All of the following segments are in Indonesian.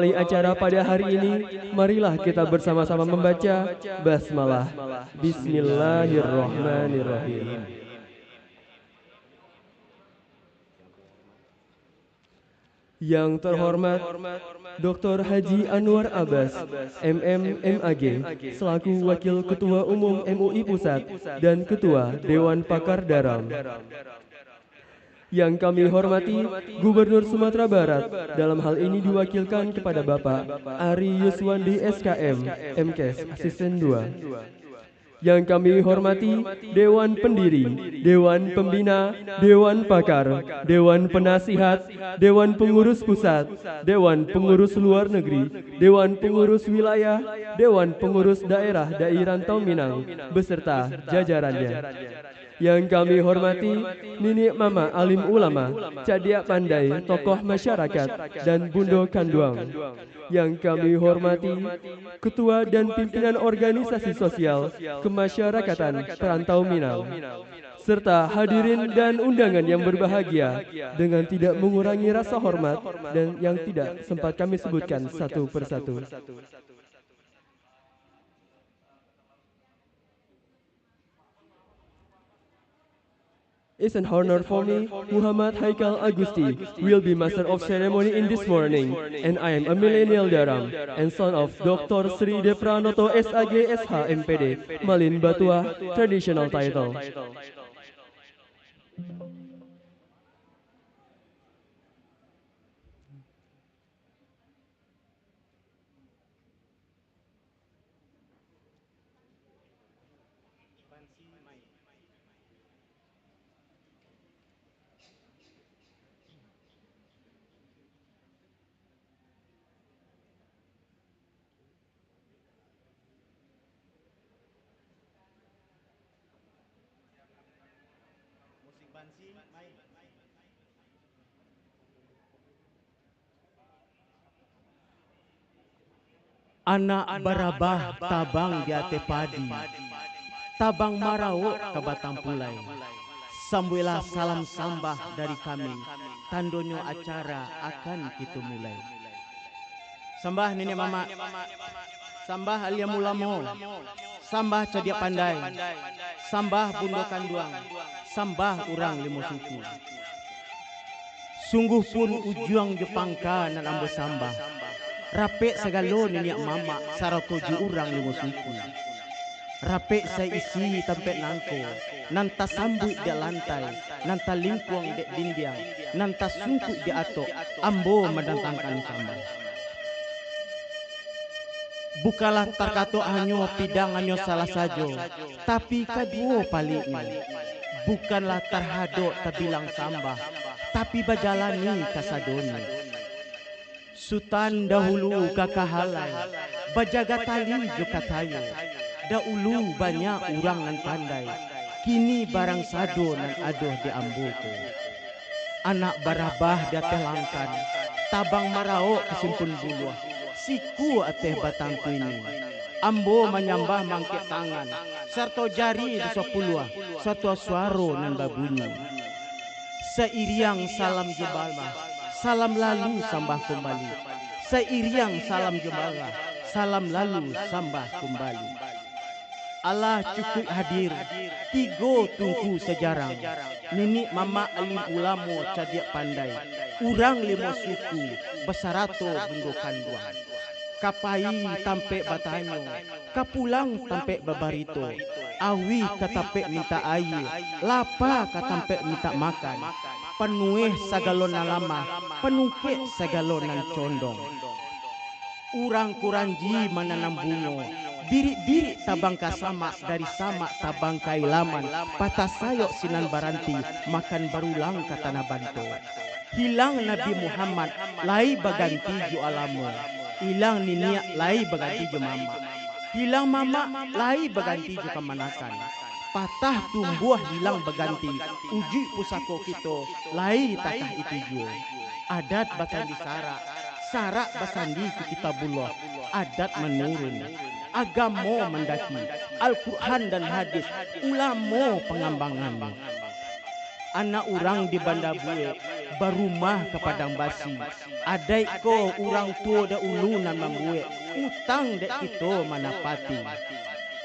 Mengawali acara pada hari ini, marilah kita bersama-sama membaca basmalah. Bismillahirrahmanirrahim. Yang terhormat Dr. Haji Anwar Abbas, MM, MAG, selaku Wakil Ketua Umum MUI Pusat dan Ketua Dewan Pakar Daram. Yang kami hormati Gubernur Sumatera Barat, dalam hal ini diwakilkan kepada Bapak Ari Yuswandi SKM, MKes, Asisten 2. Yang kami hormati Dewan Pendiri, Dewan Pembina, Dewan Pakar, Dewan Penasihat, Dewan Pengurus Pusat, Dewan Pengurus Luar Negeri, Dewan Pengurus Wilayah, Dewan Pengurus Daerah Dai Rantau Minang, beserta jajarannya. Yang kami hormati Nini Mama Alim Ulama, Cadia Pandai, tokoh masyarakat, dan Bundo Kanduang. Yang kami hormati Ketua dan Pimpinan Organisasi Sosial Kemasyarakatan Perantau Minang, serta hadirin dan undangan yang berbahagia, dengan tidak mengurangi rasa hormat dan yang tidak sempat kami sebutkan satu persatu. It's an honor for me, Muhammad Haikal Agusti, will be Master of Ceremony in this morning, and I am a millennial Daram, and son of Dr. Sri Depranoto SAG SH MPD, Malin Batua, traditional title. Anak barabah tabang di ate padi, tabang marau ke batang pulai. Sambuilah salam sambah dari kami, tandonyo acara akan kita mulai. Sambah nenek mama, sambah alia mulamo, sambah cadia pandai, sambah bundo kanduang, sambah urang limo suku. Sungguh pun ujuang Jepangka nan ambo sambah, rape segalo nenek mama sarato ju urang limo suku. Rape saya isi tampek nangko, nanta sambut di lantai, nanta lingkuang di dindiang, nanta sungkuk di atok, ambo mendatangkan sambal. Bukalah tarkato anyo pidang anyo salah sajo, tapi kaduo paling. Bukanlah terhadok terbilang sambah, tapi bajalani kasadoni. Sutan dahulu kakahalai, bajaga tali juga tayo. Dahulu banyak orang nan pandai, kini barang sado nan adoh di ambuku. Anak barabah dia telangkan, tabang marao kesimpun buluah, siku ateh batangku ini. Ambo menyambah mangkit tangan, serta jari di sepuluah, satu suaro nan babunyi. Seiriang salam jebala, salam lalu sambah kembali. Seiriang salam jebala, salam lalu sambah kembali. Allah cukup hadir, tigo tungku sejarang. Nini mama alim ulamo cadia pandai, urang limo suku, besarato bundo kanduang. Kapai tampe batanyo, kapulang tampe babarito, awi katampe minta air, lapa katampe minta makan, penueh sagalon lama, penungke sagalon nan condong. Urang kuranji menanam bungo, birik-birik tabang kasama dari sama tabang kailaman, patah sayok sinan baranti, makan barulang ke tanah banto. Hilang Nabi Muhammad, lai baganti ju alamu. Hilang niniak, lai baganti ju mama. Hilang mama, lai baganti ju kemanakan. Patah tumbuh hilang baganti, uji pusako kito, lai takah itu ju. Adat basandi sarak basandi ke kitabullah, adat menurun. Agamo mendaki, Al-Quran dan hadis, ulamo pengambangan. Anak orang di Banda Bue, barumah ke padang basi. Adai ko orang tua da ulunan membuat utang dek kita manapati.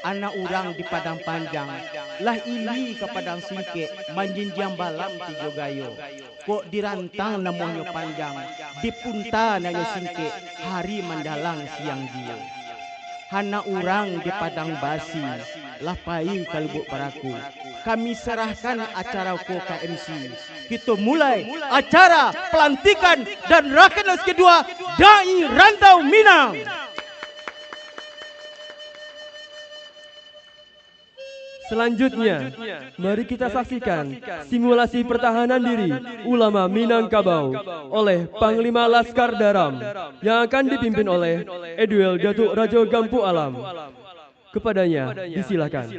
Anak orang di padang panjang lah ili ke padang singkek manjinjang balam tiga gayo. Kok dirantang namuhnya panjang dipunta nayo singkek hari mendalang siang dia. Hana orang di padang basi lapai kalubuk paraku. Kami serahkan acara ko ke MC. Kita mulai acara pelantikan dan Rakernas kedua Dai Rantau Minang. Selanjutnya, mari kita saksikan simulasi pertahanan diri ulama Minangkabau oleh Panglima Laskar Daram yang akan dipimpin oleh Eduel Datuk Rajo Gampu Alam. Kepadanya, disilakan.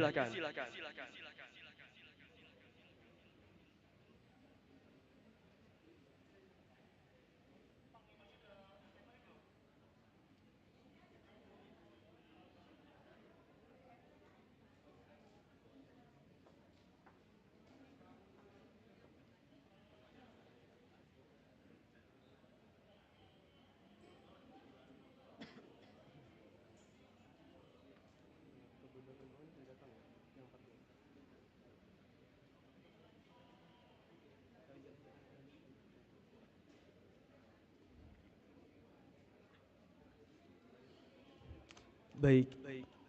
Baik,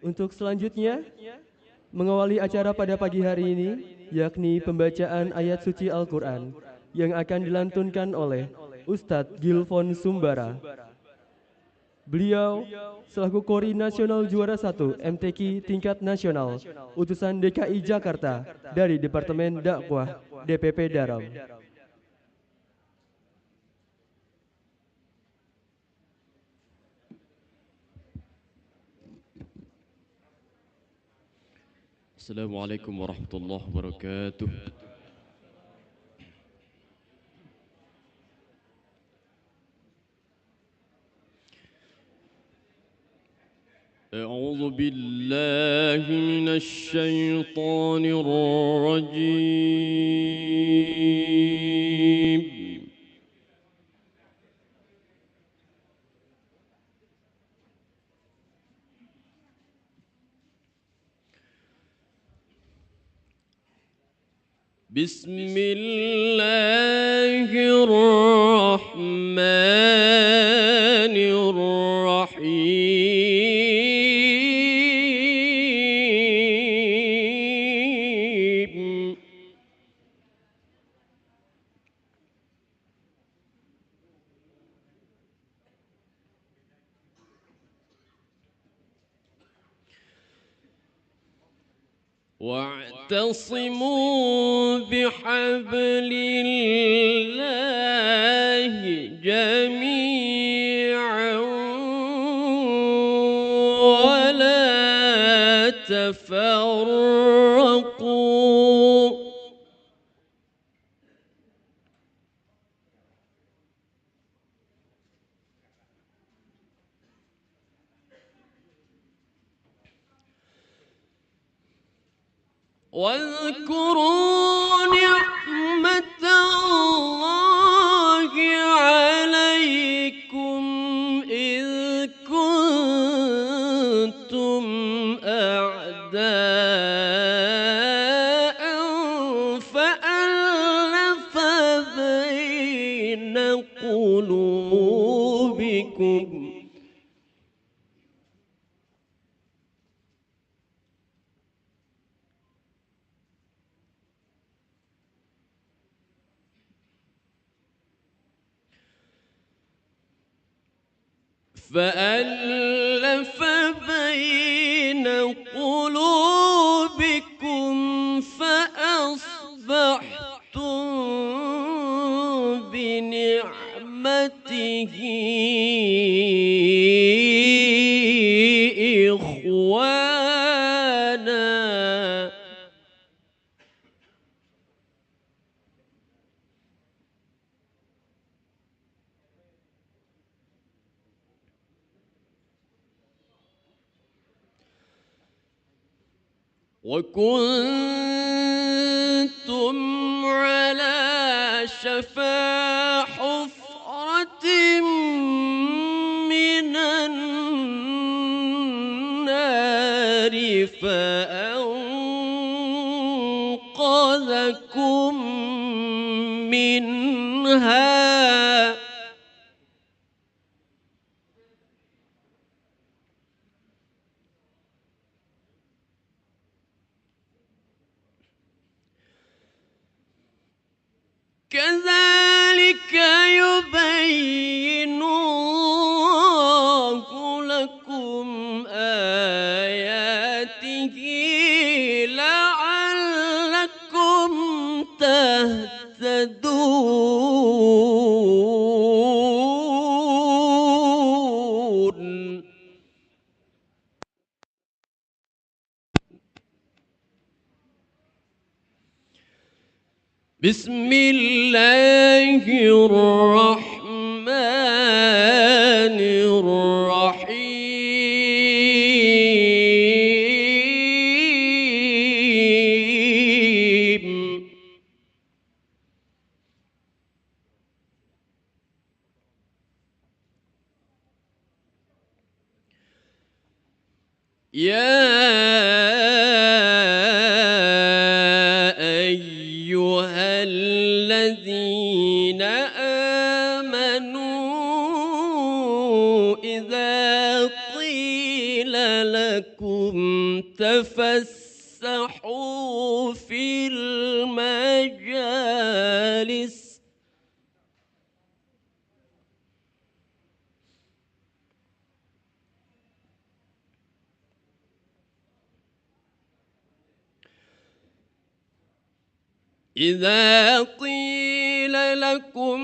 untuk selanjutnya mengawali acara pada pagi hari ini yakni pembacaan ayat suci Al-Quran yang akan dilantunkan oleh Ustadz Gilfon Sumbara. Beliau selaku Kori Nasional Juara 1 MTQ tingkat nasional utusan DKI Jakarta dari Departemen Dakwah DPP Daram. Assalamualaikum warahmatullahi wabarakatuh. أعوذ بالله من الشيطان الرجيم. بسم الله الرحمن الرحيم. واعتصموا بحبل الله جميعا ولا تفرقوا. واذكروا نعمة الله عليكم إذ كنتم أعداء فألف بين قلوبكم فأصبحتم بنعمته إخوانا. وكنتم على شفا حفرة من النار فأنقذكم منها كذلك يبين الله لكم آياته لعلكم تهتدون. بسم الله الرحمن الرحيم. يا أيها الذين آمنوا إذا قيل لكم تفسحوا في المجالس إذا قيل لكم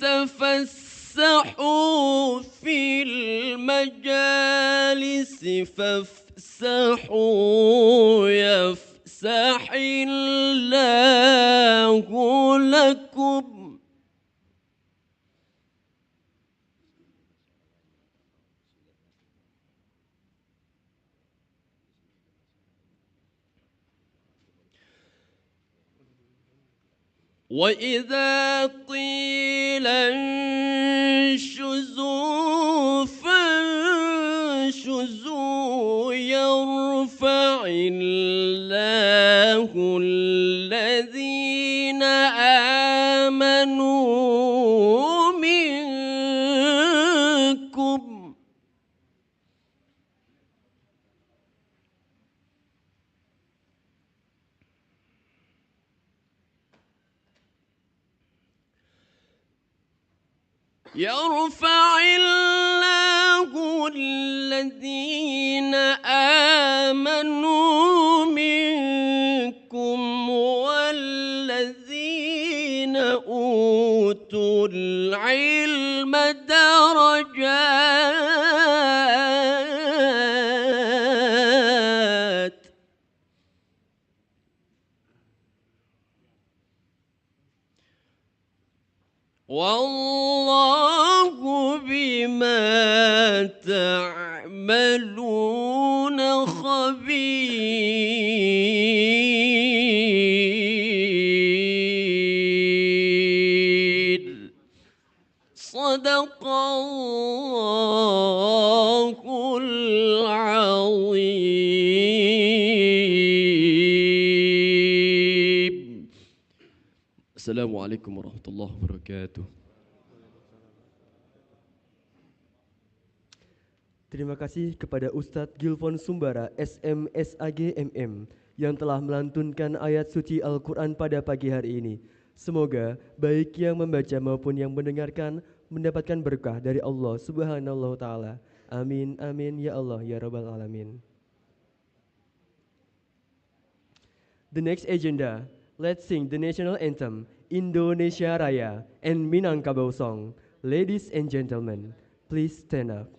تفسحوا في المجالس فافسحوا يفسح الله لكم. وإذا قيل انشزوا فانشزوا يرفع الله الذين آمنوا منكم يرفع الله الذين آمنوا منكم والذين أوتوا العلم درجات. والله بما تعملون خبير. صدق الله العظيم. السلام عليكم ورحمة الله وبركاته. Terima kasih kepada Ustadz Gilvon Sumbara SMSAG MM yang telah melantunkan ayat suci Al-Quran pada pagi hari ini. Semoga baik yang membaca maupun yang mendengarkan mendapatkan berkah dari Allah Subhanahu wa Ta'ala. Amin, amin, ya Allah, ya Rabbal Alamin. The next agenda, let's sing the national anthem, Indonesia Raya and Minangkabau song. Ladies and gentlemen, please stand up.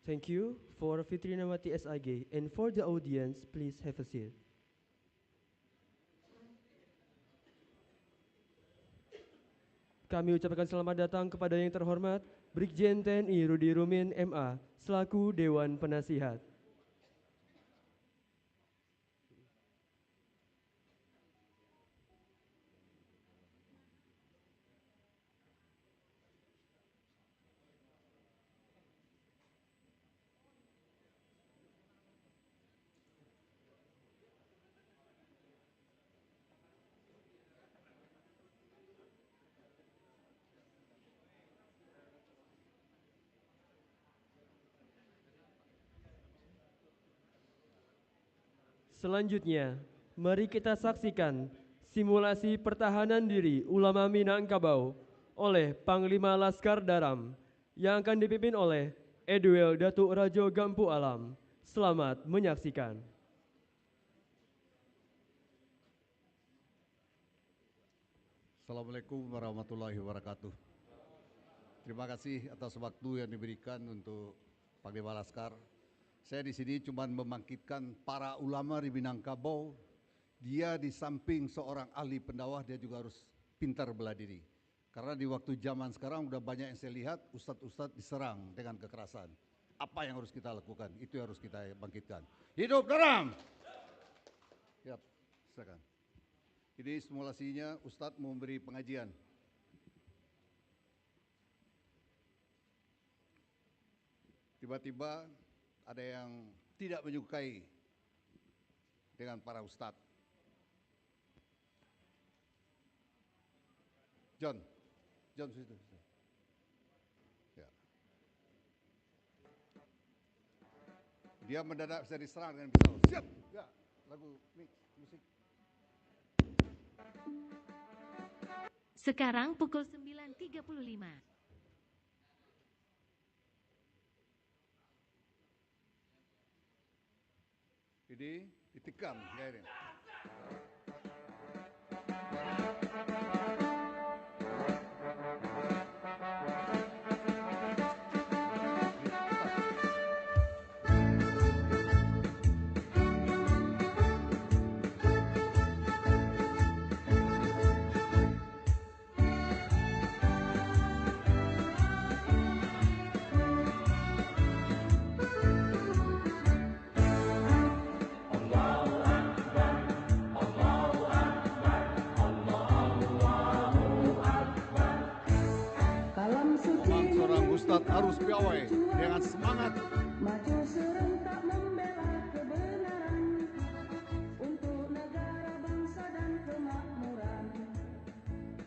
Thank you for Fitrinawati SIG, and for the audience, please have a seat. Kami ucapkan selamat datang kepada yang terhormat Brigjen TNI Rudi Rumin MA selaku Dewan Penasihat. Selanjutnya, mari kita saksikan simulasi pertahanan diri ulama Minangkabau oleh Panglima Laskar Daram yang akan dipimpin oleh Edwel Datuk Rajo Gampu Alam. Selamat menyaksikan. Assalamualaikum warahmatullahi wabarakatuh. Terima kasih atas waktu yang diberikan untuk Panglima Laskar. Saya di sini cuma membangkitkan para ulama di Minangkabau. Dia di samping seorang ahli pendakwah, dia juga harus pintar bela diri. Karena di waktu zaman sekarang udah banyak yang saya lihat ustadz-ustadz diserang dengan kekerasan. Apa yang harus kita lakukan? Itu yang harus kita bangkitkan. Hidup Daram! Ya, silakan. Ini simulasinya ustadz mau memberi pengajian. Tiba-tiba ada yang tidak menyukai dengan para ustadz. John situ. Ya. Dia mendadak bisa diserang dengan pisau. Siap. Ya, lagu musik. Sekarang pukul 9.35. Ini ditikam ya ini. Ustadz harus piawai dengan semangat. Maju serentak membela kebenaran untuk negara, bangsa dan kemakmuran.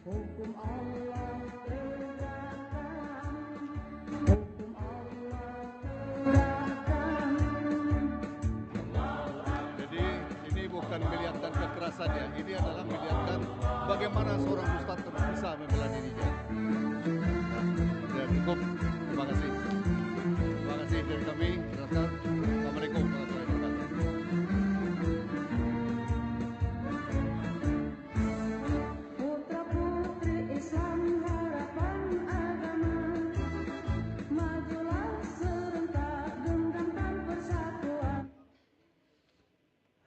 Hukum Allah tegakkan, hukum Allah tegakkan. Jadi ini bukan melihatkan kekerasannya, ini adalah melihatkan bagaimana seorang ustadz bisa membela dirinya. Cukup. Terima kasih. Terima kasih dari kami. Assalamualaikum warahmatullahi wabarakatuh. Putra putri Islam harapan agama, majulah serentak genggamkan persatuan.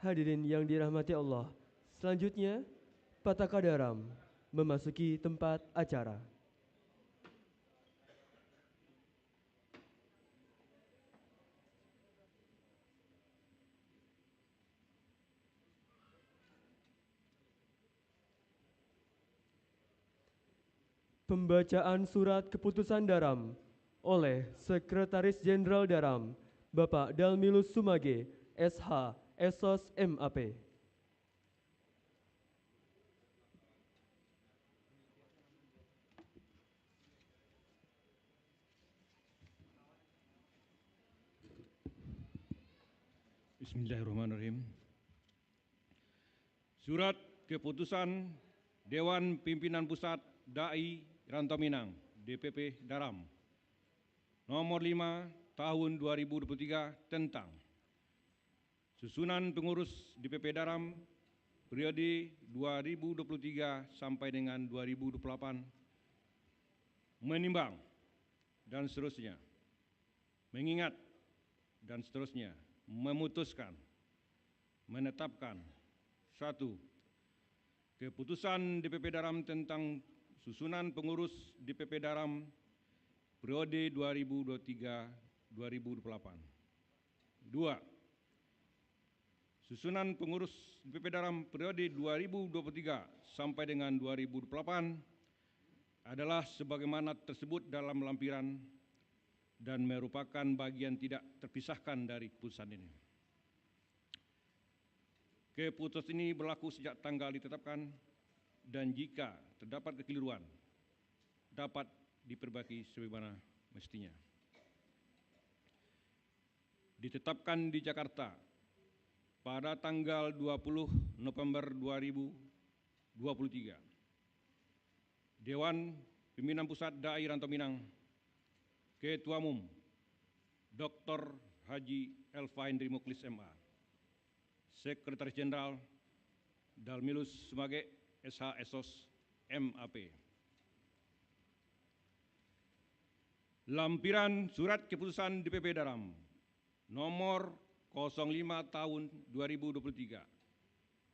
Hadirin yang dirahmati Allah, selanjutnya Pataka Daram memasuki tempat acara. Pembacaan surat keputusan Daram oleh Sekretaris Jenderal Daram, Bapak Dalmilus Sumage, SH, Esos MAP. Bismillahirrahmanirrahim. Surat keputusan Dewan Pimpinan Pusat Dai Rantau Minang DPP Daram nomor 5 tahun 2023 tentang susunan pengurus DPP Daram periode 2023 sampai dengan 2028, menimbang dan seterusnya. Mengingat dan seterusnya memutuskan, menetapkan satu, keputusan DPP Daram tentang susunan pengurus DPP Daram periode 2023-2028. Dua, susunan pengurus DPP Daram periode 2023 sampai dengan 2028 adalah sebagaimana tersebut dalam lampiran dan merupakan bagian tidak terpisahkan dari keputusan ini. Keputusan ini berlaku sejak tanggal ditetapkan dan jika terdapat kekeliruan dapat diperbaiki sebagaimana mestinya. Ditetapkan di Jakarta pada tanggal 20 November 2023. Dewan Pimpinan Pusat Dai Rantau Minang, Ketua Umum Dr. Haji Elva Hendri Muklis MA, Sekretaris Jenderal Dalmilus Sumage SH Esos MAP. Lampiran Surat Keputusan DPP Daram nomor 05 tahun 2023,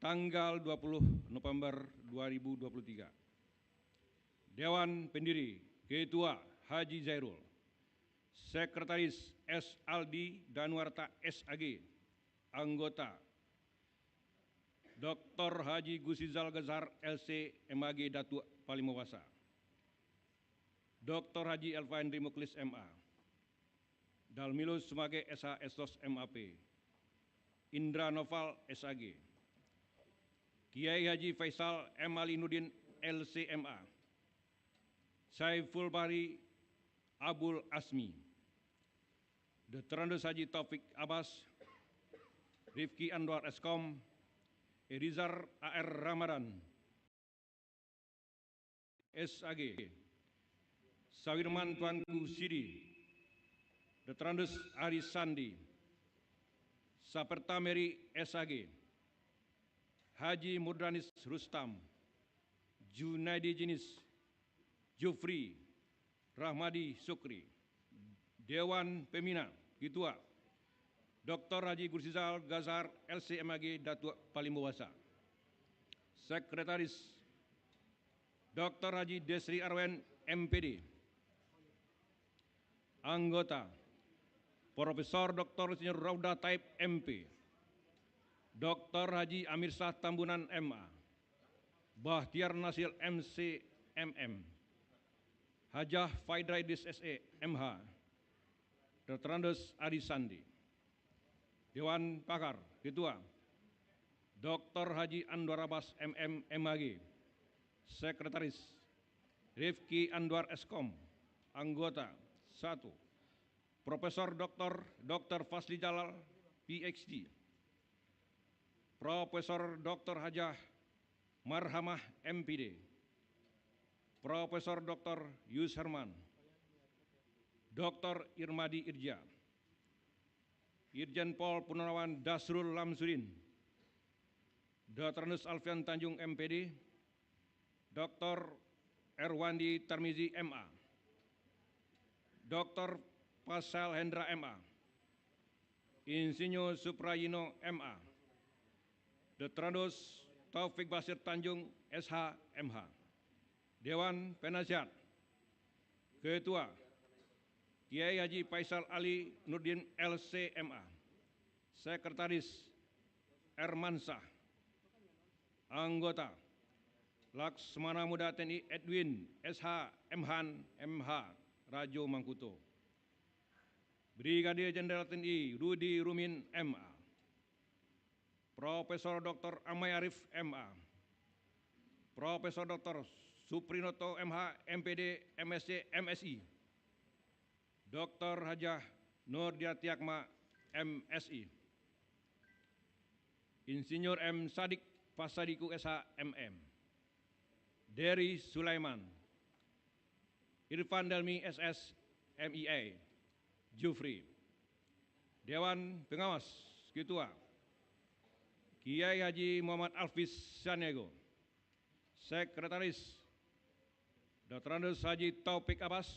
tanggal 20 November 2023. Dewan Pendiri Ketua Haji Zairul, Sekretaris S. Aldi Danuarta SAG, Anggota Dr. Haji Gusizal Gazhar LC MAG Datuk Palimawasa, Dr. Haji Elva Hendri Muklis MA, Dalmilus Sumage SH Esos MAP, Indra Noval SAG, Kiai Haji Faisal M. Alinuddin LCMA, Saiful Bari Abul Asmi, Dr. Andes Haji Taufik Abbas, Rifki Anwar Eskom, Erizar AR Ramadan, SAG, Sawirman Tuanku Sidi, Dr. Andes Aris Sandi, Saperta Meri SAG, Haji Mudranis Rustam, Junaidi Jinis, Jufri Rahmadi Sukri. Dewan Pembina Ketua Dr. Haji Gursizal Gazhar LCMAG Datuk Palimawasa, Sekretaris Dr. Haji Desri Arwen MPD, Anggota Profesor Dr. Insinyur Rauda Taib MP, Dr. Haji Amir Shah Tambunan MA, Bahtiar Nasil MC MM, Hajah Faidraidis SE MH, Dr. Andes Adi Sandi. Dewan Pakar Ketua Dr. Haji Anwar Abbas MM MAG, Sekretaris Rifki Anwar Eskom, Anggota 1, Profesor Dr. Fasli Jalal PhD, Profesor Dr. Hajah Marhamah MPD, Profesor Dr. Yus Herman, Dr. Irmadi Irja, Irjen Pol Purnawirawan Dasrul Lamsudin, Dr. Andes Alfian Tanjung MPD, Dr. Erwandi Tarmizi MA, Dr. Pasal Hendra MA, Insinyur Suprayino MA, Dr. Andes Taufik Basir Tanjung SH MH. Dewan Penasihat Ketua Kiai Haji Faisal Ali Nurdin LCMA, Sekretaris Ermansah, Anggota Laksmana Muda TNI Edwin SH Mhan MH Rajo Mangkuto, Brigadir Jenderal TNI Rudi Rumin MA, Profesor Dr. Amai Arif MA, Profesor Dr. Suprinoto MH MPD MSc MSI, Dr. Hajah Nur Diatiakma MSI, Insinyur M. Sadik Pasadiku SH MM, Dery Sulaiman, Irfan Delmi SS MIA, Jufri. Dewan Pengawas Ketua Kiai Haji Muhammad Alfis Sanego, Sekretaris Dr. Andes Haji Taufik Abbas,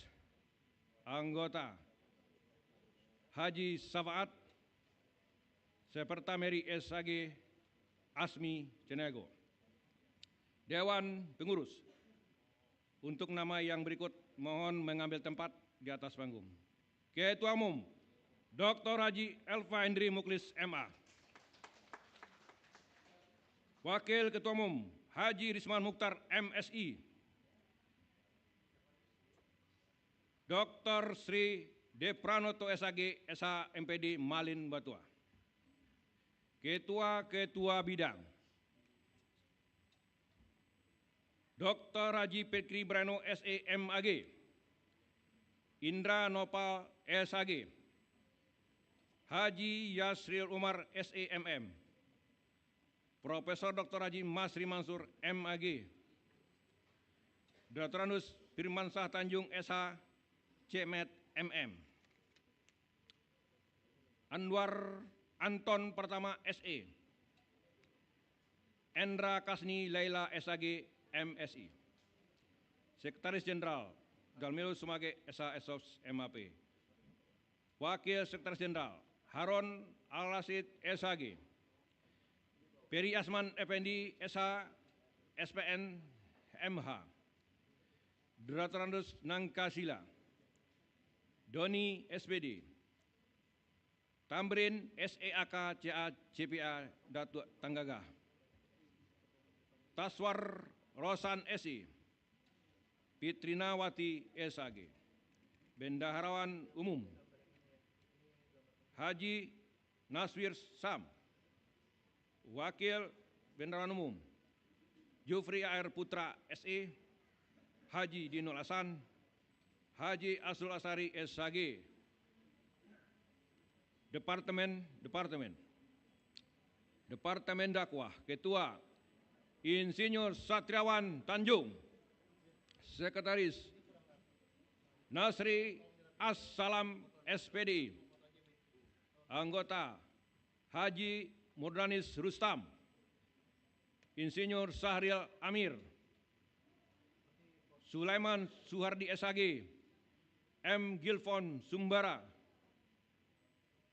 Anggota Haji Safaat Seperta Mary SAG Asmi Cenego. Dewan Pengurus, untuk nama yang berikut mohon mengambil tempat di atas panggung. Ketua Umum, Dr. Haji Elva Hendri Muklis MA. Wakil Ketua Umum, Haji Risman Mukhtar MSI. Dr. Sri D. Pranoto SAG SH MPD Malin Batua. Ketua-ketua bidang, Dr. Haji Petri Brano SEMAG, Indra Nopal SAG, Haji Yasril Umar SEMM, Profesor Dr. Haji Masri Mansur MAG, Dr. Anus Firmansah Tanjung SH CMED MM, Anwar Anton Pertama SE, Endra Kasni Laila SAG MSI, Sekretaris Jenderal Dalmilo Sumage SH Esos MAP, Wakil Sekretaris Jenderal Harun Al-Rasid SAG, Peri Asman Effendi SH SPN MH, Dr. Andus Nangkasila, Doni SPD, Tamrin SEAK CA CPA Datuk Tanggagah, Taswar Rosan SI, Pitrinawati SAG, Bendaharawan Umum, Haji Naswir Sam, Wakil Bendaharawan Umum, Jufri Air Putra SE, Haji Dinul Hasan, Haji Asrul Asari SAG, Departemen Dakwah, Ketua Insinyur Satriawan Tanjung, Sekretaris Nasri Assalam SPD, Anggota Haji Murdanis Rustam, Insinyur Sahril Amir, Sulaiman Suhardi SAG, M. Gilfon Sumbara,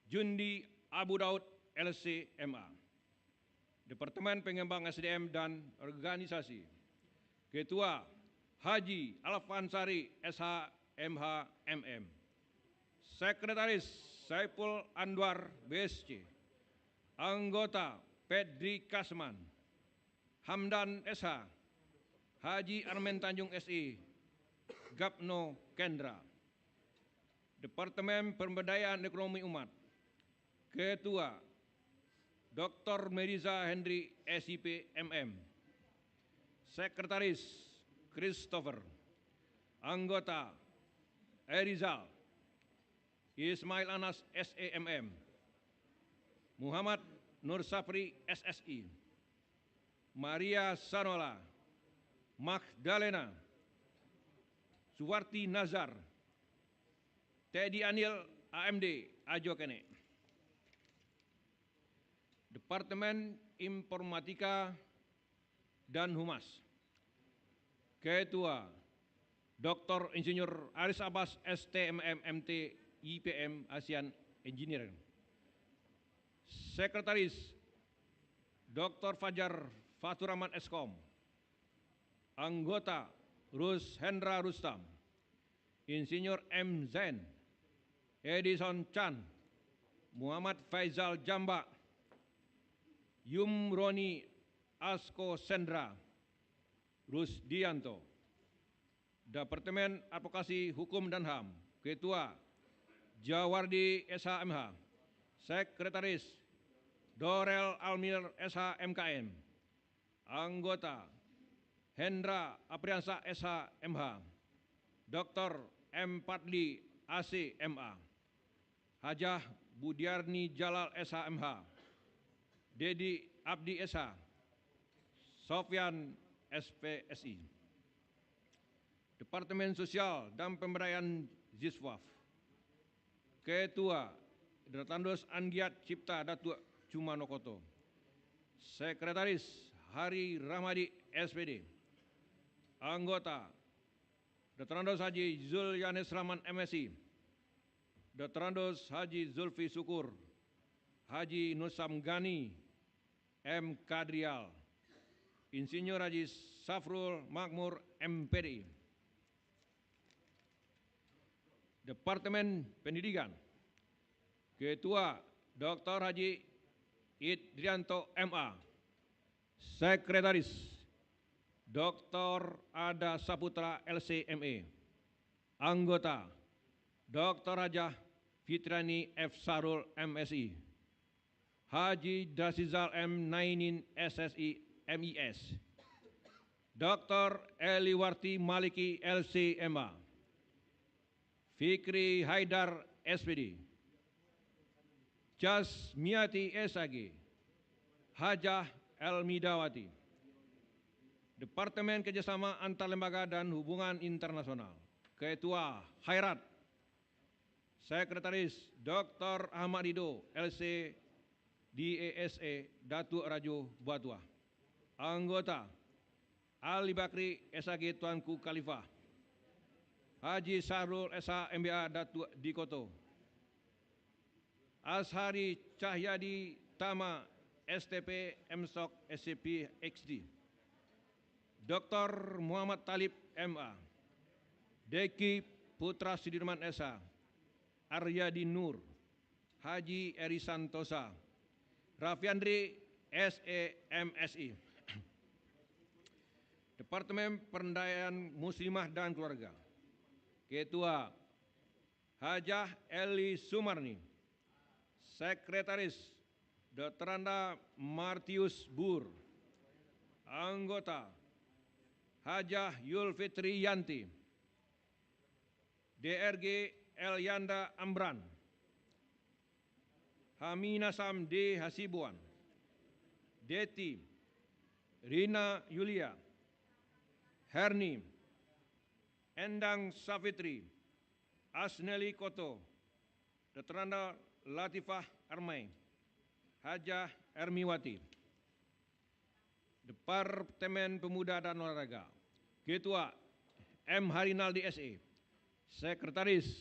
Jundi Abu Daud LC MA, Departemen Pengembang SDM dan Organisasi, Ketua Haji Alfansari SH MH MM, Sekretaris Saiful Anwar BSC, Anggota Pedri Kasman, Hamdan SH, Haji Armen Tanjung SI, Gapno Kendra, Departemen Pemberdayaan Ekonomi Umat, Ketua Dr. Meriza Hendri SIP MM, Sekretaris Christopher, Anggota Erizal, Ismail Anas SEMM, Muhammad Nur Sapri SSI, Maria Sanola, Magdalena, Suwarti Nazar, Teddy Anil AMD Ajokene, Departemen Informatika dan Humas, Ketua Dr. Insinyur Aris Abbas STMM MT IPM ASEAN Engineering, Sekretaris Dr. Fajar Faturaman Eskom, Anggota Rus Hendra Rustam, Insinyur M. Zain, Edison Chan, Muhammad Faizal Jamba, Yumroni Asko Sendra, Rusdianto, Departemen Advokasi Hukum dan HAM, Ketua Jawardi SHMH, Sekretaris Dorel Almir SHMKM, Anggota Hendra Apriansa SHMH, Dr. M. Padli ACMA, Hajah Budiarni Jalal SHMH, Dedi Abdi SH, Sofyan SPSI, Departemen Sosial dan Pemberdayaan Ziswaf, Ketua Datandos Anggiat Cipta Datuk Cumanokoto, Sekretaris Hari Rahmadi SPD, Anggota Dr. Andos Haji Zul Yanis Rahman MSI, Dr. Andos Haji Zulfi Syukur, Haji Nusam Gani M. Kadrial, Insinyur Haji Safrul Makmur MPDI. Departemen Pendidikan, Ketua Dr. Haji Idrianto MA, Sekretaris Dr. Ada Saputra LCME, Anggota Dr. Hajah Fitrani F. Sarul MSI, Haji Dasizal M. Nainin SSI MIS, Dr. Eliwarti Maliki LCMA, Fikri Haidar SPD, Jasmiati SAG, Hajah Elmidawati. Departemen Kerjasama Antar Lembaga dan Hubungan Internasional, Ketua Khairat, Sekretaris Dr. Ahmad Dido LC DESE Datuk Rajo Buatua. Anggota Ali Bakri SAG Tuanku Khalifah, Haji Sahrul SH MBA Datuk Dikoto, Ashari Cahyadi Tama STP MSOK SCP XD, Dr. Muhammad Talib MA, Deki Putra Sudirman SH, Aryadi Nur, Haji Eri Santosa, Raffiandri SEMSI. Departemen Pemberdayaan Muslimah dan Keluarga, Ketua Hajah Eli Sumarni, Sekretaris Dr. Anda Martius Bur, Anggota Hajah Yulfitri Yanti, DRG Elyanda Ambran, Haminasam D. Hasibuan, Deti Rina Yulia, Herni, Endang Safitri, Asneli Koto, Dr. Anda Latifah Armai, Hajah Ermiwati. Departemen Pemuda dan Olahraga, Ketua M. Harinaldi SE, Sekretaris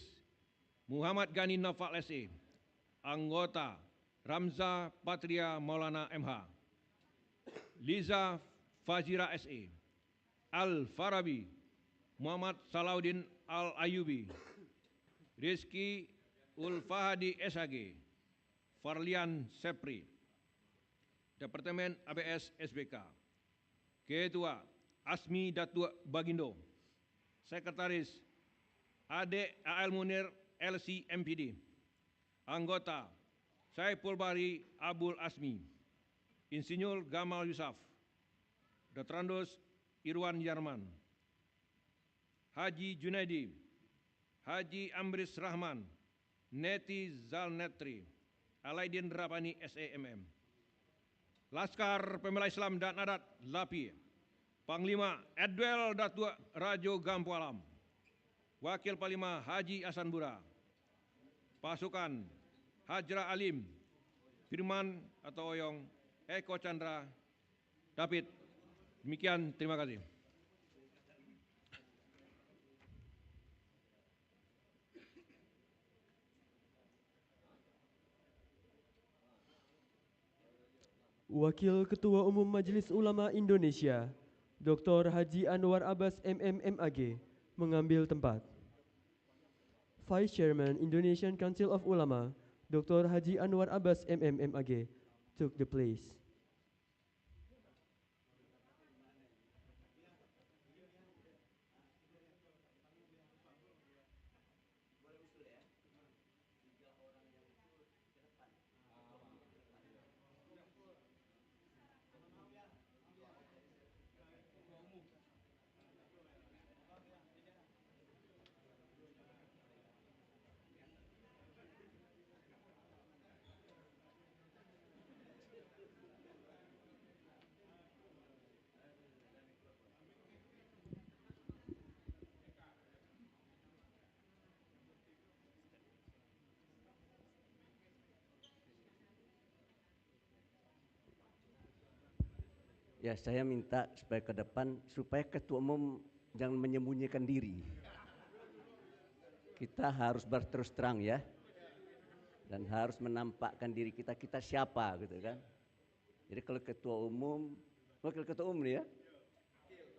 Muhammad Gani Nafal SE, Anggota Ramza Patria Maulana MH, Liza Fazira SE, Al Farabi, Muhammad Salahuddin Al Ayubi, Rizky Ulfahadi SAG, Farlian Sepri. Departemen ABS SBK, Ketua Asmi Datuk Bagindo, Sekretaris Ade AL Munir LC MPD, Anggota Saiful Bari Abul Asmi, Insinyur Gamal Yusaf, Dr. Andos Irwan Yarman, Haji Junaidi, Haji Amris Rahman, Neti Zalnetri, Alaidin Rabani SEMM. Laskar Pembela Islam dan Adat LAPI, Panglima Edwel Datuk Rajo Gampu Alam, Wakil Panglima Haji Hasan Bura, Pasukan Hajra Alim, Firman atau Oyong, Eko Chandra, David. Demikian, terima kasih. Wakil Ketua Umum Majelis Ulama Indonesia, Dr. Haji Anwar Abbas MMMAG, mengambil tempat. Vice Chairman Indonesian Council of Ulama, Dr. Haji Anwar Abbas MMMAG, took the place. Ya, saya minta supaya ke depan, supaya ketua umum jangan menyembunyikan diri. Kita harus berterus terang ya. dan harus menampakkan diri kita siapa gitu kan. Jadi kalau ketua umum, wakil ketua umum ya,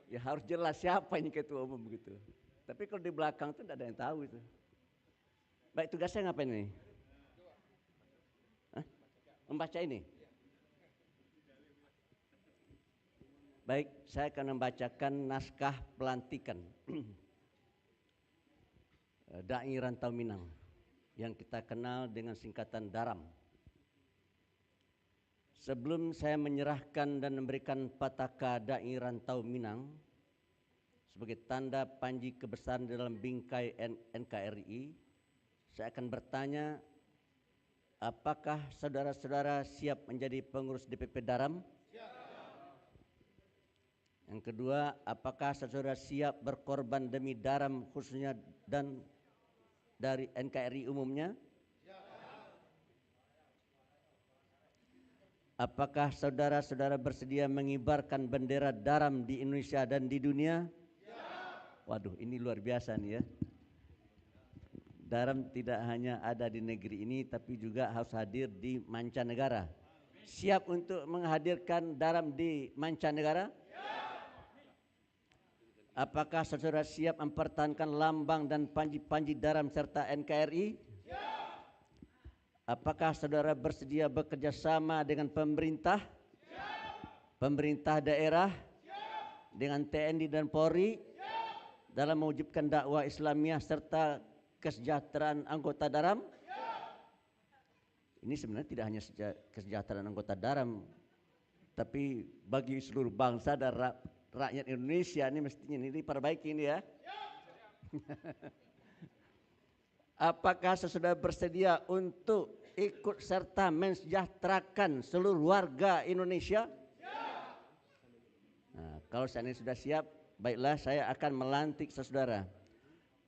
ya harus jelas siapa ini ketua umum gitu. Tapi kalau di belakang tuh tidak ada yang tahu itu. Baik, tugasnya ngapain ini? Hah? Membaca ini. Baik, saya akan membacakan naskah pelantikan Dai Rantau Minang yang kita kenal dengan singkatan Daram. Sebelum saya menyerahkan dan memberikan pataka Dai Rantau Minang sebagai tanda panji kebesaran dalam bingkai NKRI, saya akan bertanya, apakah saudara-saudara siap menjadi pengurus DPP Daram? Yang kedua, apakah saudara siap berkorban demi Daram khususnya dan dari NKRI umumnya? Apakah saudara-saudara bersedia mengibarkan bendera Daram di Indonesia dan di dunia? Waduh, ini luar biasa nih ya. Daram tidak hanya ada di negeri ini tapi juga harus hadir di mancanegara. Siap untuk menghadirkan Daram di mancanegara? Apakah saudara siap mempertahankan lambang dan panji-panji Daram serta NKRI? Apakah saudara bersedia bekerja sama dengan pemerintah? Pemerintah daerah? Dengan TNI dan Polri? Dalam mewujudkan dakwah Islamiyah serta kesejahteraan anggota Daram? Ini sebenarnya tidak hanya kesejahteraan anggota Daram, tapi bagi seluruh bangsa dan rakyat Indonesia ini mestinya ini diperbaiki ini ya. Apakah saudara bersedia untuk ikut serta mensejahterakan seluruh warga Indonesia? Nah, kalau seandainya sudah siap, baiklah saya akan melantik saudara.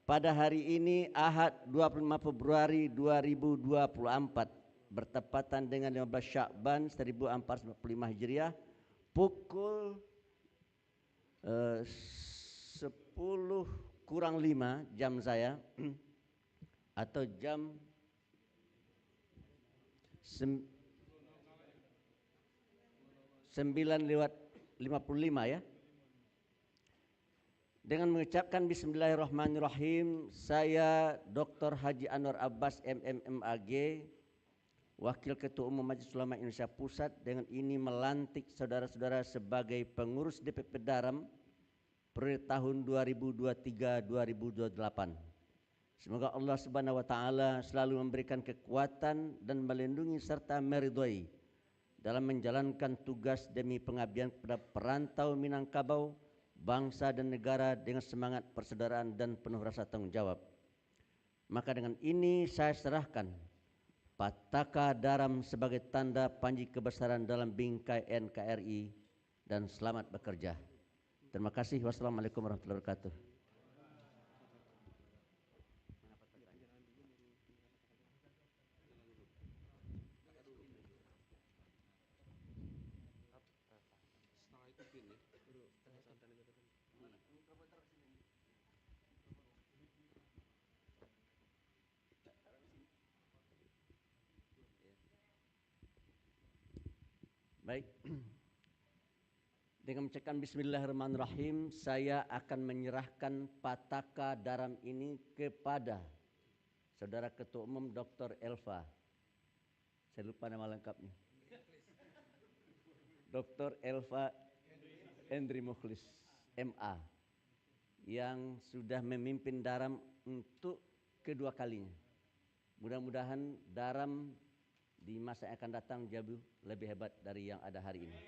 Pada hari ini Ahad 25 Februari 2024 bertepatan dengan 15 Syakban 1445 Hijriah pukul 10 kurang 5 jam saya atau jam 9:55 ya. Dengan mengucapkan bismillahirrahmanirrahim, saya Dr. Haji Anwar Abbas MMMAG, Wakil Ketua Umum Majelis Ulama Indonesia Pusat, dengan ini melantik saudara-saudara sebagai pengurus DPP Daram periode tahun 2023-2028. Semoga Allah Subhanahu wa taala selalu memberikan kekuatan dan melindungi serta meridhoi dalam menjalankan tugas demi pengabdian kepada perantau Minangkabau, bangsa dan negara dengan semangat persaudaraan dan penuh rasa tanggung jawab. Maka dengan ini saya serahkan pataka Daram sebagai tanda panji kebesaran dalam bingkai NKRI dan selamat bekerja. Terima kasih. Wassalamualaikum warahmatullahi wabarakatuh. Baik, dengan mengucapkan bismillahirrahmanirrahim, saya akan menyerahkan pataka Daram ini kepada Saudara Ketua Umum Dr. Elva. Saya lupa nama lengkapnya. Dr. Elva Endri Mukhlis, MA, yang sudah memimpin Daram untuk kedua kalinya. Mudah-mudahan Daram di masa yang akan datang jauh lebih hebat dari yang ada hari ini.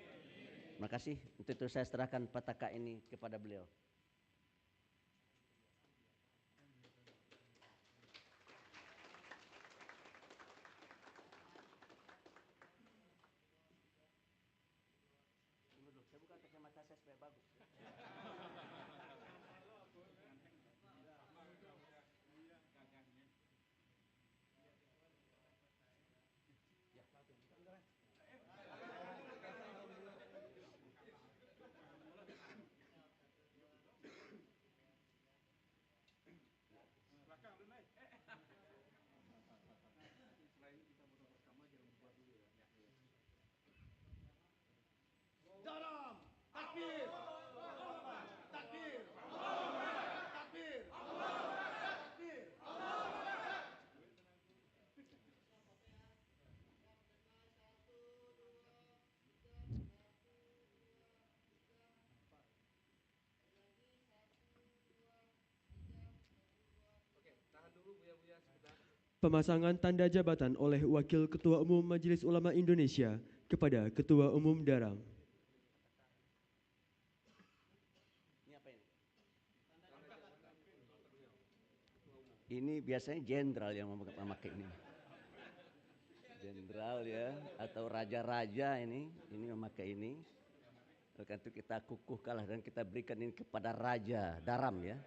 Terima kasih. Untuk itu saya serahkan pataka ini kepada beliau. Saya buka kacamata saya supaya bagus. Pemasangan tanda jabatan oleh Wakil Ketua Umum Majelis Ulama Indonesia kepada Ketua Umum Daram. Ini biasanya jenderal yang memakai ini. Jenderal ya, atau raja-raja ini memakai ini. Oleh itu kita kukuhkanlah dan kita berikan ini kepada Raja Daram ya.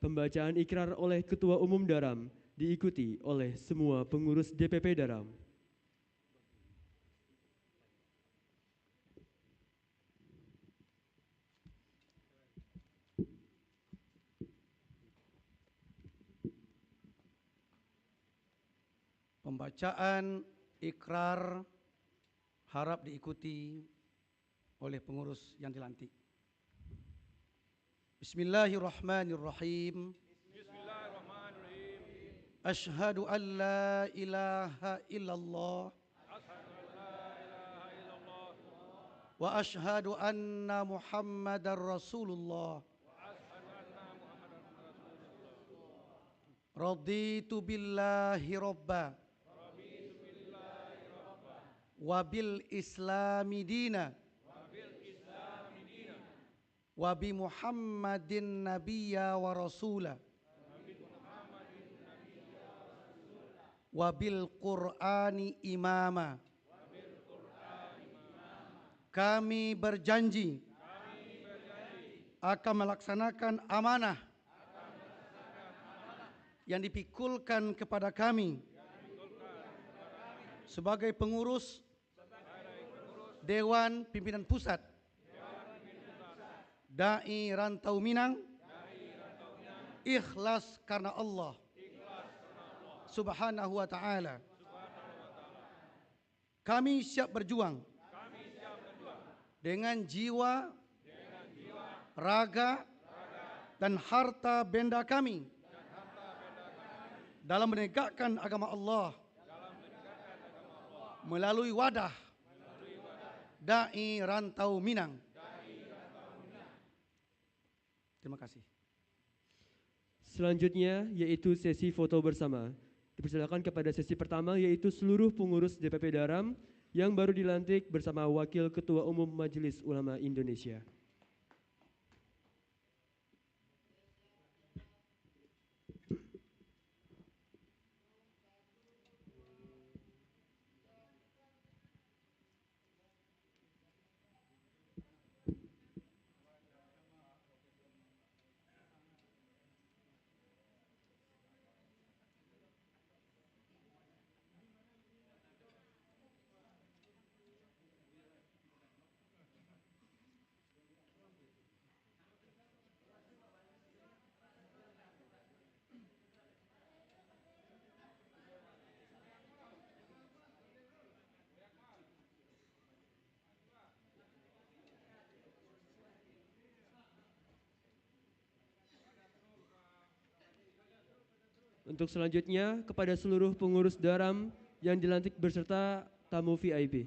Pembacaan ikrar oleh Ketua Umum Daram diikuti oleh semua pengurus DPP Daram. Pembacaan ikrar harap diikuti oleh pengurus yang dilantik. Bismillahirrahmanirrahim. Asyhadu an la ilaha illallah wa asyhadu anna Muhammadar Rasulullah. Raditu billahi robba wa bil islami dina wa bi Muhammadin nabiyya wa rasula wa bil Qur'ani imama. Kami berjanji akan melaksanakan amanah yang dipikulkan kepada kami sebagai pengurus Dewan Pimpinan Pusat Dai Rantau Minang, ikhlas karena Allah Subhanahu wa ta'ala. Kami siap berjuang dengan jiwa, raga, dan harta benda kami dalam menegakkan agama Allah melalui wadah Dai Rantau Minang. Terima kasih. Selanjutnya yaitu sesi foto bersama. Dipersilakan kepada sesi pertama yaitu seluruh pengurus DPP Daram yang baru dilantik bersama Wakil Ketua Umum Majelis Ulama Indonesia. Untuk selanjutnya kepada seluruh pengurus Daram yang dilantik beserta tamu VIP.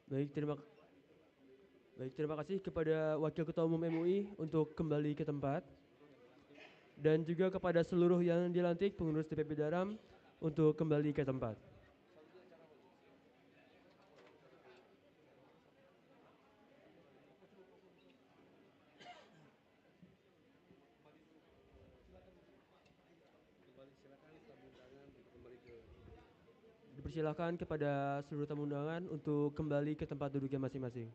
Baik, terima kasih kepada Wakil Ketua Umum MUI untuk kembali ke tempat. Dan juga kepada seluruh yang dilantik pengurus DPP Daram untuk kembali ke tempat. Dipersilakan kepada seluruh tamu undangan untuk kembali ke tempat duduknya masing-masing.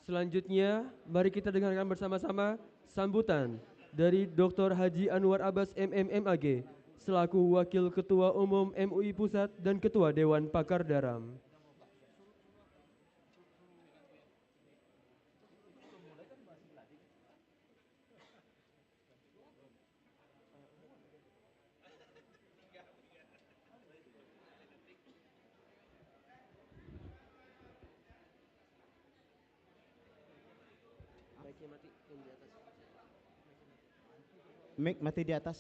Selanjutnya, mari kita dengarkan bersama-sama sambutan dari Dr. Haji Anwar Abbas MMMAG selaku Wakil Ketua Umum MUI Pusat dan Ketua Dewan Pakar Daram. Mic mati di atas.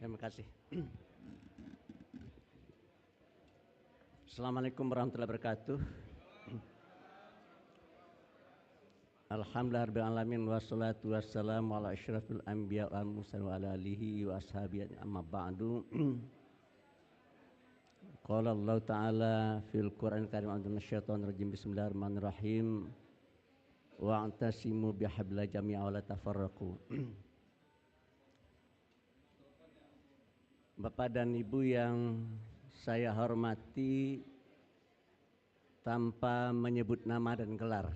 Terima kasih. Assalamualaikum warahmatullahi wabarakatuh. Alhamdulillah alamin wassalatu wassalamu ala asyrafil anbiya wal mursalin wa ala alihi wa ashabihi amma ba'du. Qala Allah Ta'ala fil Qur'anil Karim a'udzu minasyaitonir rajim bismillahirrahmanirrahim wa'tasimu bihablillah jami'a wa la tafarraqu. Bapak dan Ibu yang saya hormati tanpa menyebut nama dan gelar.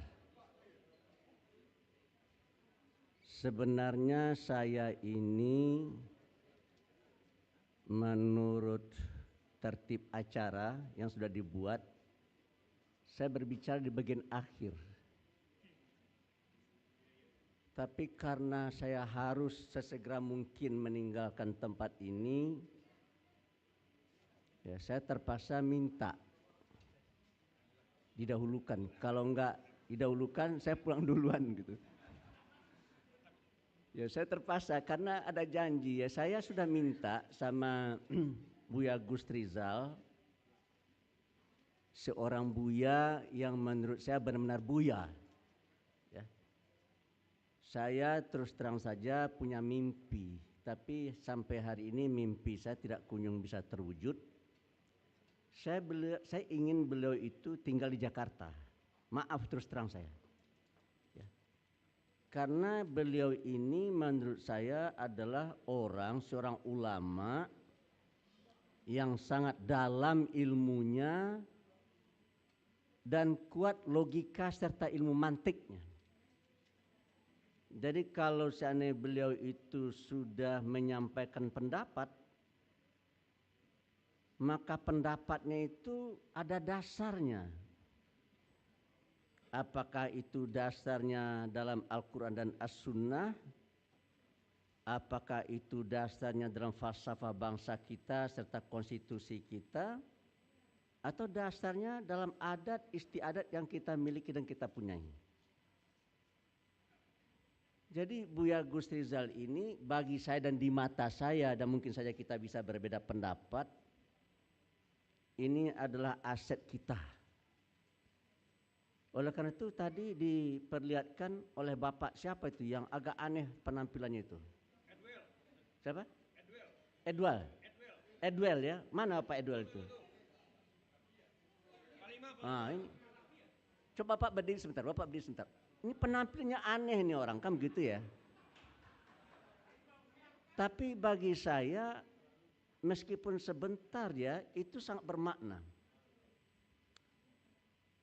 Sebenarnya saya ini menurut tertib acara yang sudah dibuat, saya berbicara di bagian akhir. Tapi karena saya harus sesegera mungkin meninggalkan tempat ini, ya saya terpaksa minta didahulukan. Kalau enggak didahulukan, saya pulang duluan gitu. Ya saya terpaksa karena ada janji ya. Saya sudah minta sama Buya Gus Rizal, seorang Buya yang menurut saya benar-benar Buya. Ya. Saya terus terang saja punya mimpi, tapi sampai hari ini mimpi saya tidak kunjung bisa terwujud. Saya ingin beliau itu tinggal di Jakarta. Maaf terus terang saya. Karena beliau ini menurut saya adalah seorang ulama yang sangat dalam ilmunya dan kuat logika serta ilmu mantiknya. Jadi kalau seandainya beliau itu sudah menyampaikan pendapat, maka pendapatnya itu ada dasarnya. Apakah itu dasarnya dalam Al-Quran dan As-Sunnah? Apakah itu dasarnya dalam falsafah bangsa kita serta konstitusi kita? Atau dasarnya dalam adat istiadat yang kita miliki dan kita punyai? Jadi Buya Gus Rizal ini bagi saya dan di mata saya, dan mungkin saja kita bisa berbeda pendapat, ini adalah aset kita. Oleh karena itu tadi diperlihatkan oleh Bapak siapa itu yang agak aneh penampilannya itu? Siapa? Edwell. Edwell ya. Mana Pak Edwell itu? Ah, ini. Coba Pak berdiri sebentar, Bapak berdiri sebentar. Ini penampilannya aneh nih orang, kan begitu ya. Tapi bagi saya, meskipun sebentar ya, itu sangat bermakna.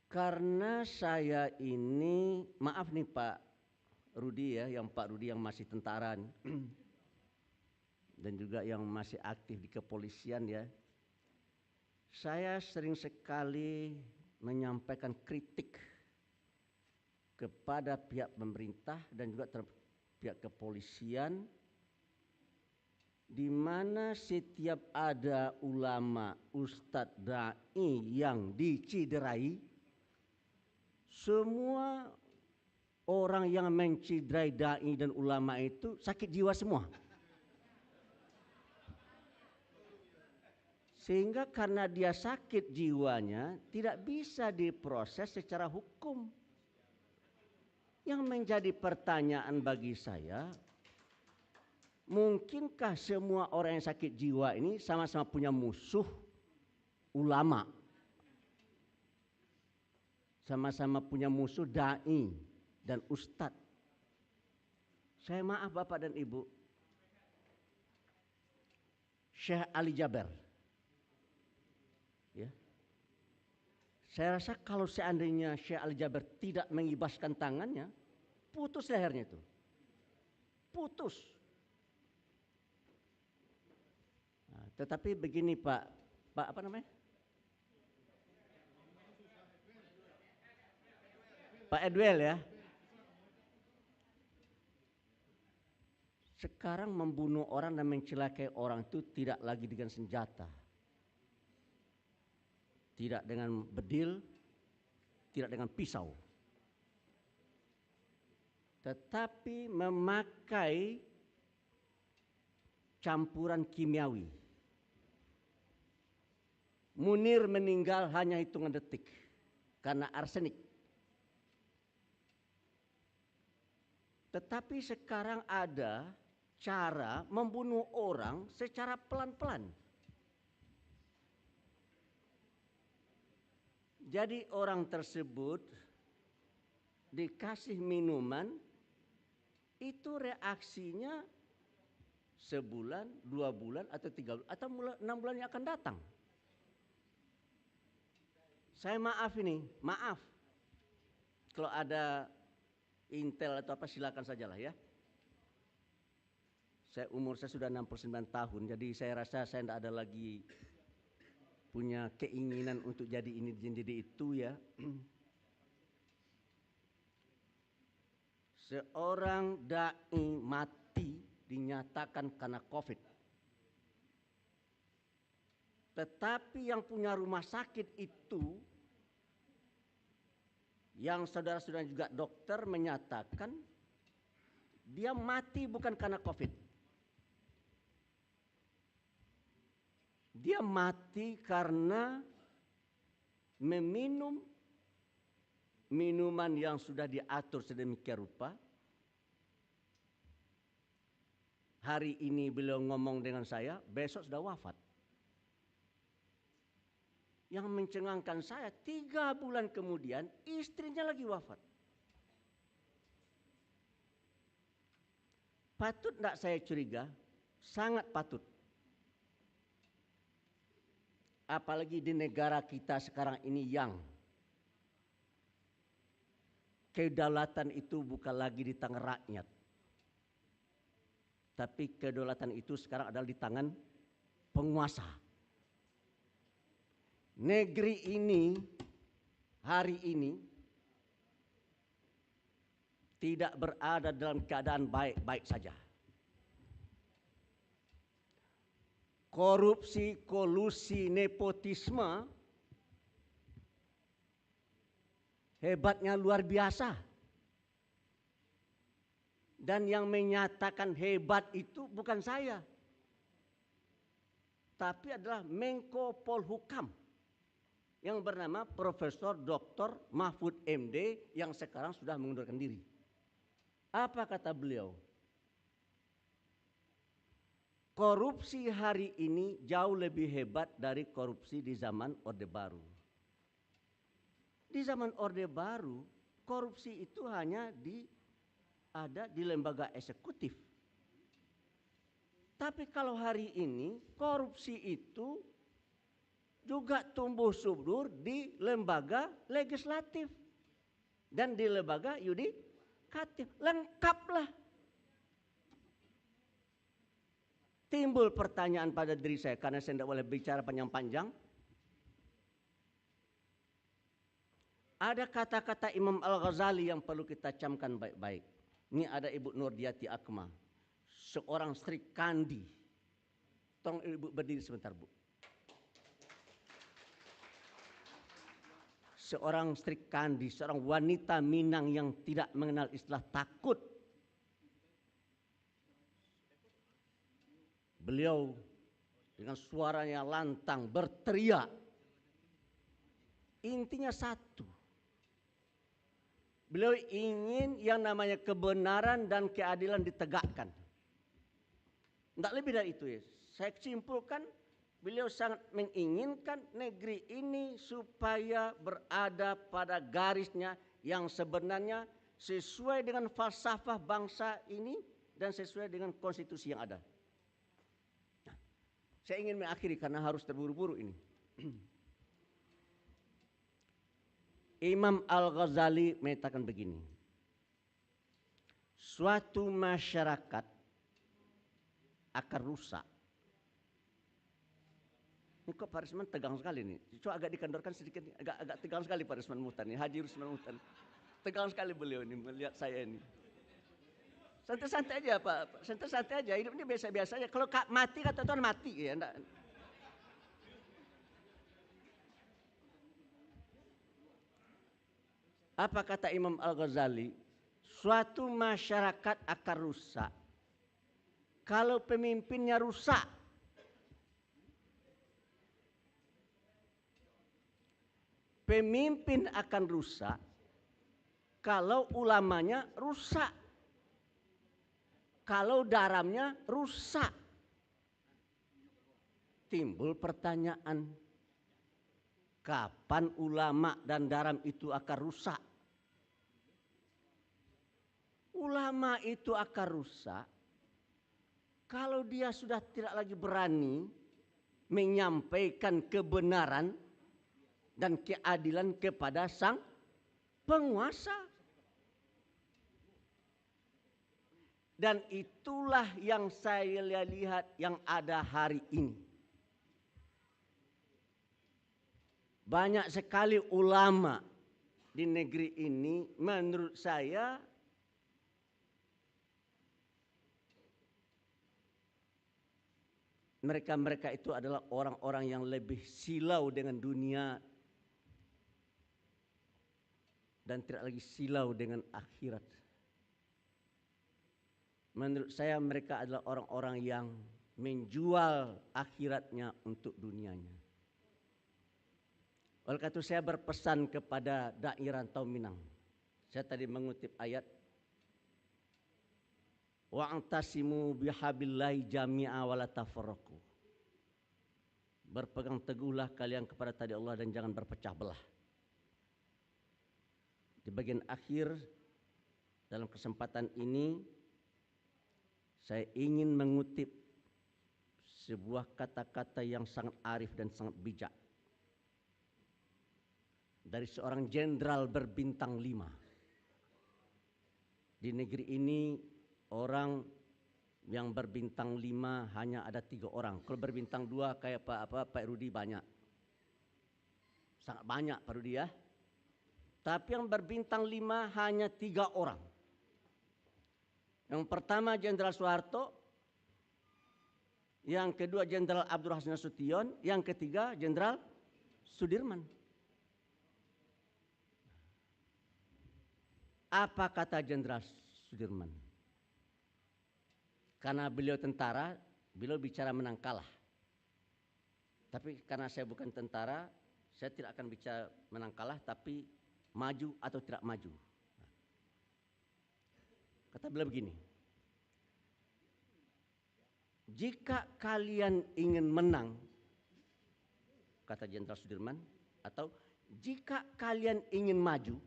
Karena saya ini, maaf nih Pak Rudi ya, Pak Rudi yang masih tentara nih, dan juga yang masih aktif di kepolisian ya. Saya sering sekali menyampaikan kritik kepada pihak pemerintah dan juga pihak kepolisian, di mana setiap ada ulama, ustadz, dai yang diciderai, semua orang yang menciderai dai dan ulama itu sakit jiwa semua. Sehingga karena dia sakit jiwanya tidak bisa diproses secara hukum. Yang menjadi pertanyaan bagi saya, mungkinkah semua orang yang sakit jiwa ini sama-sama punya musuh ulama? Sama-sama punya musuh dai dan ustadz. Saya maaf Bapak dan Ibu, Syekh Ali Jaber. Ya. Saya rasa kalau seandainya Syekh Ali Jaber tidak mengibaskan tangannya, putus lehernya itu. Putus. Nah, tetapi begini Pak apa namanya? Pak Edwell ya. Sekarang membunuh orang dan mencelakai orang itu tidak lagi dengan senjata. Tidak dengan bedil, tidak dengan pisau. Tetapi memakai campuran kimiawi. Munir meninggal hanya hitungan detik karena arsenik. Tetapi sekarang ada cara membunuh orang secara pelan-pelan. Jadi orang tersebut dikasih minuman, itu reaksinya sebulan, 2 bulan, atau 3 bulan, atau 6 bulan yang akan datang. Saya maaf ini, maaf. Kalau ada intel atau apa silakan sajalah ya. Umur saya sudah 69 tahun, jadi saya rasa saya tidak ada lagi punya keinginan untuk jadi ini jadi itu ya. Seorang dai mati dinyatakan karena COVID. Tetapi yang punya rumah sakit itu, yang saudara-saudara juga dokter menyatakan dia mati bukan karena COVID. Dia mati karena meminum minuman yang sudah diatur sedemikian rupa. Hari ini beliau ngomong dengan saya, besok sudah wafat. Yang mencengangkan saya, 3 bulan kemudian istrinya lagi wafat. Patut tidak saya curiga? Sangat patut. Apalagi di negara kita sekarang ini yang kedaulatan itu bukan lagi di tangan rakyat. Tapi kedaulatan itu sekarang adalah di tangan penguasa. Negeri ini hari ini tidak berada dalam keadaan baik-baik saja. Korupsi, kolusi, nepotisme hebatnya luar biasa. Dan yang menyatakan hebat itu bukan saya, tapi adalah Menko Polhukam yang bernama Profesor Dr. Mahfud MD yang sekarang sudah mengundurkan diri. Apa kata beliau? korupsi hari ini jauh lebih hebat dari korupsi di zaman Orde Baru. Di zaman Orde Baru, korupsi itu hanya ada di lembaga eksekutif. Tapi kalau hari ini korupsi itu juga tumbuh subur di lembaga legislatif dan di lembaga yudikatif. Lengkaplah. Timbul pertanyaan pada diri saya karena saya tidak boleh bicara panjang-panjang. Ada kata-kata Imam Al-Ghazali yang perlu kita camkan baik-baik. Ini ada Ibu Nurdiati Akma, seorang Sri Kandi. Tolong Ibu berdiri sebentar, Bu. Seorang Sri Kandi, seorang wanita Minang yang tidak mengenal istilah takut. Beliau dengan suaranya lantang berteriak. Intinya satu. Beliau ingin yang namanya kebenaran dan keadilan ditegakkan. Tidak lebih dari itu ya. Saya simpulkan beliau sangat menginginkan negeri ini supaya berada pada garisnya yang sebenarnya sesuai dengan falsafah bangsa ini dan sesuai dengan konstitusi yang ada. Nah, saya ingin mengakhiri karena harus terburu-buru ini. Imam Al-Ghazali mengatakan begini. Suatu masyarakat akan rusak. Ini kok Pak Risman tegang sekali nih. Coba agak dikendorkan sedikit nih. Agak tegang sekali Pak Risman Muhtar nih. Haji Risman Muhtar. Tegang sekali beliau ini melihat saya ini. Santai-santai aja Pak. Santai-santai aja. Hidup ini biasa-biasa aja. Kalau mati kata Tuhan mati ya. Apa kata Imam Al-Ghazali? Suatu masyarakat akan rusak kalau pemimpinnya rusak. Pemimpin akan rusak kalau ulamanya rusak. Kalau daramnya rusak. Timbul pertanyaan, kapan ulama dan daram itu akan rusak? Ulama itu akan rusak kalau dia sudah tidak lagi berani menyampaikan kebenaran dan keadilan kepada sang penguasa. Dan itulah yang saya lihat yang ada hari ini. Banyak sekali ulama di negeri ini menurut saya mereka itu adalah orang-orang yang lebih silau dengan dunia dan tidak lagi silau dengan akhirat. Menurut saya mereka adalah orang-orang yang menjual akhiratnya untuk dunianya. Oleh karena itu saya berpesan kepada dai rantau Minang. Saya tadi mengutip ayat wa'tasimu bihabillahi jami'a wa la tafarraqu. Berpegang teguhlah kalian kepada tali Allah dan jangan berpecah belah. Di bagian akhir dalam kesempatan ini saya ingin mengutip sebuah kata-kata yang sangat arif dan sangat bijak dari seorang jenderal berbintang 5. Di negeri ini orang yang berbintang 5 hanya ada 3 orang. Kalau berbintang 2 kayak Pak Rudi banyak. Sangat banyak Pak Rudi ya. Tapi yang berbintang 5 hanya 3 orang. Yang pertama Jenderal Soeharto, yang kedua Jenderal Abdurrahman Nasution, yang ketiga Jenderal Sudirman. Apa kata Jenderal Sudirman? Karena beliau tentara, beliau bicara menang kalah. Tapi karena saya bukan tentara, saya tidak akan bicara menang kalah, tapi maju atau tidak maju. Kata beliau begini, jika kalian ingin menang, kata Jenderal Sudirman, atau jika kalian ingin maju,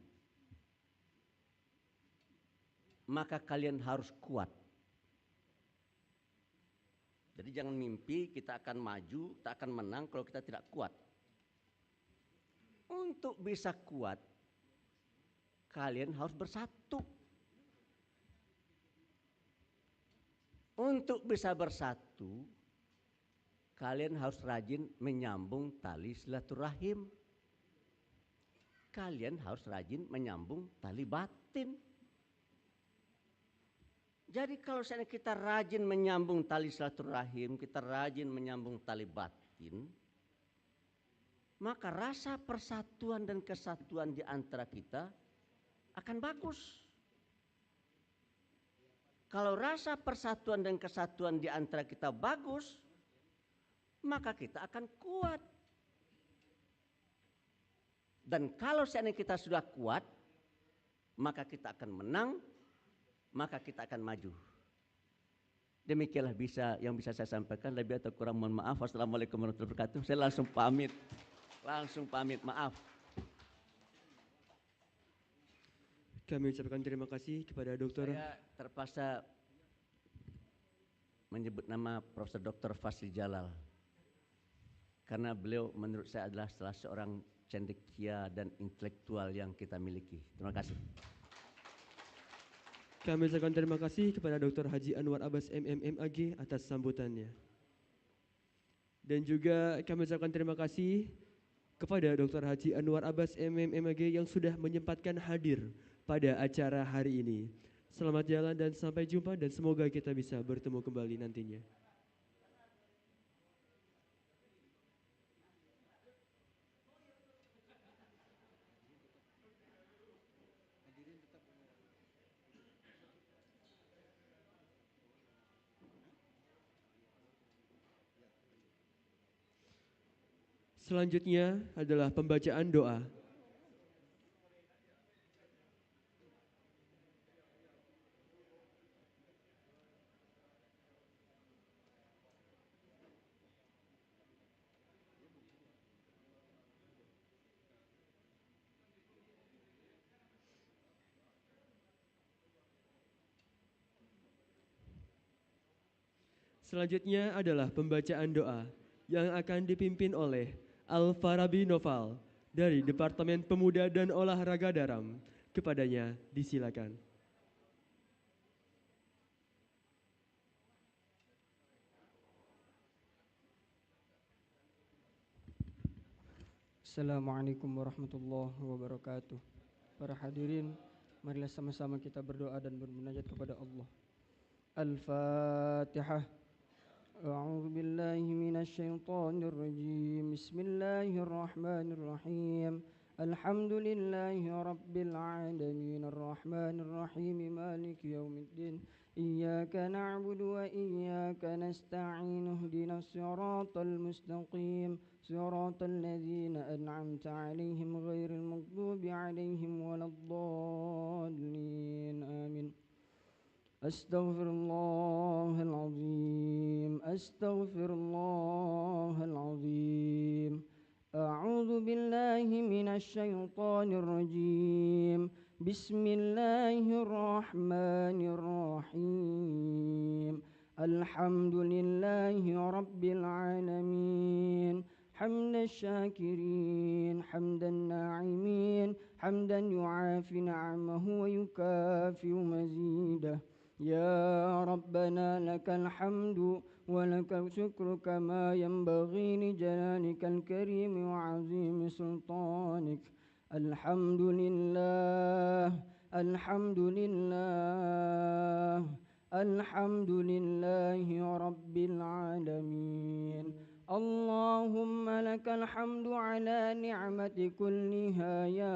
maka kalian harus kuat. Jadi jangan mimpi kita akan maju, kita akan menang kalau kita tidak kuat. Untuk bisa kuat, kalian harus bersatu. Untuk bisa bersatu, kalian harus rajin menyambung tali silaturahim. Kalian harus rajin menyambung tali batin. Jadi kalau seandainya kita rajin menyambung tali silaturahim, kita rajin menyambung tali batin, maka rasa persatuan dan kesatuan di antara kita akan bagus. Kalau rasa persatuan dan kesatuan di antara kita bagus, maka kita akan kuat. Dan kalau seandainya kita sudah kuat, maka kita akan menang, maka kita akan maju. Demikianlah yang bisa saya sampaikan. Lebih atau kurang mohon maaf. Wassalamualaikum warahmatullahi wabarakatuh. Saya langsung pamit, maaf. Kami ucapkan terima kasih kepada Dr. Saya terpaksa menyebut nama Profesor Dr. Fasli Jalal karena beliau menurut saya adalah salah seorang cendekia dan intelektual yang kita miliki. Terima kasih. Kami ucapkan terima kasih kepada Dr. Haji Anwar Abbas MMMAG atas sambutannya. Dan juga kami ucapkan terima kasih kepada Dr. Haji Anwar Abbas MMMAG yang sudah menyempatkan hadir pada acara hari ini. Selamat jalan dan sampai jumpa, dan semoga kita bisa bertemu kembali nantinya. Selanjutnya adalah pembacaan doa. Selanjutnya adalah pembacaan doa yang akan dipimpin oleh Al-Farabi Noval dari Departemen Pemuda dan Olahraga Daram. Kepadanya disilakan. Assalamualaikum warahmatullahi wabarakatuh. Para hadirin, marilah sama-sama kita berdoa dan bermunajat kepada Allah. Al-Fatihah. A'udzu billahi minasyaitonir rajim. Bismillahirrahmanirrahim. Alhamdulillahi rabbil alamin arrahmanir rahim maliki yaumiddin. Iyyaka na'budu wa iyyaka nasta'in. Ihdinas siratal mustaqim. Siratal ladzina an'amta 'alaihim ghairil maghdubi 'alaihim waladdallin. Amin. Astaghfirullahal azim. Astaghfirullahal azim. A'udzu billahi minasy syaithanir rajim. Bismillahirrahmanirrahim. Alhamdulillahi rabbil alamin. Hamdan syakirin, hamdan na'imin, hamdan yu'afi na'amahu wa yukafi mazidah. Ya Rabbana lakal hamdu wa lakal syukru kama yanbaghi li jalalikal karim wa azimi sultanik. Alhamdulillah, alhamdulillah, alhamdulillahi rabbil alamin. Allahumma lakal hamdu ala ni'mati kulliha ya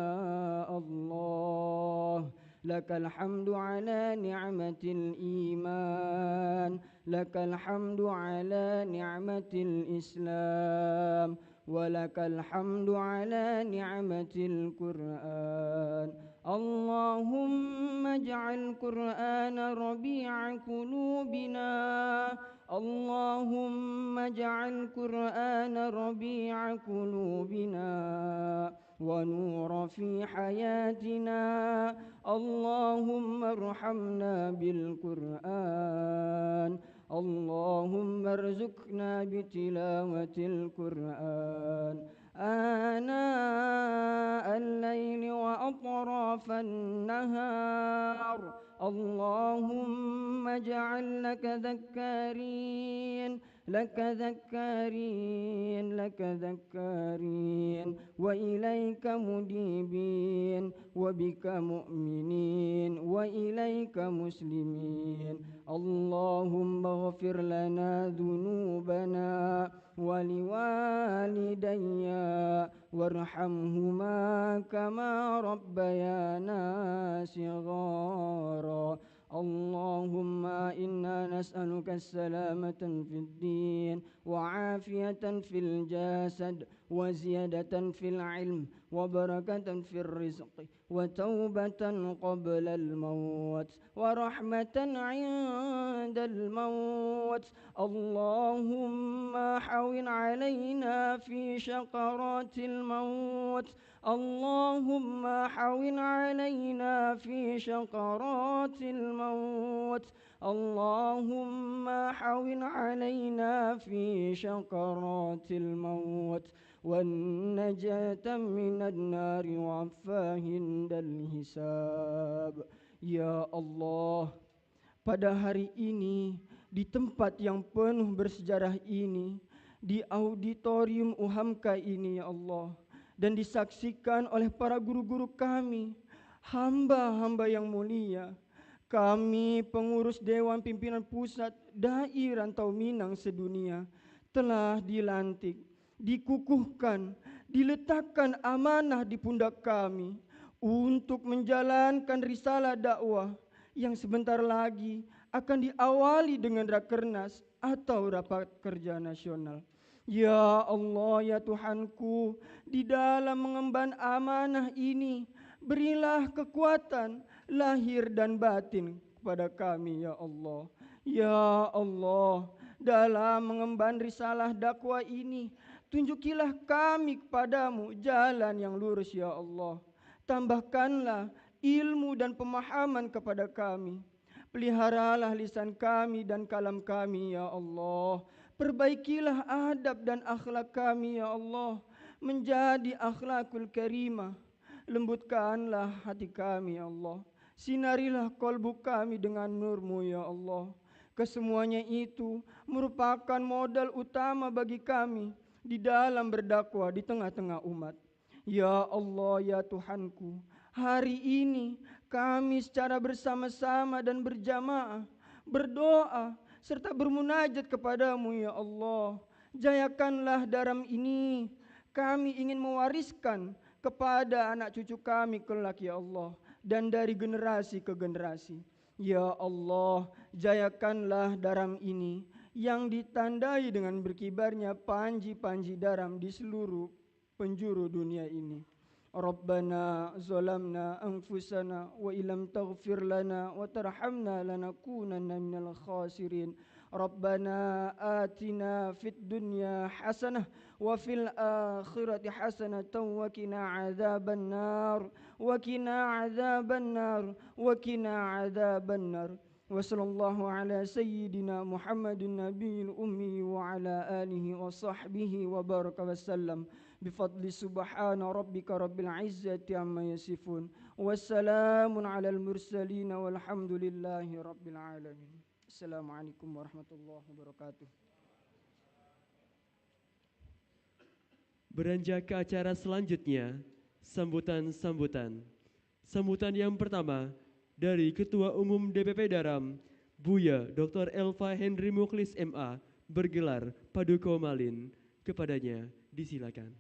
Allah. Lakal hamdu ala ni'matil iman. Lakal hamdu ala ni'matil islam. Walakal hamdu ala ni'matil Qur'an. Allahumma ij'al Qur'ana rabi'a qulubina. اللهم اجعل القرآن ربيع قلوبنا ونور في حياتنا. اللهم ارحمنا بالقرآن. اللهم ارزقنا بتلاوة القرآن آناء الليل وأطراف النهار. اللهم اجعل لك ذكارين لك ذكارين لك ذكارين وإليك مديبين وبك مؤمنين وإليك مسلمين. اللهم اغفر لنا ذنوبنا ولوالدي وارحمهما كما ربيانا صغارا. اللهم إنا نسألك السلامة في الدين وعافية في الجسد وزيادة في العلم وبركة في الرزق وتوبة قبل الموت ورحمة عند الموت. اللهم حون علينا في شقرات الموت. اللهم حون علينا في شقرات الموت. اللهم حون علينا في شقرات الموت والنجاة من النار وعفاه عند الhisab. Ya Allah, pada hari ini di tempat yang penuh bersejarah ini, di auditorium UHAMKA ini ya Allah, dan disaksikan oleh para guru-guru kami, hamba-hamba yang mulia, kami pengurus Dewan Pimpinan Pusat Dai Rantau Minang sedunia telah dilantik, dikukuhkan, diletakkan amanah di pundak kami untuk menjalankan risalah dakwah yang sebentar lagi akan diawali dengan rakernas atau rapat kerja nasional. Ya Allah, ya Tuhanku, di dalam mengemban amanah ini, berilah kekuatan lahir dan batin kepada kami ya Allah. Ya Allah, dalam mengemban risalah dakwah ini, tunjukilah kami kepadamu jalan yang lurus ya Allah. Tambahkanlah ilmu dan pemahaman kepada kami. Peliharalah lisan kami dan kalam kami ya Allah. Perbaikilah adab dan akhlak kami ya Allah menjadi akhlakul karimah. Lembutkanlah hati kami ya Allah. Sinarilah kolbu kami dengan nur-Mu ya Allah. Kesemuanya itu merupakan modal utama bagi kami di dalam berdakwah di tengah-tengah umat. Ya Allah, ya Tuhanku, hari ini kami secara bersama-sama dan berjamaah berdoa serta bermunajat kepadamu ya Allah. Jayakanlah dalam ini, kami ingin mewariskan kepada anak cucu kami kelak ya Allah, dan dari generasi ke generasi. Ya Allah, jayakanlah daram ini yang ditandai dengan berkibarnya panji-panji daram di seluruh penjuru dunia ini. Rabbana zalamna anfusana wa illam taghfir lana wa tarhamna lanakunanna minal khasirin. Rabbana atina fid dunya hasanah wa fil akhirati hasanatan wa qina adzaban nar wa qina adzaban nar wa qina adzaban nar. Wa sallallahu ala sayyidina Muhammadin nabiyil ummi wa ala alihi wa sahbihi wa baraka wa sallam. Bifadli subhana rabbika rabbil izzati amma yasifun. Wassalamun alal mursalin walhamdulillahi rabbil alamin. Assalamualaikum warahmatullahi wabarakatuh. Beranjak ke acara selanjutnya, sambutan-sambutan. Sambutan yang pertama dari Ketua Umum DPP Daram, Buya Dr. Elva Henry Mukhlis MA, bergelar Paduka Malin. Kepadanya disilakan.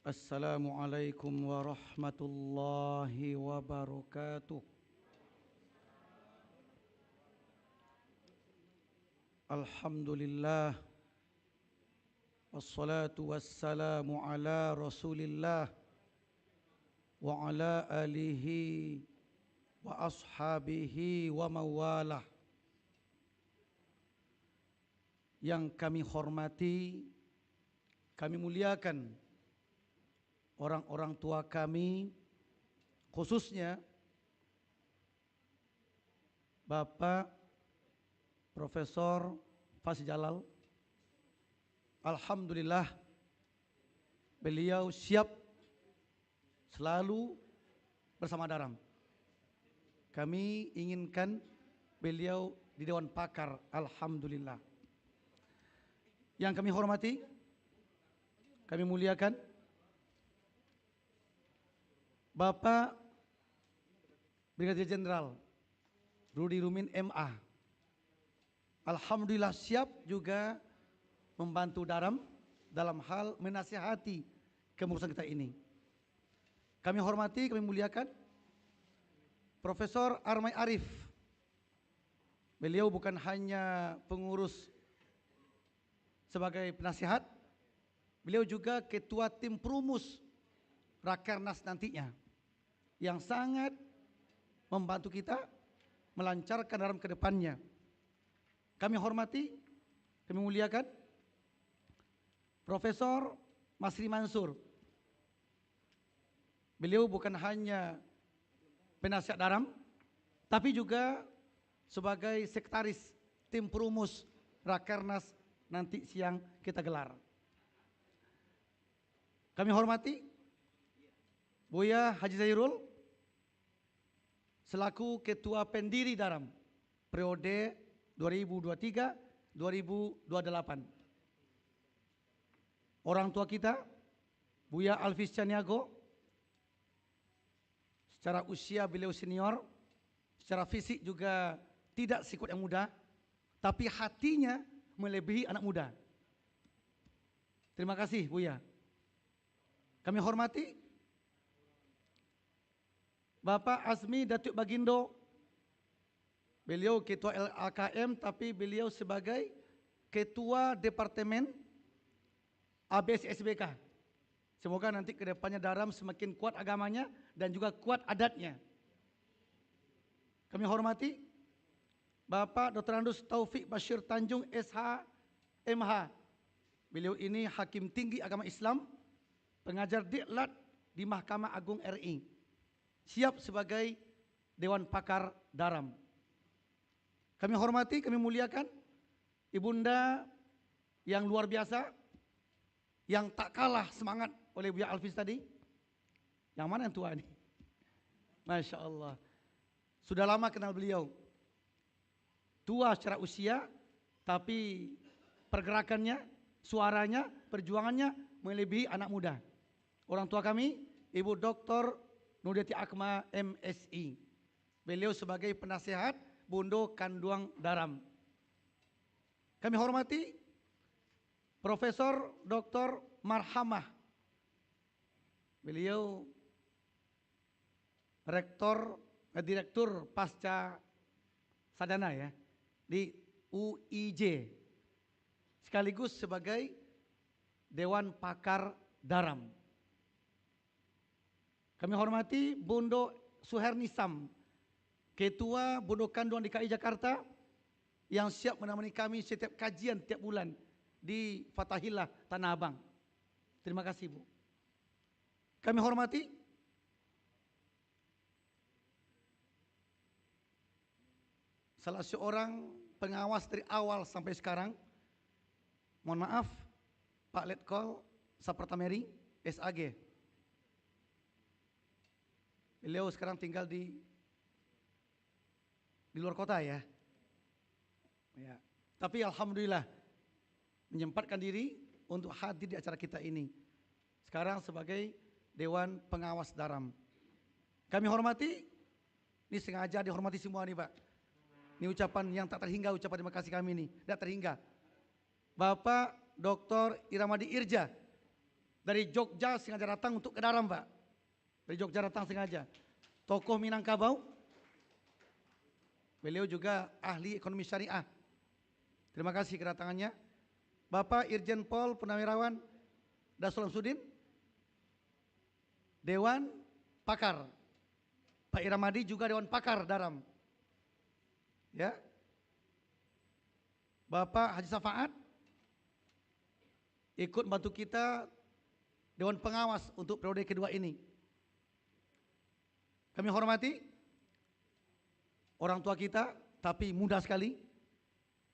Assalamualaikum warahmatullahi wabarakatuh. Alhamdulillah. Wassalatu wassalamu ala Rasulillah wa ala alihi wa ashabihi wa mawalah. Yang kami hormati, kami muliakan orang-orang tua kami, khususnya Bapak Profesor Fasih Jalal. Alhamdulillah beliau siap selalu bersama Daram. Kami inginkan beliau di Dewan Pakar. Alhamdulillah. Yang kami hormati, kami muliakan Bapak Brigadir Jenderal Rudi Rumin MA. Alhamdulillah siap juga membantu Daram dalam hal menasihati kemurusan kita ini. Kami hormati, kami muliakan Profesor Armai Arif. Beliau bukan hanya pengurus sebagai penasihat, beliau juga ketua tim perumus Rakernas nantinya, yang sangat membantu kita melancarkan Daram ke depannya. Kami hormati, kami muliakan Profesor Masri Mansur. Beliau bukan hanya penasihat Daram, tapi juga sebagai sekretaris tim perumus Rakernas nanti siang kita gelar. Kami hormati Buya Haji Zairul selaku Ketua Pendiri Daram periode 2023-2028. Orang tua kita Buya Alvis Caniago, secara usia beliau senior, secara fisik juga tidak sikut yang muda, tapi hatinya melebihi anak muda. Terima kasih Buya. Kami hormati Bapak Azmi Datuk Bagindo. Beliau ketua LAKM tapi beliau sebagai ketua departemen ABS SBK. Semoga nanti ke depannya Daram semakin kuat agamanya dan juga kuat adatnya. Kami hormati Bapak Dr. Andus Taufik Bashir Tanjung SH MH. Beliau ini Hakim Tinggi Agama Islam, pengajar diklat di Mahkamah Agung RI. Siap sebagai Dewan Pakar Daram. Kami hormati, kami muliakan Ibunda yang luar biasa, yang tak kalah semangat oleh Buya Alvis tadi. Yang mana yang tua ini? Masya Allah. Sudah lama kenal beliau. Tua secara usia, tapi pergerakannya, suaranya, perjuangannya melebihi anak muda. Orang tua kami, Ibu Dr. Nurdiati Akma MSI. Beliau sebagai penasehat Bondo Kanduang Daram. Kami hormati Profesor Dr. Marhamah. Beliau Direktur Pasca Sadana ya di UIJ, sekaligus sebagai Dewan Pakar Daram. Kami hormati Bondo Suhernisam, Ketua Bondo Kanduang DKI Jakarta, yang siap menemani kami setiap kajian tiap bulan di Fatahillah Tanah Abang. Terima kasih Bu. Kami hormati salah seorang pengawas dari awal sampai sekarang. Mohon maaf, Pak Letkol Sapertameri SAG. Beliau sekarang tinggal di luar kota ya. Ya. Tapi alhamdulillah menyempatkan diri untuk hadir di acara kita ini. Sekarang sebagai Dewan Pengawas Daram. Kami hormati, ini sengaja dihormati semua nih Pak. Ini ucapan yang tak terhingga, ucapan terima kasih kami ini, tidak terhingga. Bapak Dr. Iramadi Irja, Dari Jogja sengaja datang untuk ke Daram, Pak. Dari Jogja datang sengaja. Tokoh Minangkabau. Beliau juga ahli ekonomi syariah. Terima kasih kedatangannya. Bapak Irjen Pol Purnawirawan Dasul Samsudin. Dewan Pakar. Pak Iramadi juga Dewan Pakar Daram. Ya. Bapak Haji Safaat ikut bantu kita Dewan Pengawas untuk periode kedua ini. Kami hormati orang tua kita, tapi muda sekali,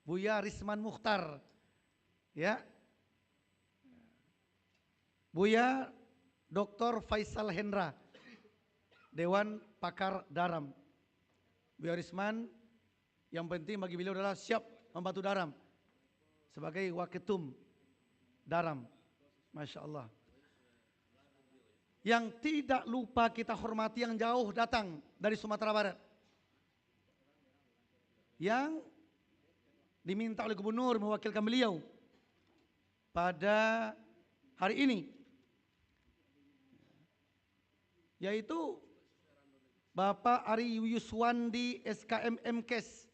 Buya Risman Mukhtar, ya, Buya Dr. Faisal Hendra, Dewan Pakar Daram. Buya Risman, yang penting bagi beliau adalah siap membantu Daram sebagai Waketum Daram, Masya Allah. Yang tidak lupa kita hormati yang jauh datang dari Sumatera Barat, yang diminta oleh gubernur mewakilkan beliau pada hari ini, yaitu Bapak Ari Yuswandi SKM MKes,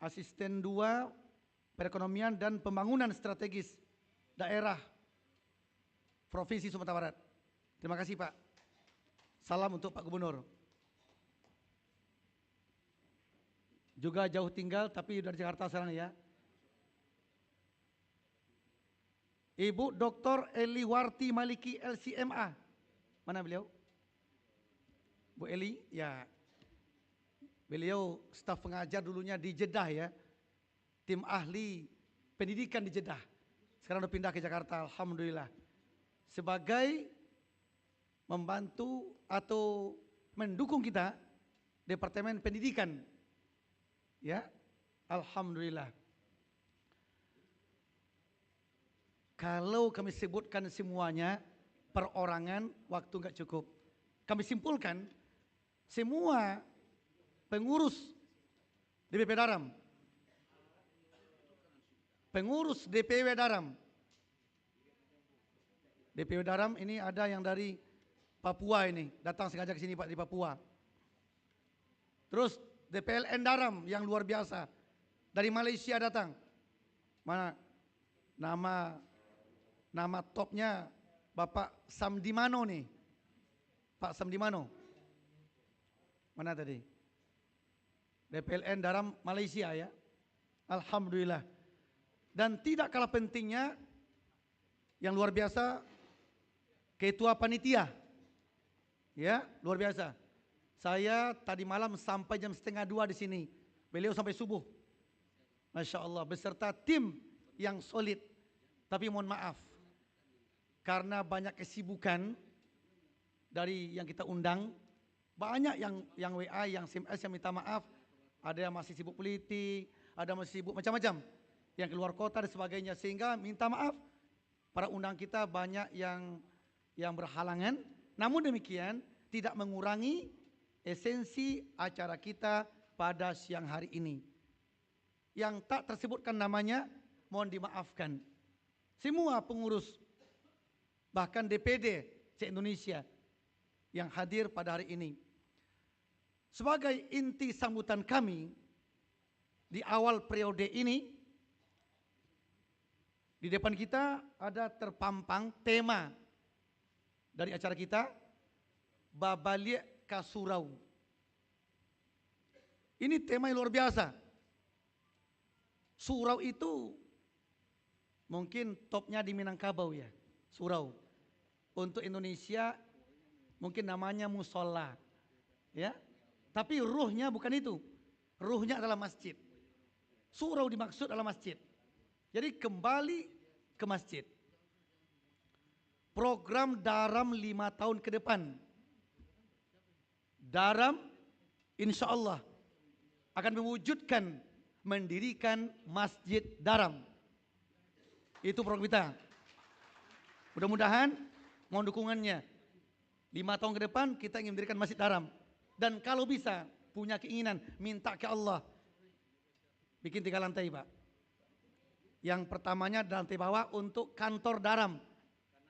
Asisten 2 Perekonomian dan Pembangunan Strategis Daerah Provinsi Sumatera Barat. Terima kasih Pak. Salam untuk Pak Gubernur. Juga jauh tinggal tapi dari Jakarta sekarang ya. Ibu Dr. Eliwarti Maliki LCMA. Mana beliau? Bu Eli, ya. Beliau staf pengajar dulunya di Jeddah ya. Tim ahli pendidikan di Jeddah. Sekarang udah pindah ke Jakarta, alhamdulillah. Sebagai membantu atau mendukung kita Departemen Pendidikan. Ya, alhamdulillah. Kalau kami sebutkan semuanya perorangan waktu enggak cukup. Kami simpulkan semua pengurus DPP Daram, pengurus DPW Daram. DPW Daram ini ada yang dari Papua ini, datang sengaja ke sini Pak, di Papua. Terus DPLN Daram yang luar biasa, dari Malaysia datang. Mana nama topnya Bapak Samdimano nih, Pak Samdimano. Mana tadi? DPLN Daram Malaysia ya, alhamdulillah. Dan tidak kalah pentingnya, yang luar biasa, Ketua Panitia. Ya, luar biasa. Saya tadi malam sampai jam 1:30 di sini. Beliau sampai subuh. Masya Allah, beserta tim yang solid. Tapi mohon maaf, karena banyak kesibukan dari yang kita undang, banyak yang WA, yang SMS yang minta maaf. Ada yang masih sibuk politik, ada yang masih sibuk macam-macam, yang keluar kota dan sebagainya. Sehingga minta maaf, para undang kita banyak yang berhalangan. Namun demikian tidak mengurangi esensi acara kita pada siang hari ini. Yang tak tersebutkan namanya mohon dimaafkan. Semua pengurus bahkan DPD se-Indonesia yang hadir pada hari ini. Sebagai inti sambutan kami di awal periode ini, di depan kita ada terpampang tema dari acara kita, Babaliek ka Surau. Ini tema yang luar biasa. Surau itu mungkin topnya di Minangkabau ya, surau. Untuk Indonesia mungkin namanya musola, ya. Tapi ruhnya bukan itu. Ruhnya adalah masjid. Surau dimaksud adalah masjid. Jadi kembali ke masjid. Program Daram 5 tahun ke depan. Daram insya Allah akan mewujudkan mendirikan Masjid Daram. Itu program kita. Mudah-mudahan mohon dukungannya. 5 tahun ke depan kita ingin mendirikan Masjid Daram. Dan kalau bisa punya keinginan minta ke Allah. Bikin 3 lantai Pak. Yang pertamanya lantai bawah untuk kantor Daram.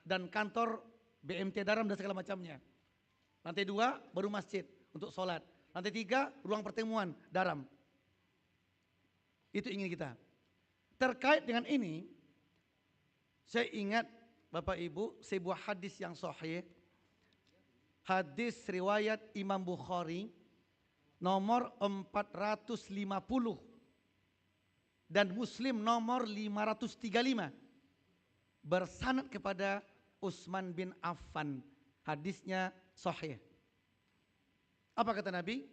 dan kantor BMT Daram dan segala macamnya. Lantai 2 baru masjid untuk sholat. Lantai 3 ruang pertemuan Daram. Itu ingin kita. Terkait dengan ini, saya ingat Bapak Ibu sebuah hadis yang sahih. Hadis riwayat Imam Bukhari nomor 450 dan Muslim nomor 535 bersanad kepada Utsman bin Affan. Hadisnya sahih. Apa kata Nabi?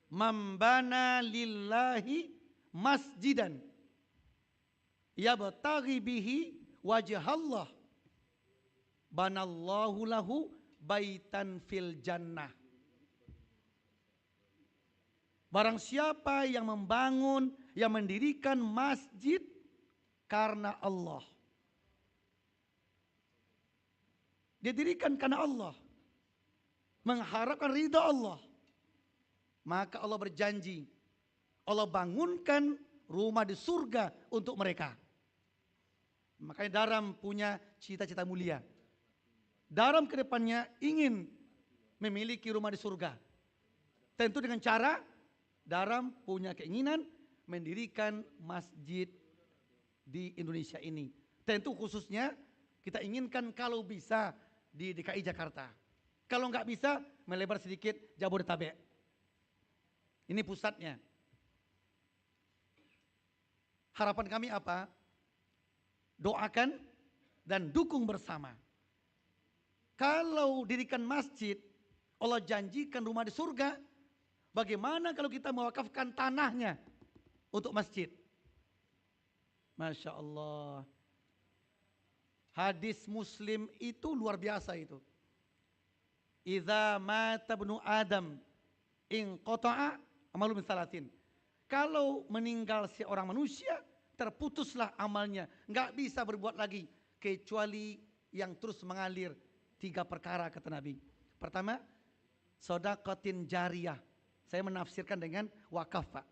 Mambana lillahi masjidan yabtaghi bihi wajhallah banallahu lahu baitan fil jannah. Barang siapa yang membangun, yang mendirikan masjid karena Allah. Dia dirikan karena Allah. Mengharapkan ridha Allah. Maka Allah berjanji. Allah bangunkan rumah di surga untuk mereka. Makanya Daram punya cita-cita mulia. Daram ke depannya ingin memiliki rumah di surga. Tentu dengan cara Daram punya keinginan mendirikan masjid di Indonesia ini. Tentu khususnya kita inginkan kalau bisa di DKI Jakarta. Kalau nggak bisa melebar sedikit Jabodetabek. Ini pusatnya. Harapan kami apa? Doakan dan dukung bersama. Kalau dirikan masjid, Allah janjikan rumah di surga. Bagaimana kalau kita mewakafkan tanahnya untuk masjid? Masya Allah. Hadis Muslim itu luar biasa itu. Idza mata ibnu Adam in qata'a amalu min salatin. Kalau meninggal seorang manusia, terputuslah amalnya. Enggak bisa berbuat lagi kecuali yang terus mengalir 3 perkara kata Nabi. Pertama, sedekahtin jariyah. Saya menafsirkan dengan wakaf, Pak.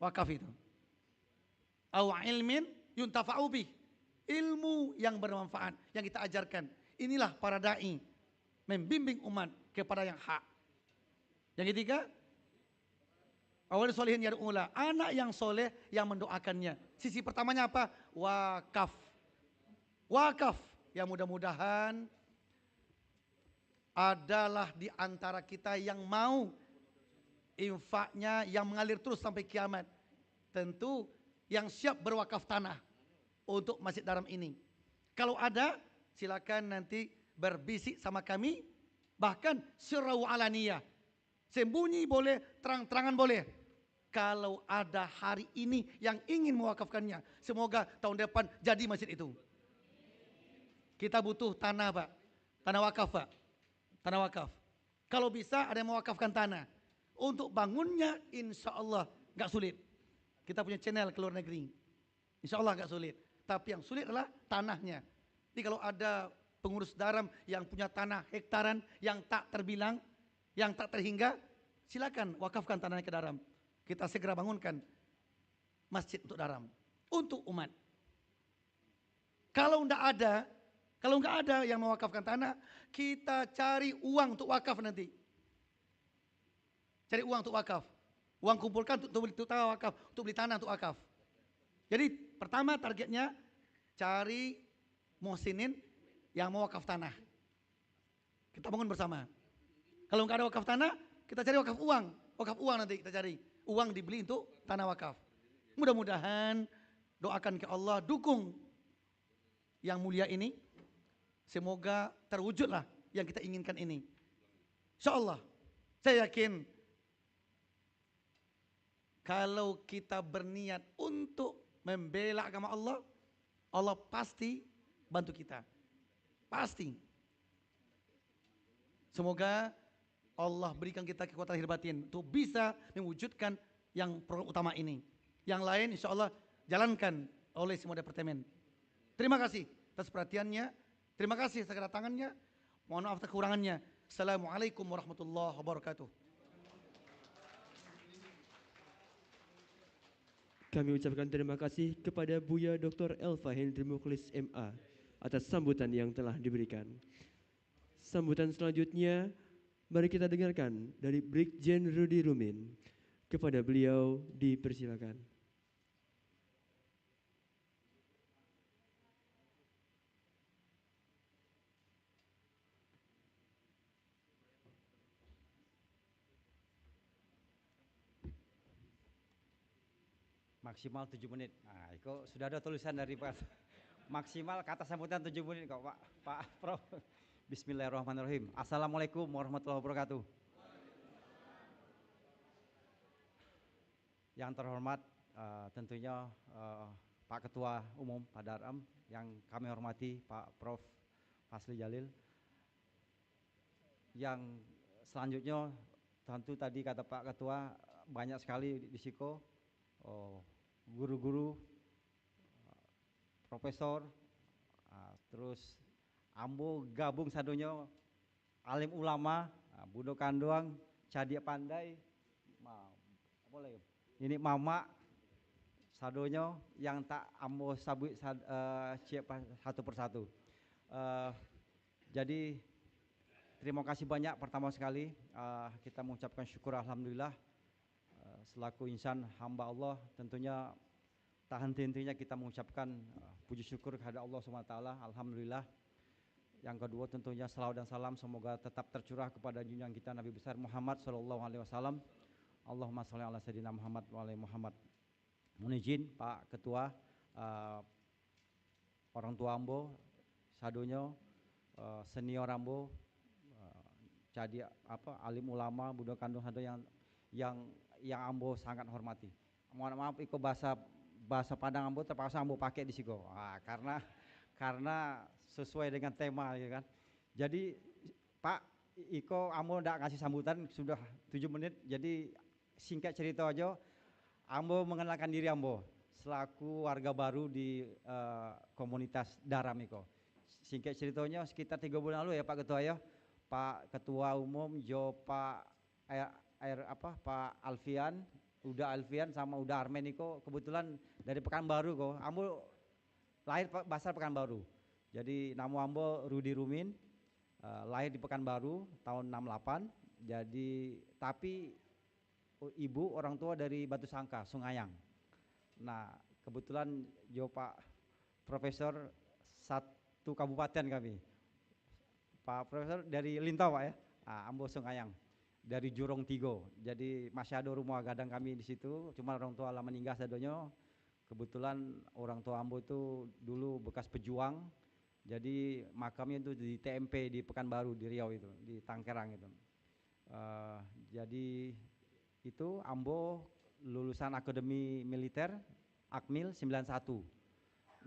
Wakaf itu. Au ilmin yuntafa'u bih. Ilmu yang bermanfaat yang kita ajarkan. Inilah para dai membimbing umat kepada yang hak. Yang ketiga, awal solehin yad'ula, anak yang soleh yang mendoakannya. Sisi pertamanya apa? Wakaf. Wakaf yang mudah-mudahan adalah di antara kita yang mau infaknya yang mengalir terus sampai kiamat. Tentu yang siap berwakaf tanah untuk Masjid Daram ini. Kalau ada, silakan nanti berbisik sama kami, bahkan sirru alaniyah. Sembunyi boleh, terang-terangan boleh. Kalau ada hari ini yang ingin mewakafkannya, semoga tahun depan jadi masjid itu. Kita butuh tanah, Pak. Tanah wakaf, Pak. Tanah wakaf. Kalau bisa ada yang mewakafkan tanah. Untuk bangunnya insya Allah gak sulit. Kita punya channel ke luar negeri. Insya Allah gak sulit. Tapi yang sulit adalah tanahnya. Jadi kalau ada pengurus Daram yang punya tanah hektaran yang tak terbilang, yang tak terhingga, silakan wakafkan tanahnya ke Daram. Kita segera bangunkan masjid untuk Daram, untuk umat. Kalau nggak ada yang mewakafkan tanah, kita cari uang untuk wakaf nanti. Cari uang untuk wakaf. Uang kumpulkan untuk beli tanah wakaf, untuk beli tanah untuk wakaf. Jadi pertama targetnya cari muhsinin yang mau wakaf tanah. Kita bangun bersama. Kalau nggak ada wakaf tanah, kita cari wakaf uang. Wakaf uang nanti kita cari. Uang dibeli untuk tanah wakaf. Mudah-mudahan doakan ke Allah, dukung yang mulia ini. Semoga terwujudlah yang kita inginkan ini. Insya Allah, saya yakin kalau kita berniat untuk membela agama Allah, Allah pasti bantu kita. Pasti. Semoga Allah berikan kita kekuatan lahir batin untuk bisa mewujudkan yang program utama ini. Yang lain insya Allah jalankan oleh semua departemen. Terima kasih atas perhatiannya. Terima kasih atas kedatangannya. Mohon maaf atas kekurangannya. Assalamualaikum warahmatullahi wabarakatuh. Kami ucapkan terima kasih kepada Buya Dr. Elva Hendri Mukhlis MA, atas sambutan yang telah diberikan. Sambutan selanjutnya, mari kita dengarkan dari Brigjen Rudi Rumin. Kepada beliau dipersilakan. Maksimal 7 menit. Nah, itu sudah ada tulisan dari Pak. Maksimal kata sambutan 7 menit kok Pak Prof. Bismillahirrahmanirrahim. Assalamualaikum warahmatullahi wabarakatuh. Yang terhormat tentunya Pak Ketua Umum Pak Daram, yang kami hormati Pak Prof. Fasli Jalil. Yang selanjutnya tentu tadi kata Pak Ketua banyak sekali di Siko guru-guru, profesor, terus ambo gabung sadonya alim ulama, budo kanduang, cadia pandai, boleh ini mama sadonya yang tak ambo sabui satu persatu. Jadi terima kasih banyak pertama sekali kita mengucapkan syukur alhamdulillah. Selaku insan hamba Allah tentunya tak henti-hentinya kita mengucapkan puji syukur kepada Allah SWT, alhamdulillah. Yang kedua tentunya salawat dan salam semoga tetap tercurah kepada junjungan kita Nabi besar Muhammad SAW. Allahumma sholli ala sayyidina Muhammad wa ala Muhammad. Mohon izin Pak Ketua, orang tua ambo, sadonya, senior ambo, jadi alim ulama, budak kandung sado yang ambo sangat hormati. Mohon maaf iko bahasa Padang ambo terpaksa ambo pakai di sigo. Karena sesuai dengan tema ya kan. Jadi Pak iko ambo ndak ngasih sambutan sudah 7 menit. Jadi singkat cerita aja, ambo mengenalkan diri ambo selaku warga baru di komunitas Daram iko. Singkat ceritanya sekitar 3 bulan lalu ya Pak Ketua ya. Pak Ketua Umum Jo Pak Alfian, Uda Alfian sama Uda Armeniko kebetulan dari Pekanbaru kok. Ambo lahir besar Pekanbaru. Jadi nama ambo Rudi Rumin, lahir di Pekanbaru tahun 68. Jadi tapi ibu orang tua dari Batu Sangka, Sungayang. Nah, kebetulan Jo Pak Profesor satu kabupaten kami. Pak Profesor dari Lintau Pak ya. Ambo Sungayang. Dari Jurong Tigo, jadi masih ada rumah gadang kami di situ. Cuma orang tua lama meninggal sadonyo. Kebetulan orang tua ambo itu dulu bekas pejuang, jadi makamnya itu di TMP di Pekanbaru di Riau itu, di Tangkerang itu. Jadi itu ambo lulusan Akademi Militer Akmil 91.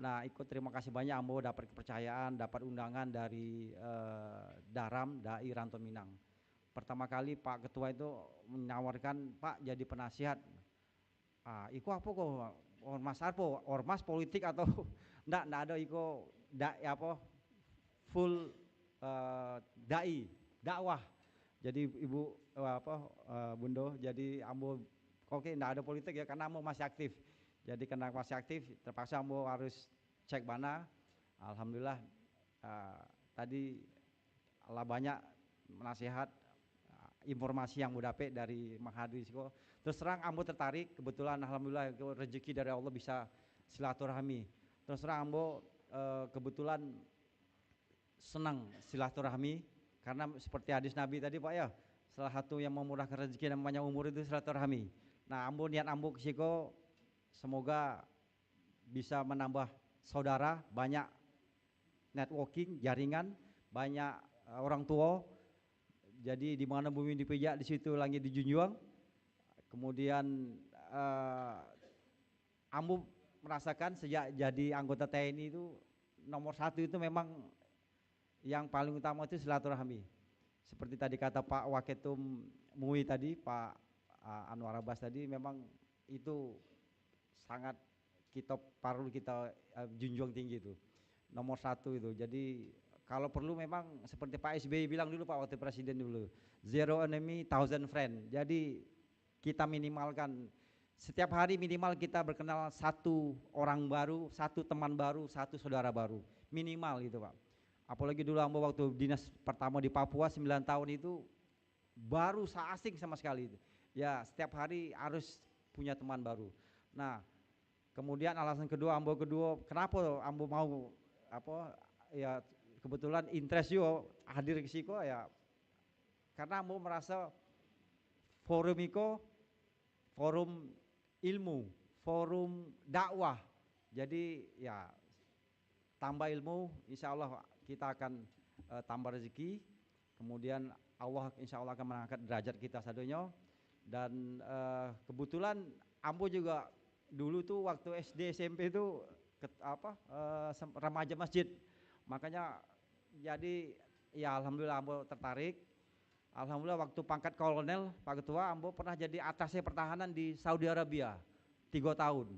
Nah, ikut terima kasih banyak ambo dapat kepercayaan, dapat undangan dari Daram, Dai Ranto Minang. Pertama kali Pak Ketua itu menawarkan Pak jadi penasihat. Iku apa kok ormas apa? Ormas politik atau ndak ada iko full dai dakwah. Jadi Ibu Bundo, jadi ambo oke ndak ada politik ya karena ambo masih aktif. Jadi karena masih aktif terpaksa ambo harus cek bana. Alhamdulillah tadi Allah banyak menasihat informasi yang mudah dari Mahadri Siko. Terus terang ambo tertarik, kebetulan alhamdulillah rezeki dari Allah bisa silaturahmi. Terus terang ambo kebetulan senang silaturahmi karena seperti hadis Nabi tadi Pak ya, salah satu yang memurahkan rezeki dan panjang umur itu silaturahmi. Nah, ambo niat ambo ke Siko semoga bisa menambah saudara, banyak networking, jaringan, banyak orang tua. Jadi di mana bumi dipijak di situ langit dijunjung. Kemudian ambo merasakan sejak jadi anggota TNI itu nomor 1 itu memang yang paling utama itu silaturahmi. Seperti tadi kata Pak Waketum MUI tadi, Pak Anwar Abbas tadi, memang itu sangat perlu kita junjung tinggi itu. Nomor 1 itu. Jadi kalau perlu memang seperti Pak SBY bilang dulu Pak waktu presiden dulu, zero enemy, 1000 friend. Jadi kita minimalkan setiap hari minimal kita berkenal 1 orang baru, 1 teman baru, 1 saudara baru. minimal gitu Pak. Apalagi dulu ambo waktu dinas pertama di Papua 9 tahun itu baru asing sama sekali itu. Ya setiap hari harus punya teman baru. Nah kemudian alasan kedua kenapa ambo mau apa ya kebetulan interest yo hadir ke siko ya karena ambo merasa forum iko forum ilmu, forum dakwah. Jadi ya tambah ilmu, insya Allah kita akan tambah rezeki. Kemudian Allah insya Allah akan mengangkat derajat kita sadonya. Dan kebetulan ambo juga dulu tuh waktu SD SMP itu remaja masjid. Makanya jadi ya alhamdulillah ambo tertarik. Alhamdulillah waktu pangkat kolonel Pak Ketua ambo pernah jadi atasnya pertahanan di Saudi Arabia 3 tahun.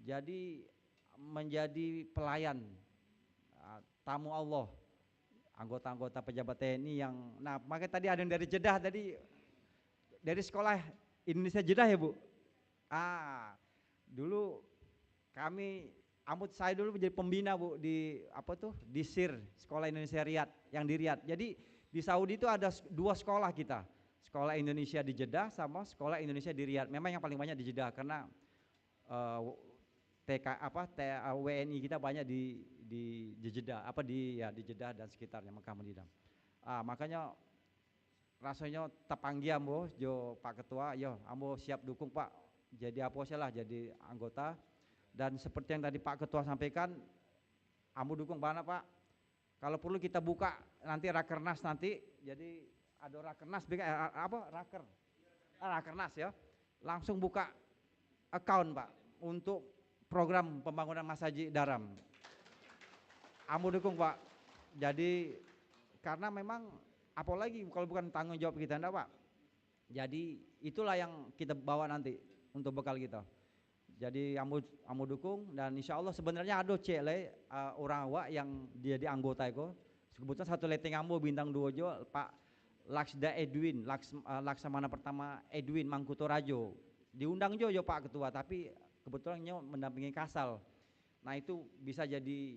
Jadi menjadi pelayan tamu Allah, anggota-anggota pejabat TNI yang makanya tadi ada yang dari Jeddah tadi dari sekolah Indonesia Jeddah ya Bu. Dulu saya dulu menjadi pembina Bu di di SIR Sekolah Indonesia Riyadh yang di Riyadh. Jadi di Saudi itu ada 2 sekolah kita, sekolah Indonesia di Jeddah sama sekolah Indonesia di Riyadh. Memang yang paling banyak di Jeddah karena WNI kita banyak di Jeddah, di Jeddah dan sekitarnya Mekah Madinah. Makanya rasanya terpanggil ambo jo Pak Ketua, yo ambo siap dukung Pak. Jadi jadi anggota. Dan seperti yang tadi Pak Ketua sampaikan, ambo dukung banget Pak. Kalau perlu kita buka nanti rakernas nanti, jadi ada rakernas, rakernas ya, langsung buka account Pak untuk program pembangunan Masjid Daram. Ambo dukung Pak. Jadi karena memang apalagi kalau bukan tanggung jawab kita enggak Pak. Jadi itulah yang kita bawa nanti untuk bekal kita. Jadi ambo dukung dan insya Allah sebenarnya ada orang awak yang dia di anggota itu. Kebetulan satu leteng ambo bintang 2 jo Pak Laksda Edwin, Laksamana pertama Edwin Mangkuto Rajo. Diundang jo Pak Ketua tapi kebetulan mendampingi Kasal. Nah itu bisa jadi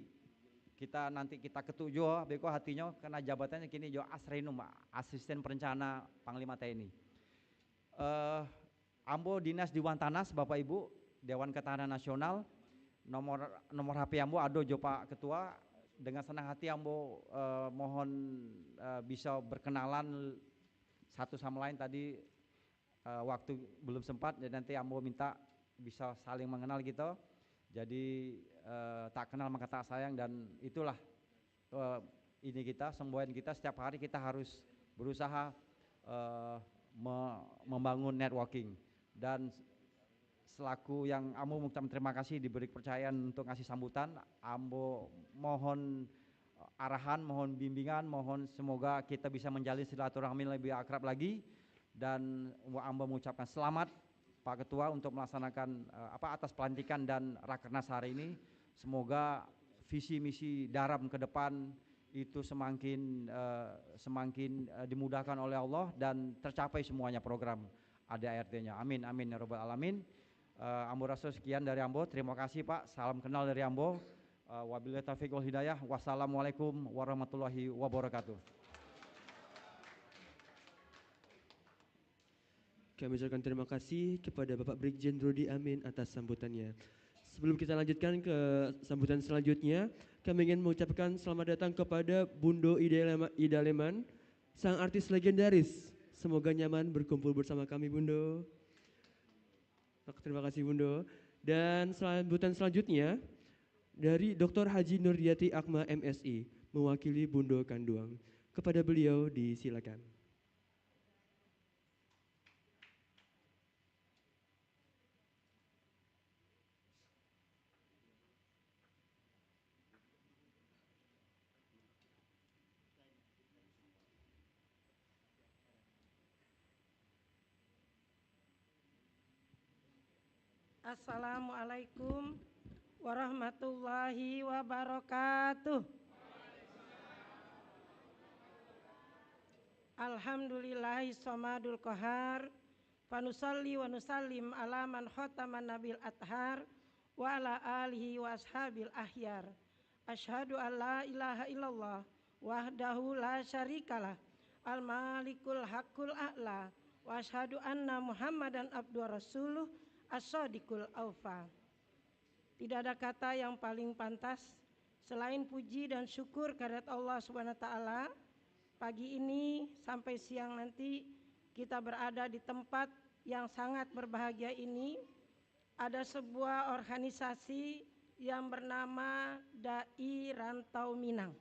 nanti kita ketujuh beko hatinya karena jabatannya kini jo Asrenum, asisten perencana Panglima TNI. Ambo dinas di Wantanas Bapak Ibu Dewan Ketahanan Nasional, nomor HP ambo ada jo Pak Ketua. Dengan senang hati ambo mohon bisa berkenalan satu sama lain tadi waktu belum sempat, jadi nanti ambo minta bisa saling mengenal gitu. Jadi tak kenal maka tak sayang dan itulah ini kita semboyan kita setiap hari kita harus berusaha membangun networking dan selaku yang ambo mengucapkan terima kasih diberi kepercayaan untuk ngasih sambutan. Ambo mohon arahan, mohon bimbingan, mohon semoga kita bisa menjalin silaturahmi lebih akrab lagi dan ambo mengucapkan selamat Pak Ketua untuk melaksanakan atas pelantikan dan rakernas hari ini. Semoga visi misi Daram ke depan itu semakin dimudahkan oleh Allah dan tercapai semuanya program ADART-nya. Amin amin ya rabbal alamin. Ambo rasa sekian dari ambo. Terima kasih Pak. Salam kenal dari ambo. Wabillahi taufiq wal hidayah. Wassalamualaikum warahmatullahi wabarakatuh. Kami ucapkan terima kasih kepada Bapak Brigjen Rudi Amin atas sambutannya. Sebelum kita lanjutkan ke sambutan selanjutnya, kami ingin mengucapkan selamat datang kepada Bundo Ida Leman, sang artis legendaris. Semoga nyaman berkumpul bersama kami Bundo. Terima kasih Bundo. Dan sambutan selanjutnya dari Dr. Haji Nurdiati Akma MSI mewakili Bundo Kanduang. Kepada beliau disilakan. Assalamualaikum warahmatullahi wabarakatuh. Alhamdulillahi somadul kohar. Panusalli wa nusallim ala man khotaman nabil athar wa ala alihi wa ashabil ahyar. Asyhadu an la ilaha illallah wahdahu la syarikalah al-malikul haqqul a'la wa asyhadu anna Muhammadan abduhu rasuluh as-sadiqul aufa. Tidak ada kata yang paling pantas selain puji dan syukur kehadirat Allah Subhanahu wa taala. Pagi ini sampai siang nanti kita berada di tempat yang sangat berbahagia ini. Ada sebuah organisasi yang bernama Dai Rantau Minang.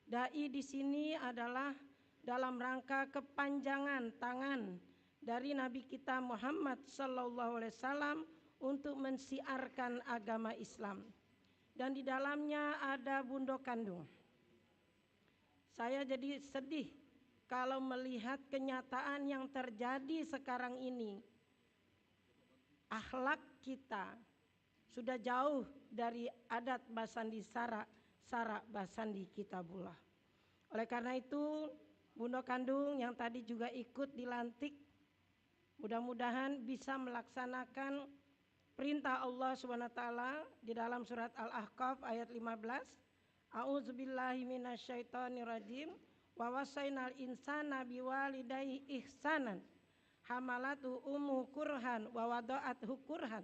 Dai di sini adalah dalam rangka kepanjangan tangan dari Nabi kita Muhammad sallallahu alaihi wasallam untuk mensiarkan agama Islam. Dan di dalamnya ada Bundo Kandung. Saya jadi sedih kalau melihat kenyataan yang terjadi sekarang ini. Akhlak kita sudah jauh dari adat basandi sarak basandi kitabullah. Oleh karena itu, Bundo Kandung yang tadi juga ikut dilantik, mudah-mudahan bisa melaksanakan perintah Allah Subhanahu wa taala di dalam surat Al-Ahqaf ayat 15. A'udzubillahi minasyaitonirrajim. Wa wasainal insana biwalidayhi ihsanan. Hamalatu ummu kurhan wa wada'athu kurhan.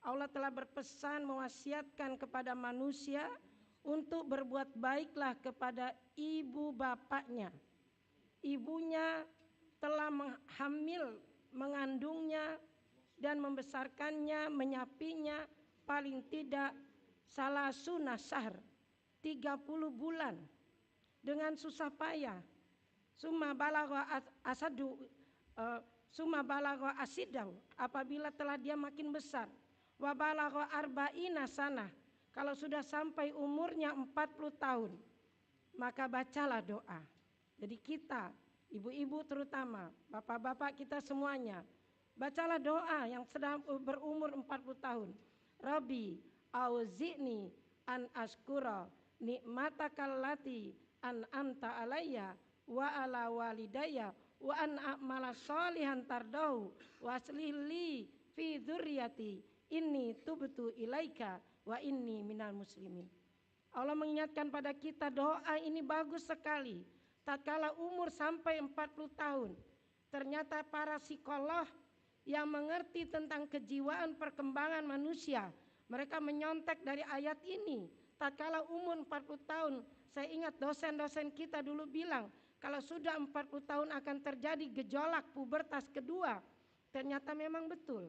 Allah telah berpesan mewasiatkan kepada manusia untuk berbuat baiklah kepada ibu bapaknya. Ibunya telah menghamil, mengandungnya dan membesarkannya, menyapinya paling tidak salasuna syahr, 30 bulan dengan susah payah. Summa balagha asidau, apabila telah dia makin besar. Wa balagha arba'ina sanah, kalau sudah sampai umurnya 40 tahun, maka bacalah doa. Jadi kita, ibu-ibu terutama, bapak-bapak kita semuanya, bacalah doa yang sedang berumur 40 tahun. Rabbi auzi'ni an askura nikmatakal lati an amta alayya wa ala walidayya wa an a'mala sholihan tardahu wa aslih li fi dzurriyyati inni tubtu ilaika wa inni minal muslimin. Allah mengingatkan pada kita doa ini bagus sekali. Tatkala umur sampai 40 tahun, ternyata para psikolog yang mengerti tentang kejiwaan perkembangan manusia, mereka menyontek dari ayat ini. Tatkala umur 40 tahun, saya ingat dosen-dosen kita dulu bilang, kalau sudah 40 tahun akan terjadi gejolak pubertas kedua. Ternyata memang betul.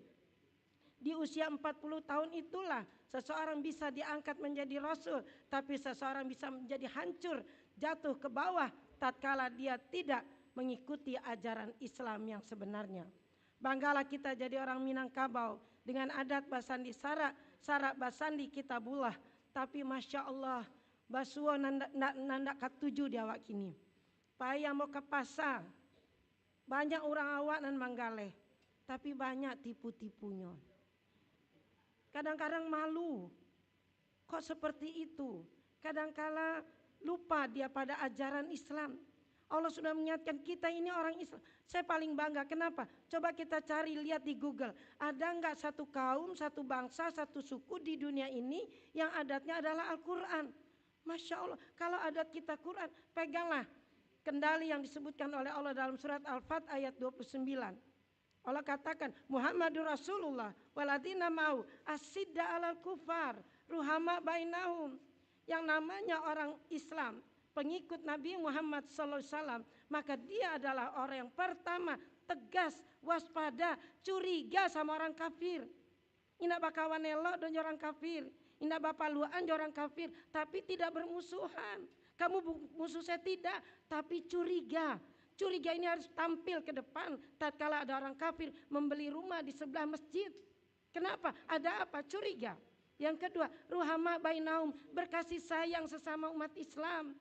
Di usia 40 tahun itulah seseorang bisa diangkat menjadi rasul, tapi seseorang bisa menjadi hancur, jatuh ke bawah tatkala dia tidak mengikuti ajaran Islam yang sebenarnya. Banggalah kita jadi orang Minangkabau dengan adat basandi sarak basandi kitabullah. Tapi Masya Allah, basuo nanda katuju di awak kini. Payah mau ke pasar, banyak orang awak dan manggaleh, tapi banyak tipu-tipunya. Kadang-kadang malu, kok seperti itu. Kadang-kala lupa dia pada ajaran Islam. Allah sudah mengingatkan kita ini orang Islam. Saya paling bangga, kenapa? Coba kita cari, lihat di Google. Ada enggak satu kaum, satu bangsa, satu suku di dunia ini yang adatnya adalah Al-Quran? Masya Allah, kalau adat kita Quran, peganglah kendali yang disebutkan oleh Allah dalam surat Al-Fat ayat 29. Allah katakan, Muhammadur Rasulullah waladina mau asidda alal kufar ruhama bainahum. Yang namanya orang Islam, pengikut Nabi Muhammad SAW, maka dia adalah orang yang pertama tegas, waspada, curiga sama orang kafir. Indak bakawan elok dan orang kafir, indak bapaluan orang kafir, tapi tidak bermusuhan. Kamu musuh saya tidak, tapi curiga. Curiga ini harus tampil ke depan tatkala ada orang kafir membeli rumah di sebelah masjid. Kenapa? Ada apa? Curiga. Yang kedua, ruhama bainaum, berkasih sayang sesama umat Islam.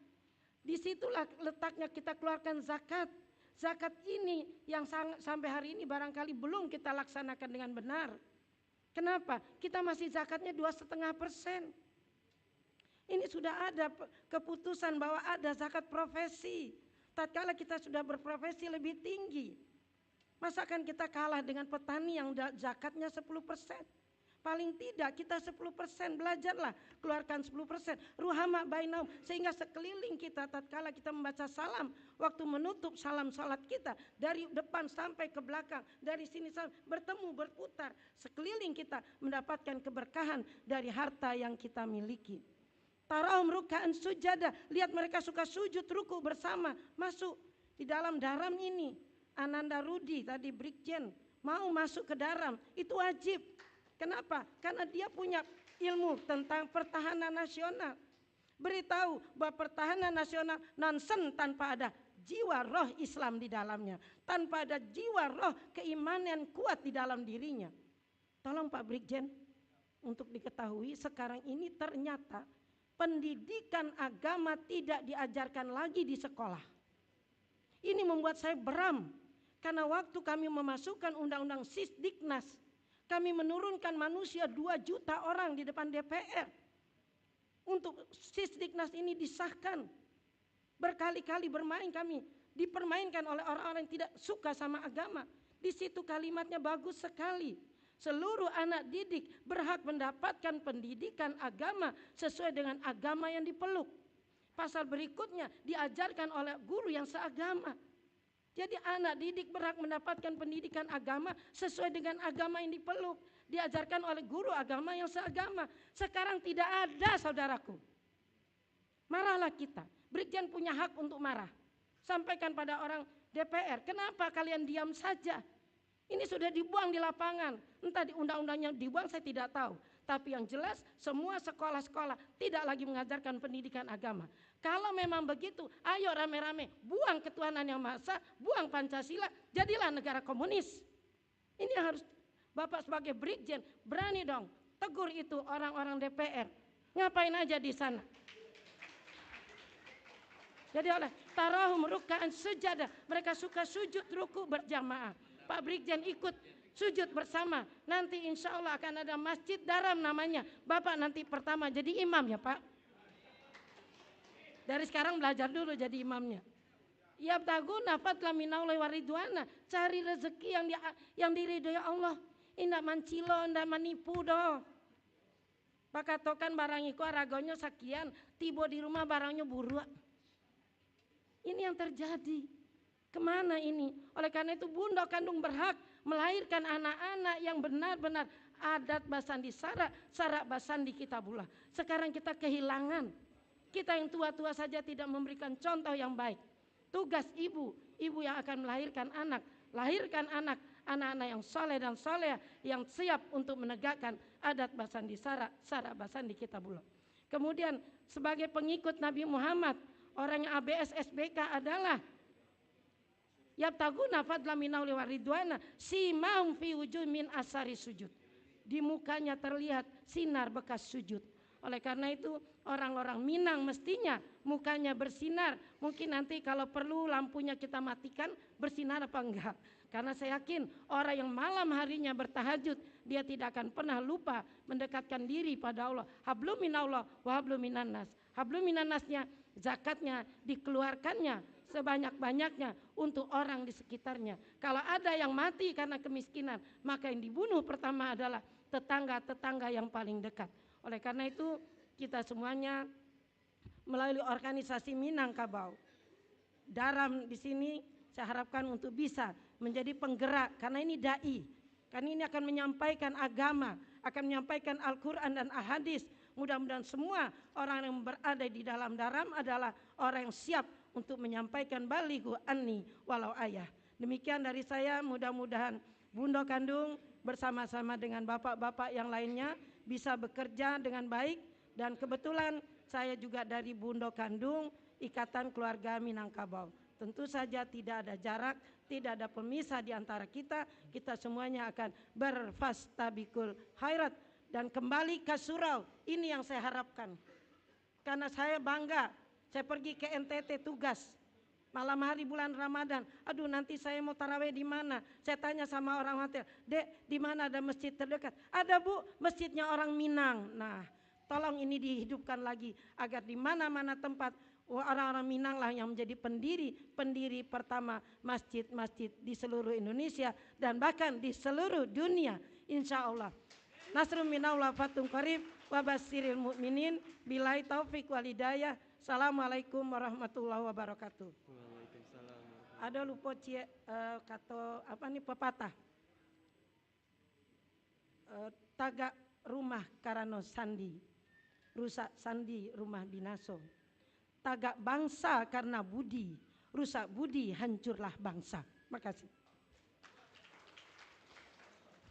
Disitulah letaknya kita keluarkan zakat. Zakat ini yang sampai hari ini barangkali belum kita laksanakan dengan benar. Kenapa? Kita masih zakatnya 2,5%. Ini sudah ada keputusan bahwa ada zakat profesi. Tatkala kita sudah berprofesi lebih tinggi, masakan kita kalah dengan petani yang zakatnya 10%. Paling tidak kita 10% belajarlah, keluarkan 10%. Ruhama bainahum, sehingga sekeliling kita tatkala kita membaca salam, waktu menutup salam salat kita dari depan sampai ke belakang, dari sini sampai bertemu berputar, sekeliling kita mendapatkan keberkahan dari harta yang kita miliki. Tarahum ruk'an sujada, lihat mereka suka sujud ruku bersama, masuk di dalam daram ini. Ananda Rudi tadi Brigjen mau masuk ke daram, itu wajib. Kenapa? Karena dia punya ilmu tentang pertahanan nasional. Beritahu bahwa pertahanan nasional nonsen tanpa ada jiwa roh Islam di dalamnya, tanpa ada jiwa roh keimanan kuat di dalam dirinya. Tolong Pak Brigjen, untuk diketahui sekarang ini ternyata pendidikan agama tidak diajarkan lagi di sekolah. Ini membuat saya beram, karena waktu kami memasukkan undang-undang Sisdiknas, kami menurunkan manusia 2 juta orang di depan DPR untuk Sisdiknas ini disahkan. Berkali-kali bermain kami, dipermainkan oleh orang-orang yang tidak suka sama agama. Di situ kalimatnya bagus sekali. Seluruh anak didik berhak mendapatkan pendidikan agama sesuai dengan agama yang dipeluk. Pasal berikutnya diajarkan oleh guru yang seagama. Jadi anak didik berhak mendapatkan pendidikan agama sesuai dengan agama yang dipeluk. Diajarkan oleh guru agama yang seagama. Sekarang tidak ada, saudaraku. Marahlah kita. Brigjen punya hak untuk marah. Sampaikan pada orang DPR, kenapa kalian diam saja? Ini sudah dibuang di lapangan. Entah di undang-undang yang dibuang saya tidak tahu. Tapi yang jelas semua sekolah-sekolah tidak lagi mengajarkan pendidikan agama. Kalau memang begitu, ayo rame-rame buang ketuhanan yang maha esa, buang Pancasila, jadilah negara komunis. Ini harus Bapak sebagai Brigjen berani dong tegur itu orang-orang DPR. Ngapain aja di sana? Jadi oleh tarahum ruk'an sujada, mereka suka sujud ruku berjamaah. Pak Brigjen ikut sujud bersama. Nanti insya Allah akan ada masjid daram namanya. Bapak nanti pertama jadi imam ya Pak. Dari sekarang belajar dulu jadi imamnya. Yabtaguna fadlan minallahi wa ridwana, cari rezeki yang diridhoi Allah. Indak mancilo, indak manipu doh. Pakatokan barang iku aragonya sekian, tiba di rumah barangnya buruk. Ini yang terjadi. Kemana ini? Oleh karena itu bunda kandung berhak melahirkan anak-anak yang benar-benar adat basandi sarak basandi kitabullah. Sekarang kita kehilangan. Kita yang tua-tua saja tidak memberikan contoh yang baik. Tugas ibu yang akan melahirkan anak, lahirkan anak-anak yang soleh dan soleh, yang siap untuk menegakkan adat basandi sarak basandi kitabullah. Kemudian sebagai pengikut Nabi Muhammad, orang yang ABS SBK adalah yabtaguna fadlan minallahi wa ridwana simahum fi wujuh min asari sujud. Di mukanya terlihat sinar bekas sujud. Oleh karena itu orang-orang Minang mestinya mukanya bersinar. Mungkin nanti kalau perlu lampunya kita matikan, bersinar apa enggak. Karena saya yakin orang yang malam harinya bertahajud, dia tidak akan pernah lupa mendekatkan diri pada Allah. Hablum minallah wa hablum minannas. Hablum minannasnya zakatnya dikeluarkannya sebanyak-banyaknya untuk orang di sekitarnya. Kalau ada yang mati karena kemiskinan, maka yang dibunuh pertama adalah tetangga-tetangga yang paling dekat. Oleh karena itu kita semuanya melalui organisasi Minangkabau Daram di sini saya harapkan untuk bisa menjadi penggerak, karena ini dai, karena ini akan menyampaikan agama, akan menyampaikan Al-Quran dan Ahadis. Mudah-mudahan semua orang yang berada di dalam Daram adalah orang yang siap untuk menyampaikan balighu anni walau ayah. Demikian dari saya, mudah-mudahan Bunda Kandung bersama-sama dengan bapak-bapak yang lainnya bisa bekerja dengan baik. Dan kebetulan saya juga dari Bunda Kandung Ikatan Keluarga Minangkabau. Tentu saja tidak ada jarak, tidak ada pemisah di antara kita. Kita semuanya akan berfastabikul khairat dan kembali ke surau. Ini yang saya harapkan. Karena saya bangga, saya pergi ke NTT tugas malam hari bulan Ramadan. Aduh, nanti saya mau tarawih di mana? Saya tanya sama orang hotel, "Dek, di mana ada masjid terdekat?" "Ada, Bu, masjidnya orang Minang." Nah, tolong ini dihidupkan lagi agar di mana-mana tempat orang-orang Minang lah yang menjadi pendiri pertama masjid-masjid di seluruh Indonesia dan bahkan di seluruh dunia, insya Allah. Nasrun minallah fatum qarib wa basyiril mu'minin billahi taufik wal hidayah. Assalamualaikum warahmatullahi wabarakatuh. Ada lupa kata apa nih pepatah. Tagak rumah karano sandi, rusak sandi rumah binaso. Tagak bangsa karena budi, rusak budi hancurlah bangsa. Makasih.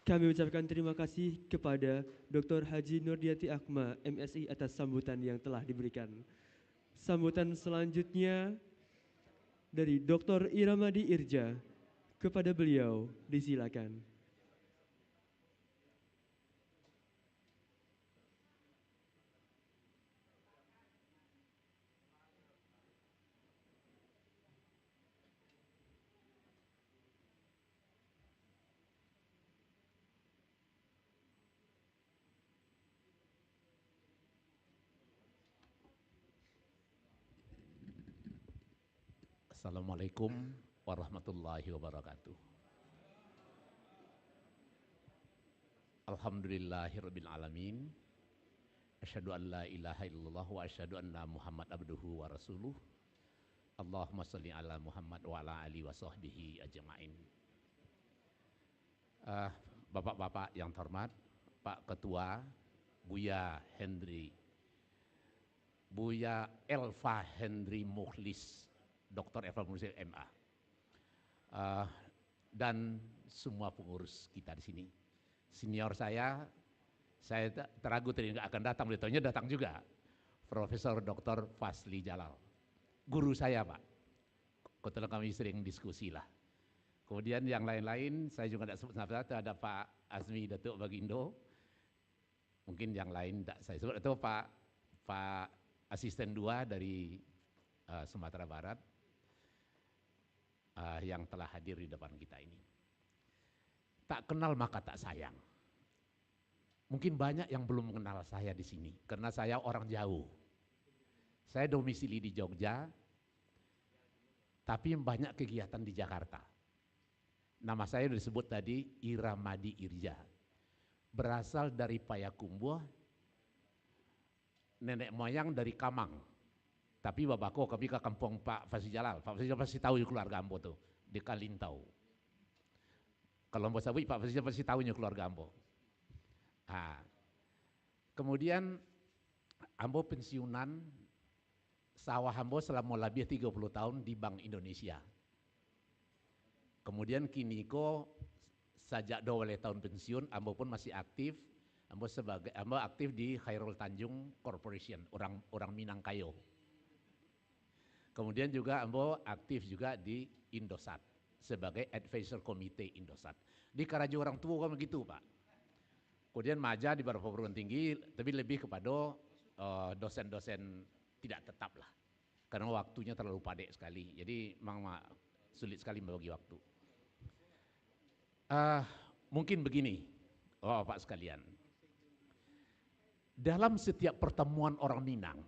Kami ucapkan terima kasih kepada Dr. Haji Nurdiati Akma, MSI atas sambutan yang telah diberikan. Sambutan selanjutnya dari Dr. Iramadi Irja. Kepada beliau disilakan. Assalamualaikum warahmatullahi wabarakatuh. Alhamdulillahirabbil alamin. Asyhadu an la ilaha illallah wa asyhadu anna Muhammad abduhu wa rasuluh. Allahumma shalli ala Muhammad wa ala alihi wa sahbihi ajmain. Bapak-bapak yang terhormat, Pak Ketua, Buya Hendri, Buya Elva Hendri Mukhlis, Dr. Elva Mukhlis MA, dan semua pengurus kita di sini. Senior saya teragu tadi nggak akan datang, beritanya datang juga. Profesor Dr. Fasli Jalal, guru saya Pak. Kebetulan kami sering diskusi lah. Kemudian yang lain-lain saya juga tidak sebut nama, ada Pak Azmi Datuk Bagindo. Mungkin yang lain tidak saya sebut, itu Pak Asisten 2 dari Sumatera Barat yang telah hadir di depan kita ini. Tak kenal maka tak sayang. Mungkin banyak yang belum mengenal saya di sini karena saya orang jauh. Saya domisili di Jogja, tapi banyak kegiatan di Jakarta. Nama saya sudah disebut tadi Iramadi Irja. Berasal dari Payakumbuh, nenek moyang dari Kamang. Tapi bapakku kami ke kampung Pak Fasli Jalal. Pak Fasli Jalal pasti tahu keluarga Ambo tuh, di Kalintau. Kalau Ambo sabut, Pak Fasli Jalal pasti tahunya keluarga Ambo. Kemudian Ambo pensiunan, sawah Ambo selama lebih 30 tahun di Bank Indonesia. Kemudian kini sejak 12 tahun pensiun, Ambo pun masih aktif. Ambo aktif di Khairul Tanjung Corporation, orang Minangkayo. Kemudian juga Ambo aktif juga di Indosat sebagai advisor komite Indosat. Di Karajo orang tua kan begitu Pak. Kemudian maja di beberapa perguruan tinggi, tapi lebih kepada dosen-dosen tidak tetap lah. Karena waktunya terlalu padat sekali, jadi memang sulit sekali membagi waktu. Mungkin begini, Bapak sekalian. Dalam setiap pertemuan orang Minang,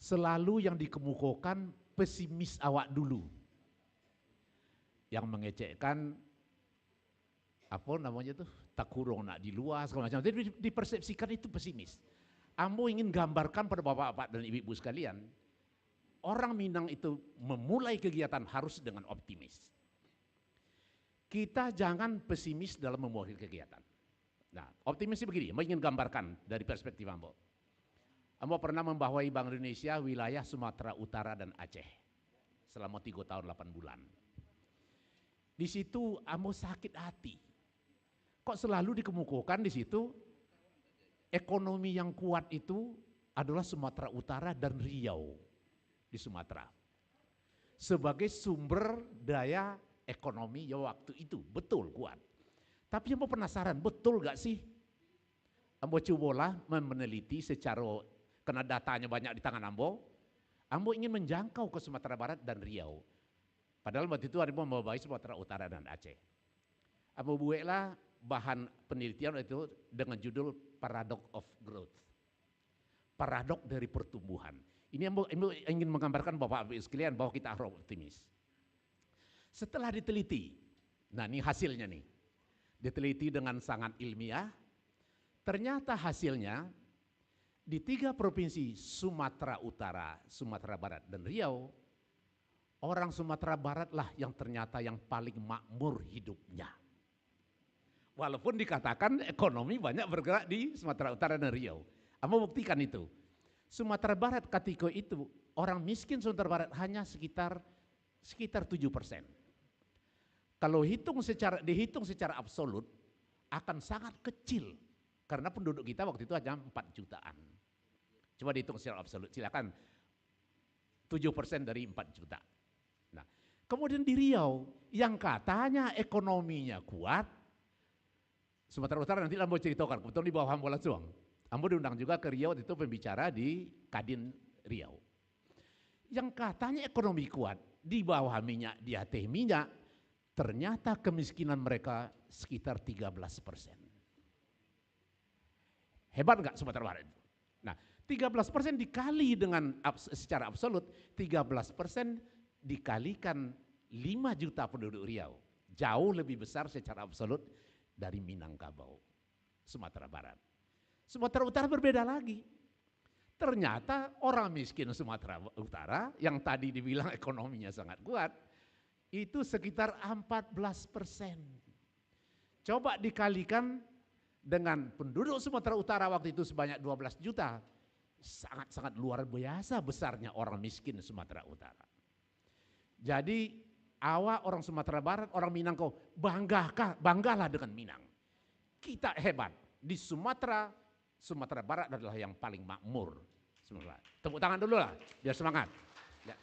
selalu yang dikemukakan pesimis awak dulu. Yang mengecekkan, apa namanya tuh, tak kurung nak di luar, segala macam. Jadi dipersepsikan itu pesimis. Ambo ingin gambarkan pada bapak-bapak dan ibu-ibu sekalian, orang Minang itu memulai kegiatan harus dengan optimis. Kita jangan pesimis dalam memulai kegiatan. Nah, optimisnya begini, Ambo ingin gambarkan dari perspektif Ambo. Ambo pernah membawai Bank Indonesia wilayah Sumatera Utara dan Aceh selama 3 tahun 8 bulan. Di situ Ambo sakit hati. Kok selalu dikemukakan di situ ekonomi yang kuat itu adalah Sumatera Utara dan Riau di Sumatera. Sebagai sumber daya ekonomi ya waktu itu, betul kuat. Tapi Ambo penasaran, betul gak sih? Ambo cobalah meneliti secara, karena datanya banyak di tangan Ambo. Ambo ingin menjangkau ke Sumatera Barat dan Riau. Padahal waktu itu Ambo membawahi Sumatera Utara dan Aceh. Ambo buatlah bahan penelitian itu dengan judul Paradox of Growth. Paradok dari pertumbuhan. Ini Ambo ingin menggambarkan Bapak-Ibu sekalian bahwa kita harus optimis. Setelah diteliti, nah ini hasilnya nih. Diteliti dengan sangat ilmiah, Ternyata hasilnya di 3 provinsi Sumatera Utara, Sumatera Barat, dan Riau, orang Sumatera Barat lah yang ternyata yang paling makmur hidupnya. Walaupun dikatakan ekonomi banyak bergerak di Sumatera Utara dan Riau. Amba buktikan itu. Sumatera Barat ketika itu orang miskin Sumatera Barat hanya sekitar 7%. Kalau dihitung secara absolut akan sangat kecil karena penduduk kita waktu itu hanya 4 jutaan. Coba dihitung secara absolut, silakan 7% dari 4 juta. Nah, kemudian di Riau yang katanya ekonominya kuat, Sumatera Utara nanti Ambo ceritakan, kebetulan di bawah Ambo langsung. Ambo diundang juga ke Riau itu pembicara di Kadin Riau. Yang katanya ekonomi kuat, di bawah minyak, di atas minyak, ternyata kemiskinan mereka sekitar 13%. Hebat nggak Sumatera Barat? Nah, 13% dikali dengan secara absolut, 13% dikalikan 5 juta penduduk Riau. Jauh lebih besar secara absolut dari Minangkabau, Sumatera Barat. Sumatera Utara berbeda lagi. Ternyata orang miskin Sumatera Utara yang tadi dibilang ekonominya sangat kuat, itu sekitar 14%. Coba dikalikan dengan penduduk Sumatera Utara waktu itu sebanyak 12 juta. Sangat-sangat luar biasa besarnya orang miskin Sumatera Utara. Jadi awak orang Sumatera Barat, orang Minangkabau, banggalah dengan Minang. Kita hebat. Di Sumatera Barat adalah yang paling makmur. Tepuk tangan dulu lah, biar semangat. Ya.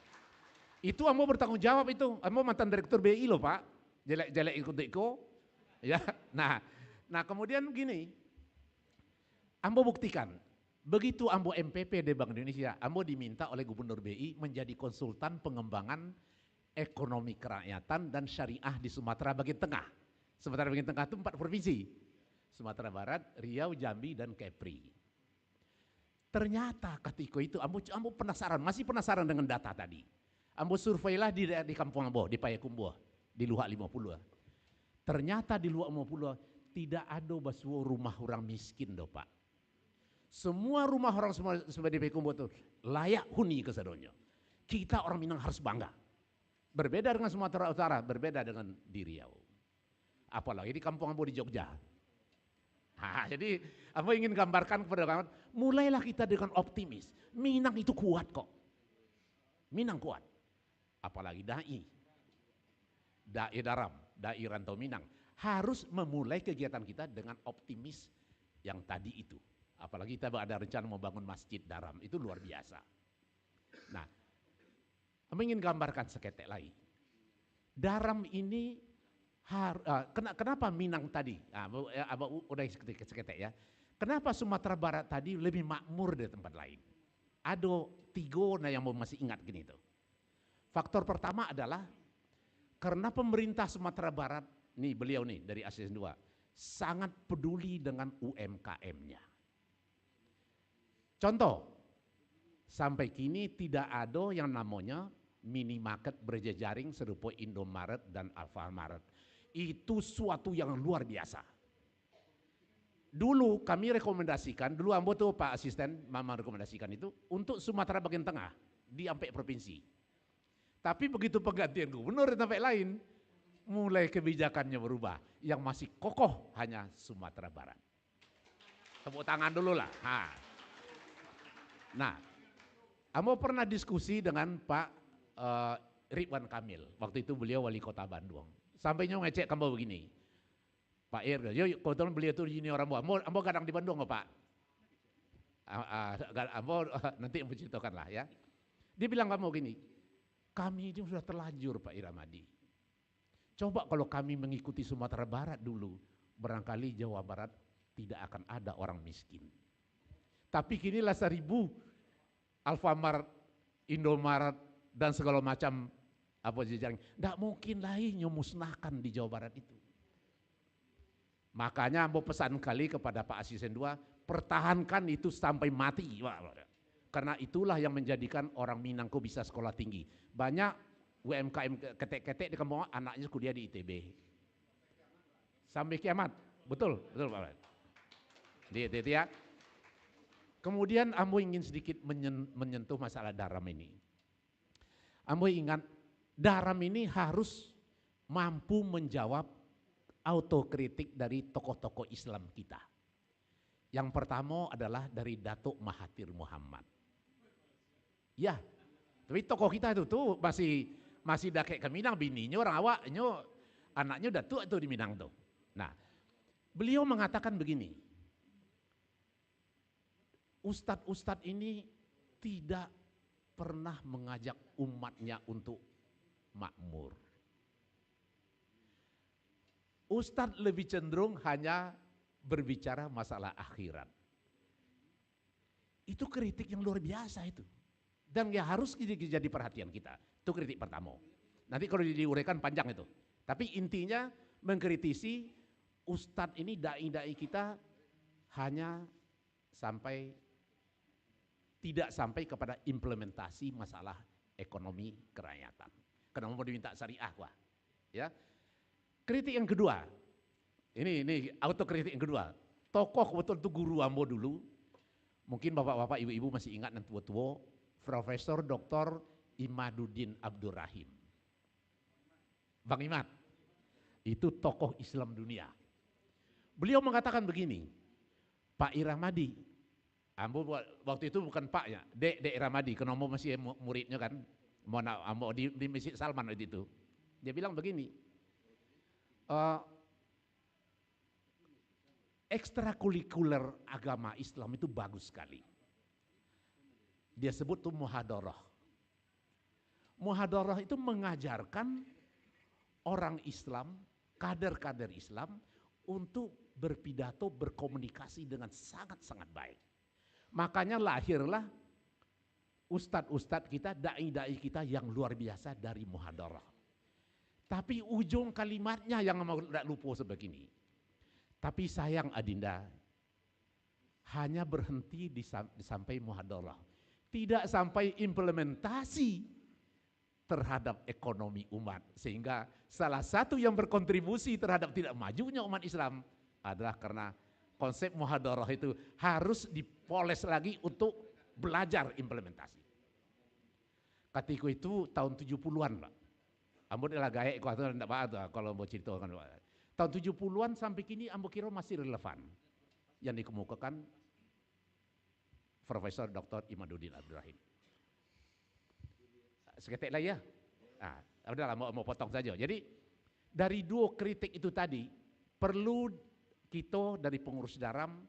Itu Ambo bertanggung jawab itu. Ambo mantan direktur BI loh Pak. Jelek-jelek ikut-ikut. Ya. Nah kemudian gini, Ambo buktikan. Begitu Ambo MPP di Bank Indonesia, Ambo diminta oleh Gubernur BI menjadi konsultan pengembangan ekonomi kerakyatan dan syariah di Sumatera bagian tengah. Sumatera bagian tengah itu 4 provinsi. Sumatera Barat, Riau, Jambi, dan Kepri. Ternyata ketika itu Ambo penasaran, masih penasaran dengan data tadi. Ambo surveilah di kampung Ambo, di Payakumbuh, di Luhak 50. Ternyata di Luhak 50 tidak ada basuh rumah orang miskin doh Pak. Semua rumah orang semua di Payakumbuh itu layak huni ke sadonyo. Kita orang Minang harus bangga. Berbeda dengan Sumatera Utara, berbeda dengan di Riau. Apalagi di kampung Ambo di Jogja. Jadi Ambo ingin gambarkan kepada kawan, mulailah kita dengan optimis. Minang itu kuat kok. Minang kuat. Apalagi dai Daram, dai Rantau Minang. Harus memulai kegiatan kita dengan optimis yang tadi itu. Apalagi kita ada rencana membangun masjid Daram, itu luar biasa. Nah, Ambo ingin gambarkan seketek lagi. Daram ini kenapa Minang tadi? Abang udah seketek ya. Kenapa Sumatera Barat tadi lebih makmur dari tempat lain? Ada 3 yang masih ingat gini tuh. Faktor pertama adalah karena pemerintah Sumatera Barat, nih beliau nih dari ASN 2, sangat peduli dengan UMKM-nya. Contoh, sampai kini tidak ada yang namanya minimarket berjejaring serupa Indomaret dan Alfamart. Itu suatu yang luar biasa. Dulu kami rekomendasikan, dulu Ambo tuh Pak Asisten Mama rekomendasikan itu untuk Sumatera bagian tengah di sampai provinsi. Tapi begitu penggantian gubernur di tempat lain, mulai kebijakannya berubah. Yang masih kokoh hanya Sumatera Barat. Tepuk tangan dulu lah. Nah, Ambo pernah diskusi dengan Pak Ridwan Kamil. Waktu itu beliau wali kota Bandung. Sampainya ngecek Ambo begini. Pak yuk kebetulan beliau itu junior Ambo kadang di Bandung Pak. Ambo nanti Ambo ceritakan lah ya. Dia bilang kamu gini, kami ini sudah terlanjur Pak Iramadi. Coba kalau kami mengikuti Sumatera Barat dulu, barangkali Jawa Barat tidak akan ada orang miskin. Tapi kinilah 1000 Alfamart, Indomaret dan segala macam apa jejaring. Tidak mungkin lagi musnahkan di Jawa Barat itu. Makanya Ambo pesan kali kepada Pak Asisten 2, pertahankan itu sampai mati. Karena itulah yang menjadikan orang Minangkabau bisa sekolah tinggi. Banyak UMKM ketek-ketek di kampung anaknya kuliah di ITB. Sampai kiamat. Betul Pak. Itu ya. Kemudian Ambo ingin sedikit menyentuh masalah Daram ini. Ambo ingat Daram ini harus mampu menjawab autokritik dari tokoh-tokoh Islam kita. Yang pertama adalah dari Datuk Mahathir Muhammad. Ya, tapi tokoh kita itu tuh masih dakek ke Minang, bininya orang awaknya, anaknya udah tua tuh di Minang tuh. Nah, beliau mengatakan begini, Ustadz-ustadz ini tidak pernah mengajak umatnya untuk makmur. Ustadz lebih cenderung hanya berbicara masalah akhirat. Itu kritik yang luar biasa itu. Dan ya harus jadi perhatian kita. Itu kritik pertama. Nanti kalau diuraikan panjang itu. Tapi intinya mengkritisi Ustadz ini, dai-dai kita hanya tidak sampai kepada implementasi masalah ekonomi kerakyatan. Karena mau diminta syariah, wah. Ya. Kritik yang kedua, ini autokritik yang kedua. Tokoh betul itu guru Ambo dulu. Mungkin bapak-bapak, ibu-ibu masih ingat dan tua-tua. Profesor Dr. Imaduddin Abdurrahim. Bang Imad, itu tokoh Islam dunia. Beliau mengatakan begini, Pak Iramadi, Ambo waktu itu bukan Pak ya, Dek Iramadi, karena Ambo masih muridnya kan, Ambo di Masjid Salman waktu itu. Dia bilang begini, ekstrakurikuler agama Islam itu bagus sekali. Dia sebut tuh muhadarah. Muhadarah itu mengajarkan orang Islam, kader-kader Islam untuk berpidato, berkomunikasi dengan sangat-sangat baik. Makanya lahirlah ustadz-ustadz kita, dai-dai kita yang luar biasa dari muhadarah. Tapi ujung kalimatnya yang tidak lupa sebegini. Tapi sayang Adinda, hanya berhenti sampai muhadarah. Tidak sampai implementasi terhadap ekonomi umat. Sehingga salah satu yang berkontribusi terhadap tidak majunya umat Islam adalah karena konsep muhadarah itu harus dipoles lagi untuk belajar implementasi. Ketika itu tahun 70-an Pak. Ambo adalah gaya kalau mau cerita kan. Tahun 70-an sampai kini Ambo kira masih relevan yang dikemukakan Profesor Dr. Imaduddin Abdurrahim. Seketik lah ya. Nah, udahlah mau potong saja. Jadi dari dua kritik itu tadi perlu kita dari pengurus Daram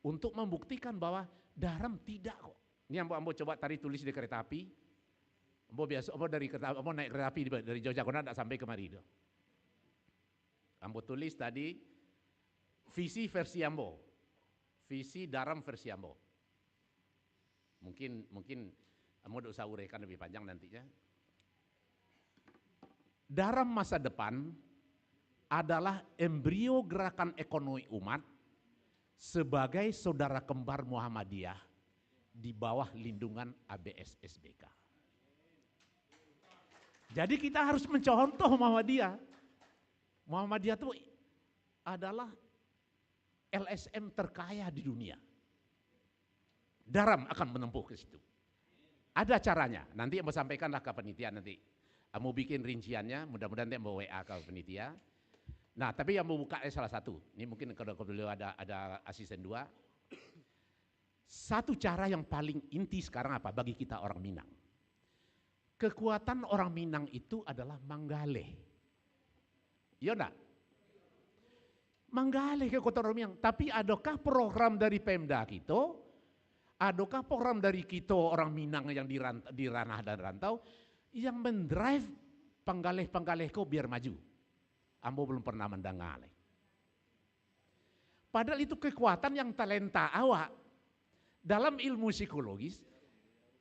untuk membuktikan bahwa Daram tidak kok. Ini Ambo coba tadi tulis di kereta api. Ambo naik kereta api dari Yogyakarta tidak sampai kemari. Ambo tulis tadi visi versi Ambo. Visi Daram versi Ambo. Mungkin Ambo usah uraikan lebih panjang nantinya. Daram masa depan adalah embrio gerakan ekonomi umat sebagai saudara kembar Muhammadiyah di bawah lindungan ABS SBK. Jadi kita harus mencontoh Muhammadiyah. Muhammadiyah itu adalah LSM terkaya di dunia. Daram akan menempuh ke situ. Ada caranya, nanti yang mau sampaikanlah ke panitia nanti. Mau bikin rinciannya, mudah-mudahan nanti mau WA ke panitia. Nah, tapi yang mau buka salah satu. Ini mungkin kalau beliau ada asisten 2. Satu cara yang paling inti sekarang apa bagi kita orang Minang? Kekuatan orang Minang itu adalah Manggale. Iya enggak? Manggale kekuatan orang Minang. Tapi adakah program dari Pemda kita? Adakah program dari kita orang Minang yang di ranah dan rantau yang mendrive penggalih-penggalih kau biar maju? Ambo belum pernah mendengar. Padahal itu kekuatan yang talenta awak. Dalam ilmu psikologis,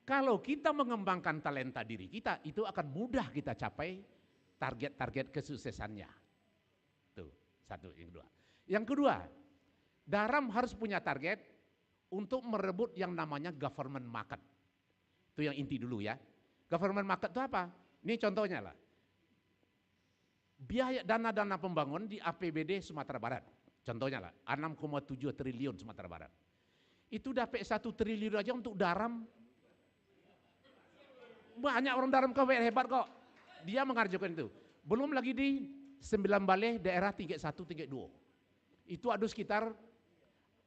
kalau kita mengembangkan talenta diri kita, itu akan mudah kita capai target-target kesuksesannya. Tuh, satu, yang kedua. Yang kedua, Daram harus punya target untuk merebut yang namanya government market. Itu yang inti dulu ya. Government market itu apa? Ini contohnya lah. Biaya dana-dana pembangunan di APBD Sumatera Barat. Contohnya lah, 6,7 triliun Sumatera Barat. Itu dapat 1 triliun aja untuk Daram. Banyak orang Daram kau hebat kok. Dia mengerjakan itu. Belum lagi di 9 balai daerah tingkat 1, tingkat 2. Itu ada sekitar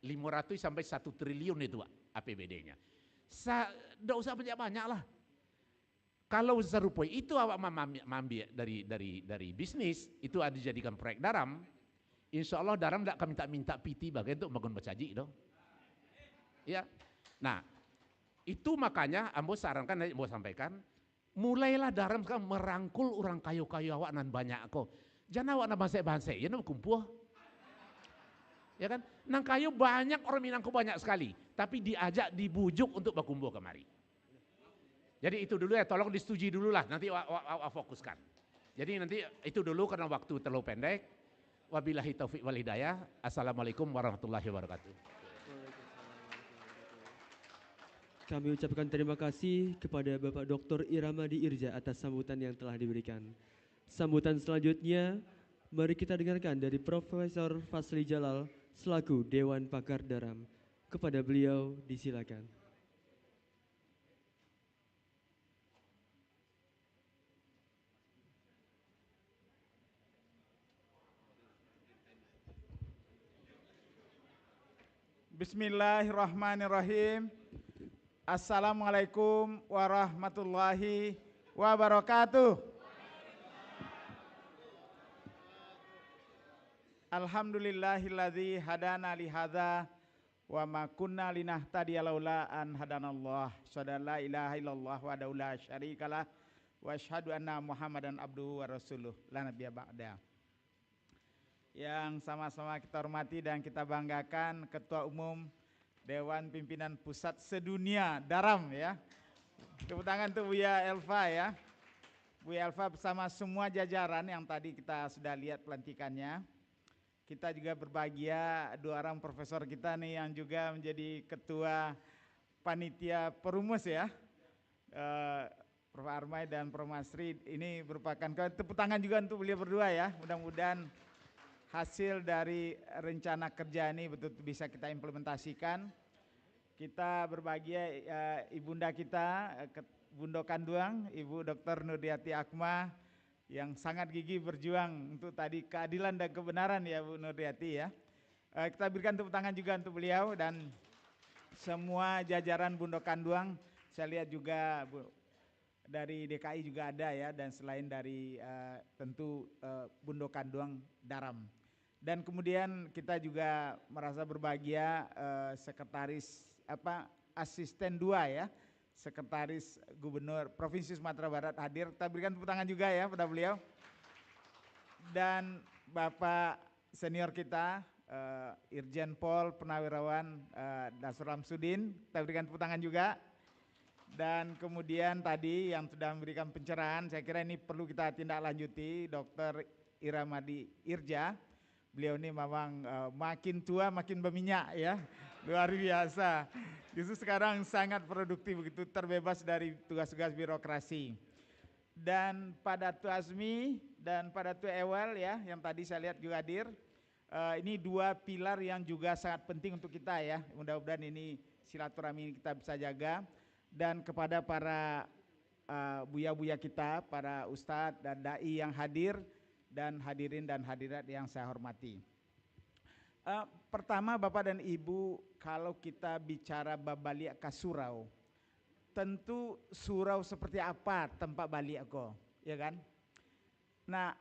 500 sampai 1 triliun itu APBD-nya. Tidak usah banyak-banyak lah. Kalau serupa itu awak mambil dari bisnis, itu ada dijadikan proyek Daram, insya Allah Daram tidak akan minta PT bagian untuk bangun bercaji dong. Ya, nah itu makanya ambo sarankan, ambo sampaikan, mulailah Daram sekarang merangkul orang kayu-kayu awak nan banyak kok. Jangan awak nak bansai-bansai, ya nak kumpul. Ya kan, nang kayu banyak orang Minangkabau banyak sekali, tapi diajak dibujuk untuk berkumpul kemari. Jadi itu dulu ya, tolong disetujui dulu lah, nanti awak fokuskan. Jadi nanti itu dulu karena waktu terlalu pendek. Wabillahi taufiq wal hidayah. Assalamualaikum warahmatullahi wabarakatuh. Kami ucapkan terima kasih kepada Bapak Dr. Iramadi Irja atas sambutan yang telah diberikan. Sambutan selanjutnya, mari kita dengarkan dari Profesor Fasli Jalal selaku Dewan Pakar Daram. Kepada beliau disilakan. Bismillahirrahmanirrahim. Assalamualaikum warahmatullahi wabarakatuh. Alhamdulillahilladzi hadana lihadza wa ma kunna linahtadiya laula an hadanallah. Asyhadu an la ilaha illallah wahdahu la syarikalah wa asyhadu anna Muhammadan abduhu wa rasuluh la nabiyya ba'da. Yang sama-sama kita hormati dan kita banggakan Ketua Umum Dewan Pimpinan Pusat Sedunia Daram ya. Tepuk tangan untuk Buya Elva ya. Buya Elva bersama semua jajaran yang tadi kita sudah lihat pelantikannya. Kita juga berbahagia 2 orang profesor kita nih yang juga menjadi Ketua Panitia Perumus ya. Prof. Armai dan Prof. Masri ini merupakan tepuk tangan juga untuk beliau berdua ya. Mudah-mudahan hasil dari rencana kerja ini betul-betul bisa kita implementasikan. Kita berbahagia ibunda kita, Bundo Kanduang, Ibu Dr. Nurdiati Akma yang sangat gigih berjuang untuk tadi keadilan dan kebenaran ya Bu Nurdiati ya. Kita berikan tepuk tangan juga untuk beliau dan semua jajaran Bundo Kanduang. Saya lihat juga Bu, dari DKI juga ada ya, dan selain dari tentu Bundo Kanduang Daram. Dan kemudian kita juga merasa berbahagia sekretaris asisten 2 ya, Sekretaris Gubernur Provinsi Sumatera Barat hadir. Kita berikan tepuk tangan juga ya pada beliau. Dan Bapak senior kita Irjen Pol Purnawirawan Dasrul Samsudin, kita berikan tepuk tangan juga. Dan kemudian tadi yang sudah memberikan pencerahan, saya kira ini perlu kita tindak lanjuti, Dr. Iramadi Irja. Beliau ini memang makin tua makin berminyak ya, luar biasa. Justru sekarang sangat produktif begitu, terbebas dari tugas-tugas birokrasi. Dan Pak Datu Azmi dan Pak Datu Ewel ya, yang tadi saya lihat juga hadir. Ini 2 pilar yang juga sangat penting untuk kita ya. Mudah-mudahan ini silaturahmi kita bisa jaga. Dan kepada para buya-buya kita, para ustadz dan dai yang hadir, dan hadirin dan hadirat yang saya hormati. Pertama Bapak dan Ibu, kalau kita bicara babaliak ka surau, tentu surau seperti apa tempat balik ko, ya kan? Nah,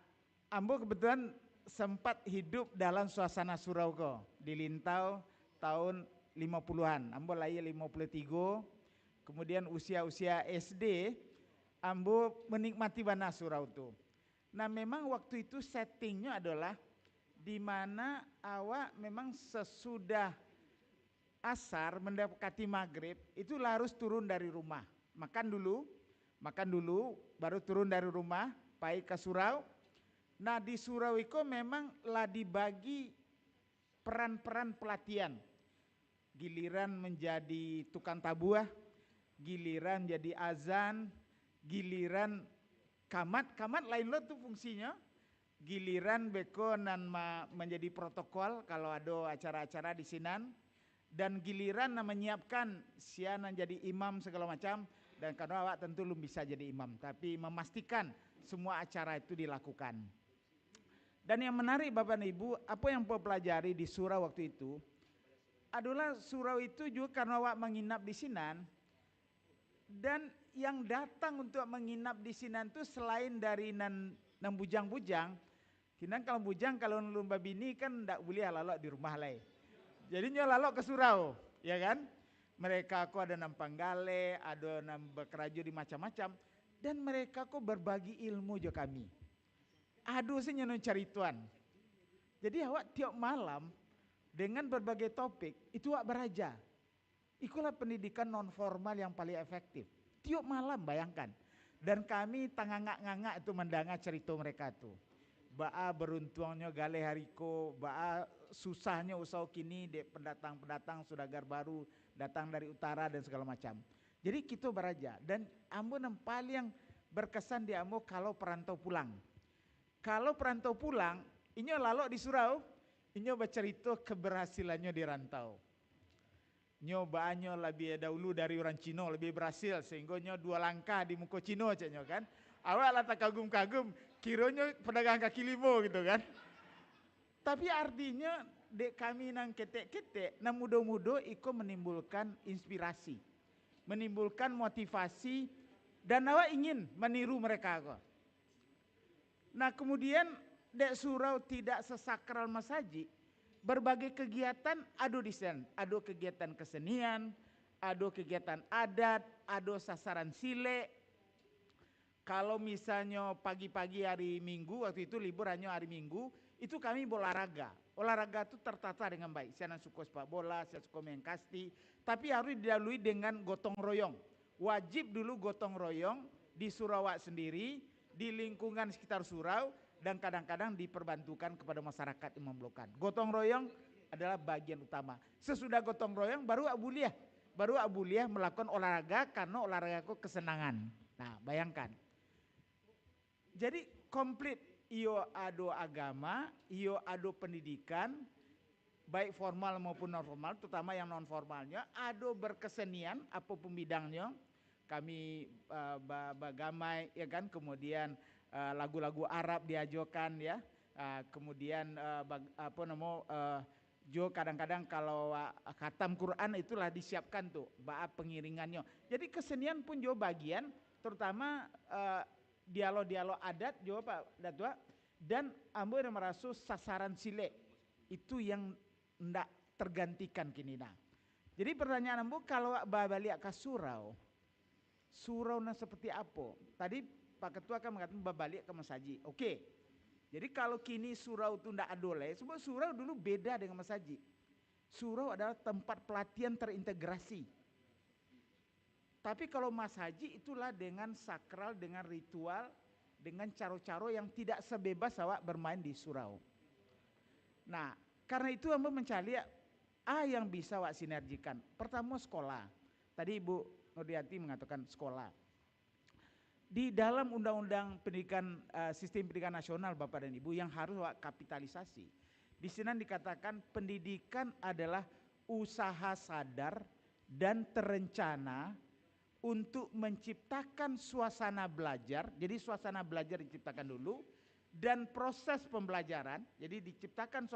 ambo kebetulan sempat hidup dalam suasana surau ko di Lintau tahun 50-an. Ambo lahir 53, kemudian usia-usia SD, ambo menikmati bana surau itu. Nah memang waktu itu settingnya adalah di mana awak memang sesudah asar mendekati maghrib itu harus turun dari rumah, makan dulu baru turun dari rumah pai ke surau. Nah di surau itu memang lah dibagi peran-peran pelatihan, giliran menjadi tukang tabuah, giliran jadi azan, giliran kamat lain lo tuh fungsinya, giliran beko nan menjadi protokol kalau ada acara-acara di sinan, dan giliran na menyiapkan sianan jadi imam segala macam, dan karena awak tentu belum bisa jadi imam, tapi memastikan semua acara itu dilakukan. Dan yang menarik Bapak dan Ibu, apa yang saya pelajari di surau waktu itu adalah surau itu juga karena awak menginap di sinan, dan yang datang untuk menginap di sinan itu selain dari nan bujang-bujang, kinan kalau bujang kalau lumba bini kan ndak boleh lalok di rumah lain. Jadi nyo lalok ke surau, ya kan? Mereka kok ada nam panggale, ada nam bekerja di macam-macam, dan mereka kok berbagi ilmu jo kami. Aduh sih nyono carituan. Jadi awak tiap malam dengan berbagai topik itu awak beraja. Itulah pendidikan non formal yang paling efektif. Tiap malam bayangkan. Dan kami tangangak-ngangak itu mendengar cerita mereka tuh. Baa beruntuangnya gale hariko, baa susahnya usaha kini dek pendatang-pendatang saudagar baru datang dari utara dan segala macam. Jadi kita beraja, dan ambo yang paling berkesan di ambo kalau perantau pulang. Kalau perantau pulang, inyo lalok di surau, inyo bercerita keberhasilannya di rantau. Nyo baanyo lebih dahulu dari orang Cina lebih berhasil, sehingga nyo 2 langkah di muka Cina caknyo kan. Awak lah tak kagum-kagum, kiranya pedagang kaki limo gitu kan. Tapi artinya dek kami nang ketek-ketek, nang muda-muda iko menimbulkan inspirasi, menimbulkan motivasi, dan awak ingin meniru mereka kok. Nah kemudian dek surau tidak sesakral masaji, berbagai kegiatan ada di sana, ada kegiatan kesenian, ada kegiatan adat, ada sasaran sile. Kalau misalnya pagi-pagi hari Minggu, waktu itu liburannya hari Minggu, itu kami berolahraga. Olahraga itu tertata dengan baik. Saya suka sepak bola, saya suka main kasti, tapi harus didahului dengan gotong royong. Wajib dulu gotong royong di surau sendiri, di lingkungan sekitar surau, dan kadang-kadang diperbantukan kepada masyarakat yang memerlukan. Gotong royong adalah bagian utama. Sesudah gotong royong baru abuliah melakukan olahraga karena olahraga itu kesenangan. Nah bayangkan. Jadi komplit, iyo ado agama, iyo ado pendidikan, baik formal maupun non formal, terutama yang non formalnya, ado berkesenian apapun bidangnya. Kami bagamai ya kan, kemudian lagu-lagu Arab diajokan ya, kemudian jo kadang-kadang kalau khatam Quran itulah disiapkan tuh pengiringannya. Jadi kesenian pun jo bagian, terutama dialog-dialog adat jo Pak Datua, dan ambo yang merasa sasaran sile itu yang ndak tergantikan kini nah. Jadi pertanyaan ambo, kalau balik ke surau nah seperti apa? Tadi Pak Ketua kan mengatakan balik ke masaji. Oke. Jadi kalau kini surau itu ndak adole, sebab surau dulu beda dengan masaji. Surau adalah tempat pelatihan terintegrasi. Tapi kalau masaji itulah dengan sakral, dengan ritual, dengan caro-caro yang tidak sebebas awak bermain di surau. Nah, karena itu ambo mencari yang bisa awak sinergikan. Pertama sekolah. Tadi Ibu Nurdiati mengatakan sekolah. Di dalam undang-undang pendidikan sistem pendidikan nasional Bapak dan Ibu yang harus kapitalisasi. Di sini dikatakan pendidikan adalah usaha sadar dan terencana untuk menciptakan suasana belajar. Jadi suasana belajar diciptakan dulu, dan proses pembelajaran. Jadi diciptakan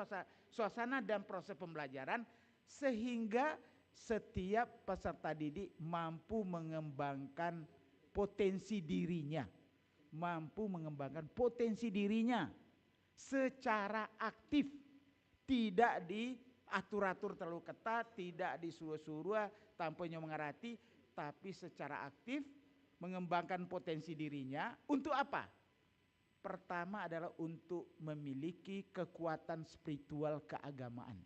suasana dan proses pembelajaran sehingga setiap peserta didik mampu mengembangkan potensi dirinya, secara aktif, tidak diatur-atur terlalu ketat, tidak disuruh-suruh tanpa mengerti, tapi secara aktif mengembangkan potensi dirinya. Untuk apa? Pertama adalah untuk memiliki kekuatan spiritual keagamaan.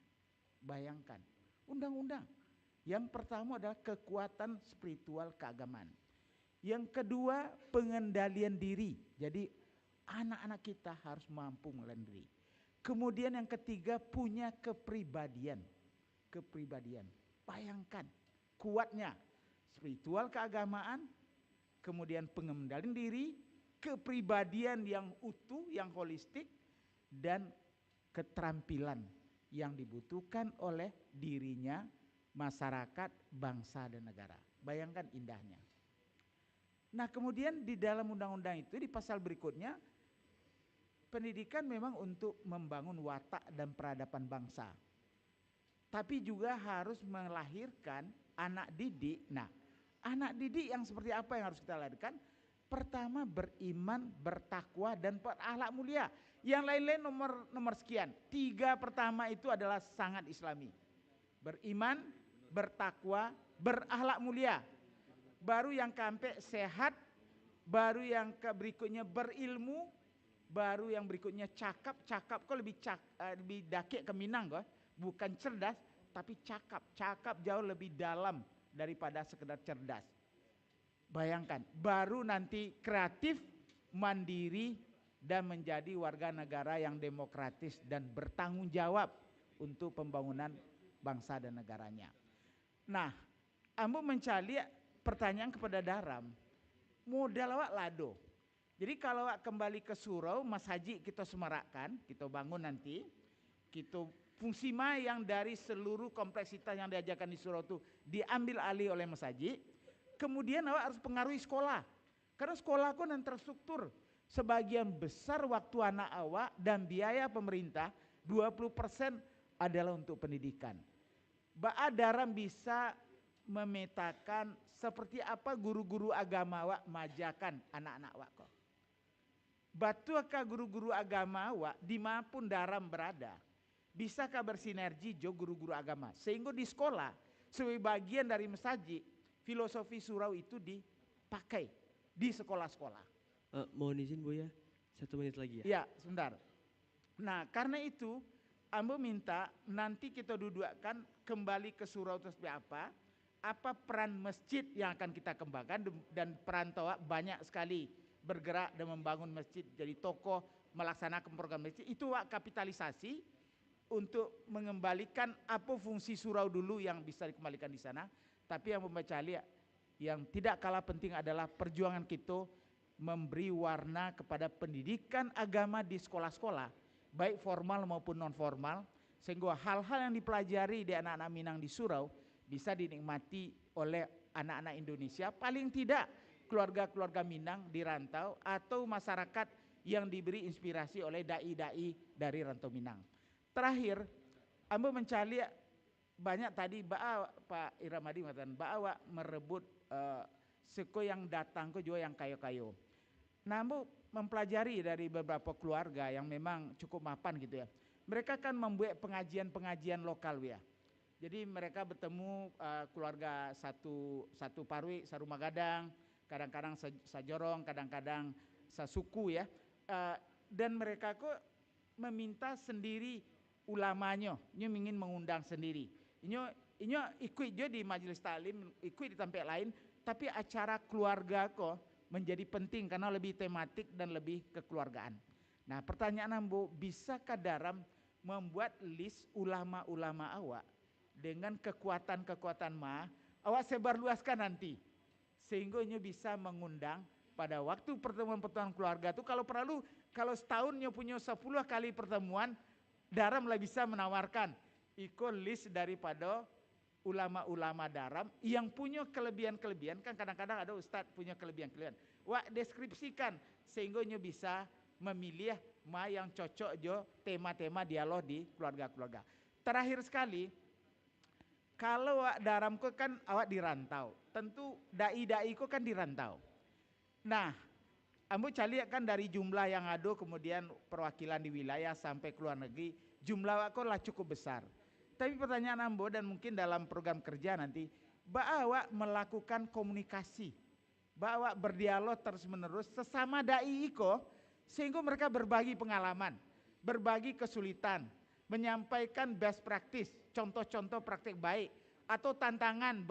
Bayangkan, undang-undang. Yang pertama adalah kekuatan spiritual keagamaan. Yang kedua, pengendalian diri. Jadi anak-anak kita harus mampu mengendalikan diri. Kemudian yang ketiga, punya kepribadian. Bayangkan kuatnya spiritual keagamaan, kemudian pengendalian diri, kepribadian yang utuh, yang holistik, dan keterampilan yang dibutuhkan oleh dirinya, masyarakat, bangsa dan negara. Bayangkan indahnya. Nah, kemudian di dalam undang-undang itu di pasal berikutnya, pendidikan memang untuk membangun watak dan peradaban bangsa. Tapi juga harus melahirkan anak didik. Nah, anak didik yang seperti apa yang harus kita lahirkan? Pertama, beriman, bertakwa dan berakhlak mulia. Yang lain-lain nomor sekian. 3 pertama itu adalah sangat Islami. Beriman, bertakwa, berakhlak mulia. Baru yang keempat sehat, baru yang berikutnya berilmu, baru yang berikutnya cakap kok lebih dakik ke Minang kok, bukan cerdas tapi cakap jauh lebih dalam daripada sekedar cerdas. Bayangkan, baru nanti kreatif, mandiri dan menjadi warga negara yang demokratis dan bertanggung jawab untuk pembangunan bangsa dan negaranya. Nah, ambo mencari pertanyaan kepada Daram, modal awak lado. Jadi kalau awak kembali ke surau, Mas Haji kita semarakkan, kita bangun nanti, kita fungsi yang dari seluruh kompleksitas yang diajarkan di surau itu diambil alih oleh Mas Haji. Kemudian awak harus pengaruhi sekolah, karena sekolah kan yang terstruktur. Sebagian besar waktu anak awak dan biaya pemerintah 20% adalah untuk pendidikan. Ba'a Daram bisa memetakan seperti apa guru-guru agama awak majakan anak-anak awak kok. Batuakah guru-guru agama awak dimanapun Daram berada, bisakah bersinergi jo guru-guru agama sehingga di sekolah sebagai bagian dari masjid filosofi surau itu dipakai di sekolah-sekolah. Mohon izin Bu ya, 1 menit lagi ya. Ya, sebentar. Nah, karena itu ambo minta nanti kita dudukkan kembali ke surau itu seperti apa peran masjid yang akan kita kembangkan, dan perantau banyak sekali bergerak dan membangun masjid jadi tokoh melaksanakan program masjid itu kapitalisasi untuk mengembalikan apa fungsi surau dulu yang bisa dikembalikan di sana. Tapi yang membaca yang tidak kalah penting adalah perjuangan kita memberi warna kepada pendidikan agama di sekolah-sekolah, baik formal maupun non formal, sehingga hal-hal yang dipelajari di anak-anak Minang di surau bisa dinikmati oleh anak-anak Indonesia, paling tidak keluarga-keluarga Minang di rantau atau masyarakat yang diberi inspirasi oleh dai-dai dari rantau Minang. Terakhir, ambo mencari banyak tadi Pak Iramadi mengatakan bahwa merebut seko yang datang ke juga yang kayo-kayo. Nah, ambo mempelajari dari beberapa keluarga yang memang cukup mapan gitu ya. Mereka kan membuat pengajian-pengajian lokal ya. Jadi mereka bertemu keluarga satu parwi, sarumah gadang, kadang-kadang sajorong, kadang-kadang sasuku ya. Dan mereka kok meminta sendiri ulamanya, nyo ingin mengundang sendiri. Nyo ikut juga di majelis taklim, ikut di tempat lain, tapi acara keluarga kok menjadi penting karena lebih tematik dan lebih kekeluargaan. Nah, pertanyaan ambo, bisakah Daram membuat list ulama-ulama awak dengan kekuatan-kekuatan awak sebarluaskan nanti, sehingga nyo bisa mengundang pada waktu pertemuan-pertemuan keluarga itu kalau setahun nyo punya 10 kali pertemuan, Daram lah bisa menawarkan ikut list daripada ulama-ulama Daram yang punya kelebihan-kelebihan. Kan kadang-kadang ada ustadz punya kelebihan-kelebihan. Wah, deskripsikan sehingga nyo bisa memilih yang cocok jo tema-tema dialog di keluarga-keluarga. Terakhir sekali, kalau Daram ko kan awak dirantau, tentu dai-dai ko kan dirantau. Nah, ambo cari kan dari jumlah yang ada, kemudian perwakilan di wilayah sampai ke luar negeri, jumlah awak ko lah cukup besar. Tapi pertanyaan ambo dan mungkin dalam program kerja nanti, bahwa melakukan komunikasi, bahwa berdialog terus-menerus sesama dai iko, sehingga mereka berbagi pengalaman, berbagi kesulitan, menyampaikan best practice, contoh-contoh praktik baik, atau tantangan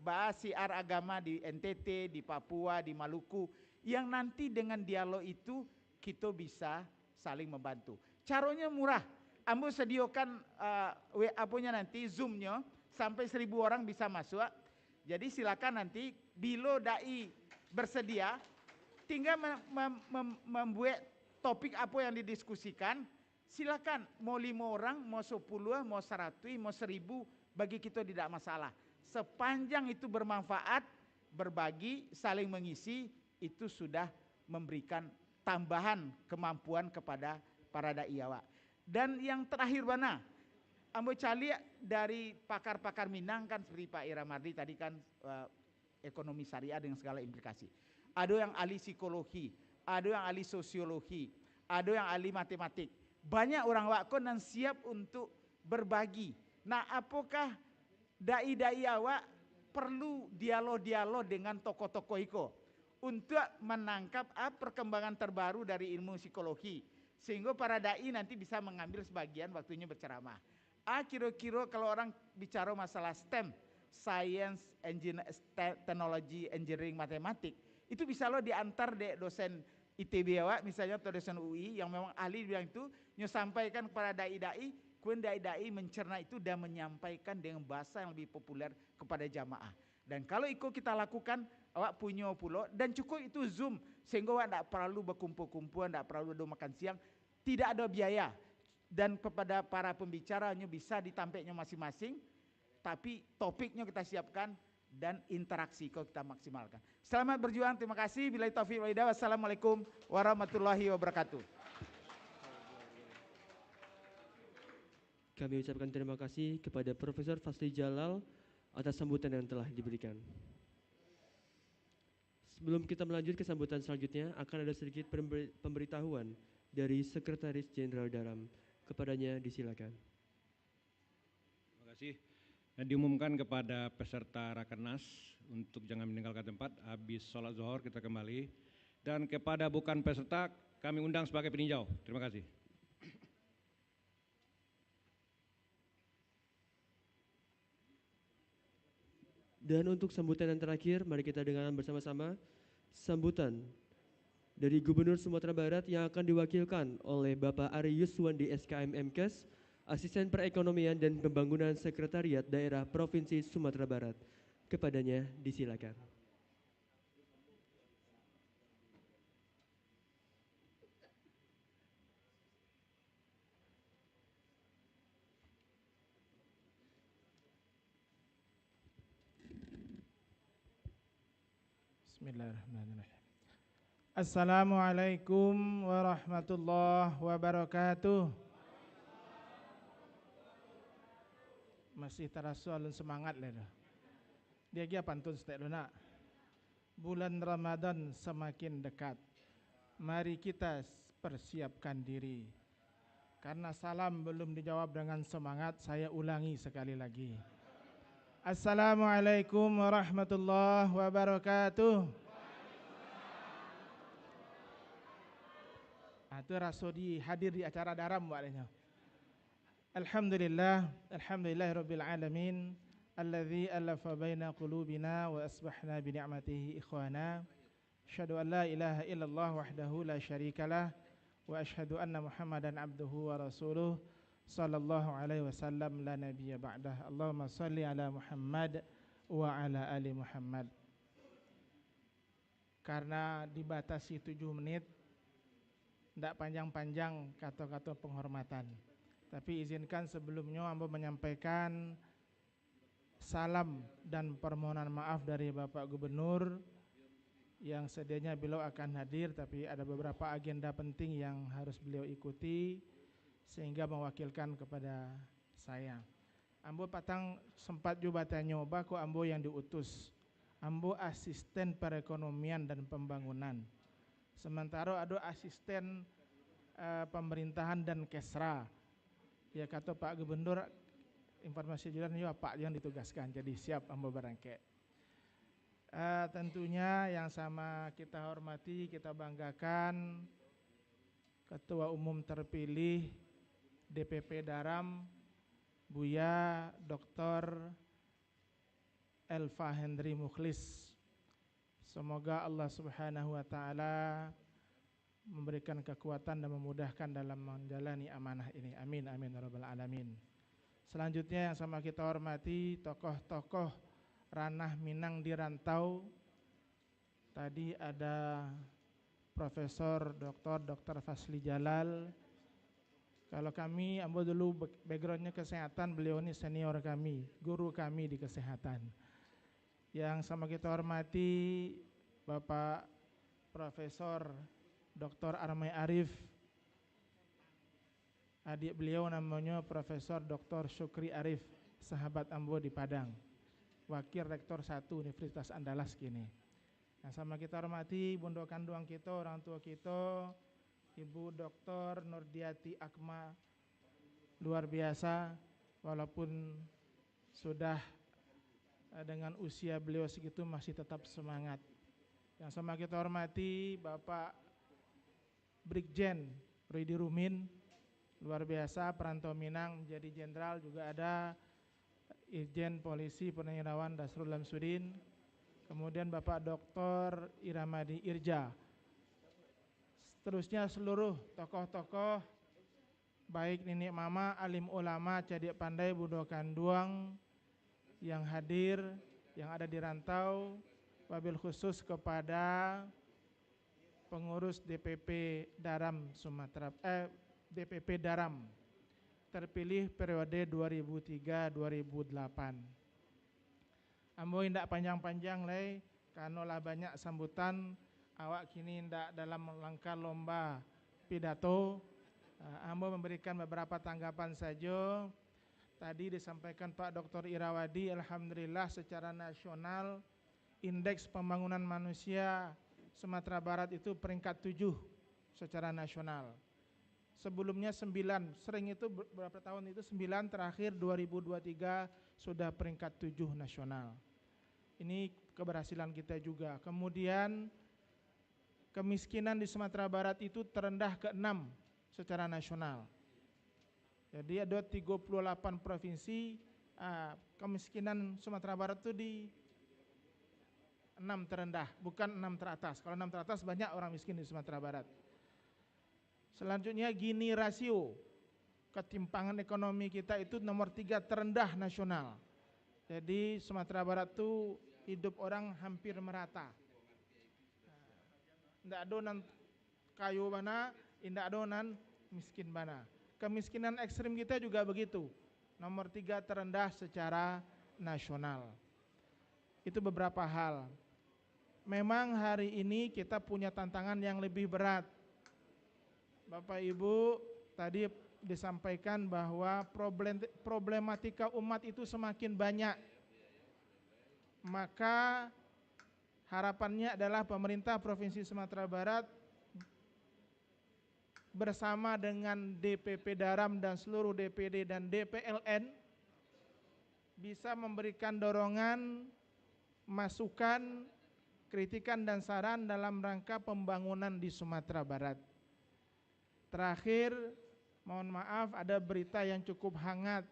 bahas siar agama di NTT, di Papua, di Maluku, yang nanti dengan dialog itu kita bisa saling membantu. Caranya murah. Ambo sediakan WA-nya nanti, Zoom-nya, sampai 1000 orang bisa masuk. Jadi silakan nanti, bila dai bersedia, tinggal membuat topik apa yang didiskusikan, Silakan mau 5 orang, mau 10, mau 100, mau 1000, bagi kita tidak masalah. Sepanjang itu bermanfaat, berbagi, saling mengisi, itu sudah memberikan tambahan kemampuan kepada para dai awak. Dan yang terakhir mana? Ambo cali dari pakar-pakar Minang kan seperti Pak Iramardi tadi kan ekonomi syariah dengan segala implikasi. Ada yang ahli psikologi, ada yang ahli sosiologi, ada yang ahli matematik. Banyak orang wakon yang siap untuk berbagi. Nah, apakah dai-dai awak perlu dialog-dialog dengan tokoh-tokoh itu untuk menangkap perkembangan terbaru dari ilmu psikologi, sehingga para dai nanti bisa mengambil sebagian waktunya berceramah. Kira-kira kalau orang bicara masalah STEM, Science, Technology, Engineering, Matematik, itu bisa lo diantar dek dosen ITB awak misalnya atau dosen UI yang memang ahli di bidang itu, sampaikan kepada dai-dai, kemudian dai-dai mencerna itu dan menyampaikan dengan bahasa yang lebih populer kepada jamaah. Dan kalau itu kita lakukan, awak punya pulau dan cukup itu Zoom, sehingga awak tidak perlu berkumpul-kumpul, tidak perlu ada makan siang, tidak ada biaya. Dan kepada para pembicaranya bisa ditampilnya masing-masing, tapi topiknya kita siapkan dan interaksi kalau kita maksimalkan. Selamat berjuang, terima kasih. Billahi taufiq wal hidayah. Wassalamualaikum warahmatullahi wabarakatuh. Kami ucapkan terima kasih kepada Profesor Fasli Jalal atas sambutan yang telah diberikan. Sebelum kita melanjut ke sambutan selanjutnya, akan ada sedikit pemberitahuan dari Sekretaris Jenderal Daram. Kepadanya disilakan. Terima kasih. Dan diumumkan kepada peserta Rakernas untuk jangan meninggalkan tempat, habis sholat zuhur kita kembali. Dan kepada bukan peserta, kami undang sebagai peninjau. Terima kasih. Dan untuk sambutan yang terakhir, mari kita dengarkan bersama-sama sambutan dari Gubernur Sumatera Barat yang akan diwakilkan oleh Bapak Ari Yuswandi SKM MKes, Asisten Perekonomian dan Pembangunan Sekretariat Daerah Provinsi Sumatera Barat. Kepadanya disilakan. Bismillahirrahmanirrahim. Assalamualaikum warahmatullahi wabarakatuh. Masih terasa alun semangat lah. Dia gia pantun setek nak. Bulan Ramadan semakin dekat. Mari kita persiapkan diri. Karena salam belum dijawab dengan semangat, saya ulangi sekali lagi. Assalamualaikum warahmatullahi wabarakatuh. Itu rasodi hadir di acara daram buatnya. Alhamdulillah, alhamdulillahirabbil alamin, alladzi alafa baina qulubina wa asbahna bi ni'matihi ikhwana. Asyhadu an la ilaha illallah wahdahu la syarikalah wa asyhadu anna Muhammadan abduhu wa rasuluh sallallahu alaihi wasallam la nabiyya ba'dah. Allahumma shalli ala Muhammad wa ala ali Muhammad. Karena dibatasi 7 menit, tidak panjang-panjang kata-kata penghormatan. Tapi izinkan sebelumnya hamba menyampaikan salam dan permohonan maaf dari Bapak Gubernur yang sedianya beliau akan hadir, tapi ada beberapa agenda penting yang harus beliau ikuti sehingga mewakilkan kepada saya. Ambo patang sempat juga tanya kok ambo yang diutus. Ambo asisten perekonomian dan pembangunan. Sementara ada asisten pemerintahan dan kesra. Ya kata Pak Gubernur, informasi jalan ya Pak yang ditugaskan. Jadi siap ambo berangkat. Tentunya yang sama kita hormati, kita banggakan Ketua Umum terpilih DPP Daram Buya Dr. Elva Hendri Mukhlis. Semoga Allah Subhanahu wa taala memberikan kekuatan dan memudahkan dalam menjalani amanah ini. Amin amin ya rabbal alamin. Selanjutnya yang sama kita hormati tokoh-tokoh ranah Minang di rantau. Tadi ada Profesor Dr. Fasli Jalal, Kalau kami, ambo dulu backgroundnya kesehatan, beliau ini senior kami, guru kami di kesehatan. Yang sama kita hormati Bapak Profesor Dr. Armai Arif, adik beliau namanya Profesor Dr. Syukri Arif, sahabat ambo di Padang, Wakil Rektor 1 Universitas Andalas kini. Yang sama kita hormati bunda kandung kita, orang tua kita, Ibu Dr. Nurdiati Akma, luar biasa walaupun sudah dengan usia beliau segitu masih tetap semangat. Yang sama kita hormati Bapak Brigjen Rudi Rumin, luar biasa perantau Minang menjadi jenderal, juga ada Irjen Polisi Purnawirawan Dasrul Lamsudin, kemudian Bapak Dr. Iramadi Irja. Seterusnya seluruh tokoh-tokoh baik nenek mama, alim ulama, cadik pandai, budo kanduang yang hadir, yang ada di rantau, wabil khusus kepada pengurus DPP Daram Sumatera, DPP Daram terpilih periode 2003-2008. Ambo indak panjang-panjang leh, karena lah banyak sambutan. Awak kini indak dalam langkah lomba pidato. Ambo memberikan beberapa tanggapan saja. Tadi disampaikan Pak Dr. Irawadi, alhamdulillah secara nasional indeks pembangunan manusia Sumatera Barat itu peringkat 7 secara nasional. Sebelumnya 9, sering itu beberapa tahun itu 9, terakhir 2023 sudah peringkat 7 nasional. Ini keberhasilan kita juga. Kemudian kemiskinan di Sumatera Barat itu terendah ke-6 secara nasional. Jadi ada 38 provinsi, kemiskinan Sumatera Barat itu di 6 terendah, bukan 6 teratas. Kalau 6 teratas banyak orang miskin di Sumatera Barat. Selanjutnya Gini rasio, ketimpangan ekonomi kita itu nomor 3 terendah nasional. Jadi Sumatera Barat itu hidup orang hampir merata. Ndak adonan kayu bana, indak adonan miskin bana. Kemiskinan ekstrim kita juga begitu, nomor 3 terendah secara nasional. Itu beberapa hal. Memang hari ini kita punya tantangan yang lebih berat. Bapak Ibu tadi disampaikan bahwa problematika umat itu semakin banyak. Maka harapannya adalah pemerintah Provinsi Sumatera Barat bersama dengan DPP Daram dan seluruh DPD dan DPLN bisa memberikan dorongan, masukan, kritikan dan saran dalam rangka pembangunan di Sumatera Barat. Terakhir, mohon maaf, ada berita yang cukup hangat.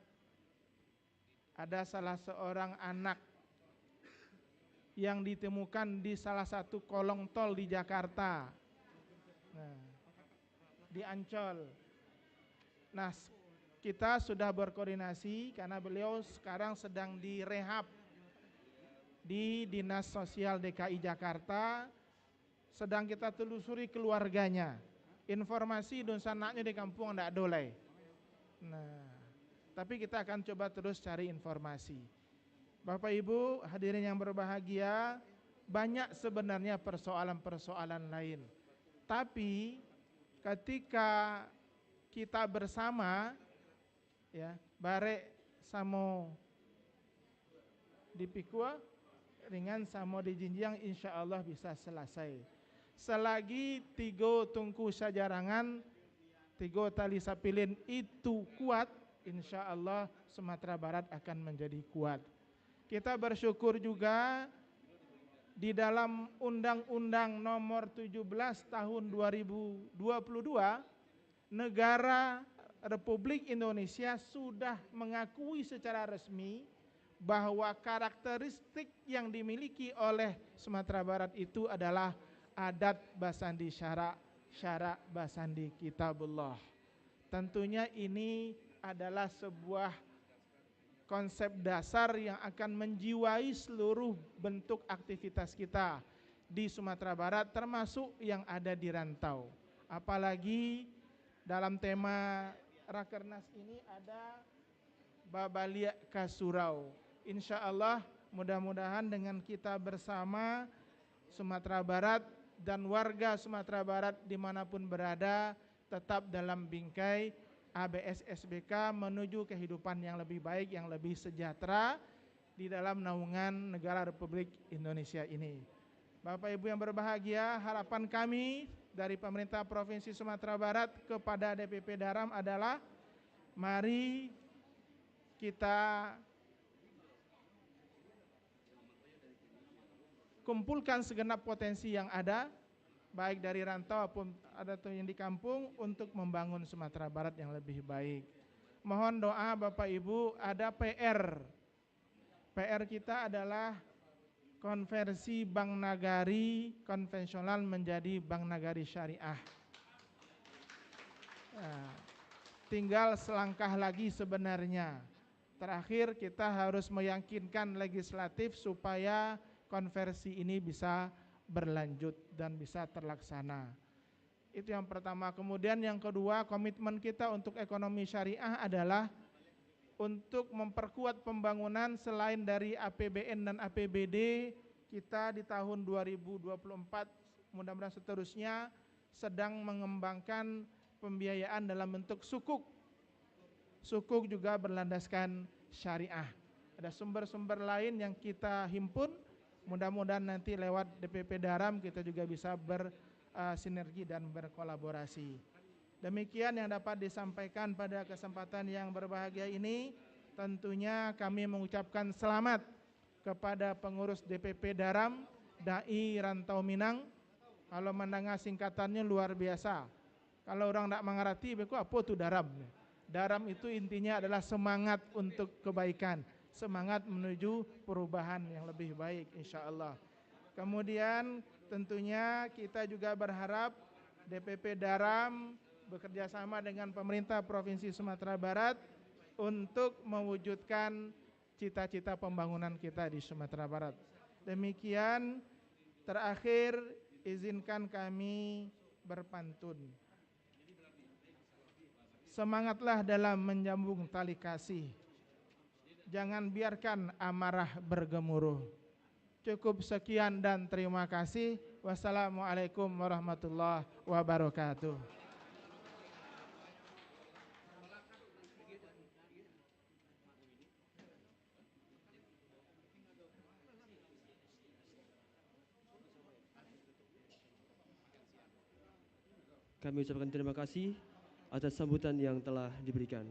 Ada salah seorang anak yang ditemukan di salah satu kolong tol di Jakarta, di Ancol. Nah, kita sudah berkoordinasi karena beliau sekarang sedang direhab di Dinas Sosial DKI Jakarta. Sedang kita telusuri keluarganya. Informasi don sanaknya di kampung ndak doleh. Nah, tapi kita akan coba terus cari informasi. Bapak Ibu hadirin yang berbahagia, banyak sebenarnya persoalan-persoalan lain. Tapi ketika kita bersama, ya, barek samo dipikul ringan samo dijinjang, insya Allah bisa selesai. Selagi 3 tungku sajarangan, 3 tali sapilin itu kuat, insya Allah Sumatera Barat akan menjadi kuat. Kita bersyukur juga di dalam Undang-Undang Nomor 17 Tahun 2022, negara Republik Indonesia sudah mengakui secara resmi bahwa karakteristik yang dimiliki oleh Sumatera Barat itu adalah adat basandi syarak basandi kitabullah. Tentunya ini adalah sebuah konsep dasar yang akan menjiwai seluruh bentuk aktivitas kita di Sumatera Barat, termasuk yang ada di rantau. Apalagi dalam tema Rakernas ini ada Babalia Kasurau. Insya Allah mudah-mudahan dengan kita bersama Sumatera Barat dan warga Sumatera Barat dimanapun berada tetap dalam bingkai ABS SBK menuju kehidupan yang lebih baik, yang lebih sejahtera di dalam naungan negara Republik Indonesia ini. Bapak Ibu yang berbahagia, harapan kami dari pemerintah Provinsi Sumatera Barat kepada DPP Daram adalah mari kita kumpulkan segenap potensi yang ada, baik dari rantau maupun ada yang di kampung untuk membangun Sumatera Barat yang lebih baik. Mohon doa Bapak Ibu, ada PR. PR kita adalah konversi Bank Nagari konvensional menjadi Bank Nagari Syariah. Nah, tinggal selangkah lagi sebenarnya. Terakhir kita harus meyakinkan legislatif supaya konversi ini bisa berlanjut dan bisa terlaksana. Itu yang pertama. Kemudian yang kedua, komitmen kita untuk ekonomi syariah adalah untuk memperkuat pembangunan selain dari APBN dan APBD, kita di tahun 2024 mudah-mudahan seterusnya sedang mengembangkan pembiayaan dalam bentuk sukuk. Sukuk juga berlandaskan syariah. Ada sumber-sumber lain yang kita himpun, mudah-mudahan nanti lewat DPP Daram kita juga bisa bersinergi dan berkolaborasi. Demikian yang dapat disampaikan pada kesempatan yang berbahagia ini. Tentunya kami mengucapkan selamat kepada pengurus DPP Daram, Dai Rantau Minang. Kalau mendengar singkatannya luar biasa. Kalau orang tidak mengerti, apa itu Daram? Daram itu intinya adalah semangat untuk kebaikan, semangat menuju perubahan yang lebih baik insya Allah. Kemudian tentunya kita juga berharap DPP Daram bekerja sama dengan pemerintah Provinsi Sumatera Barat untuk mewujudkan cita-cita pembangunan kita di Sumatera Barat. Demikian, terakhir izinkan kami berpantun. Semangatlah dalam menyambung tali kasih. Jangan biarkan amarah bergemuruh. Cukup sekian dan terima kasih. Wassalamualaikum warahmatullahi wabarakatuh. Kami ucapkan terima kasih atas sambutan yang telah diberikan.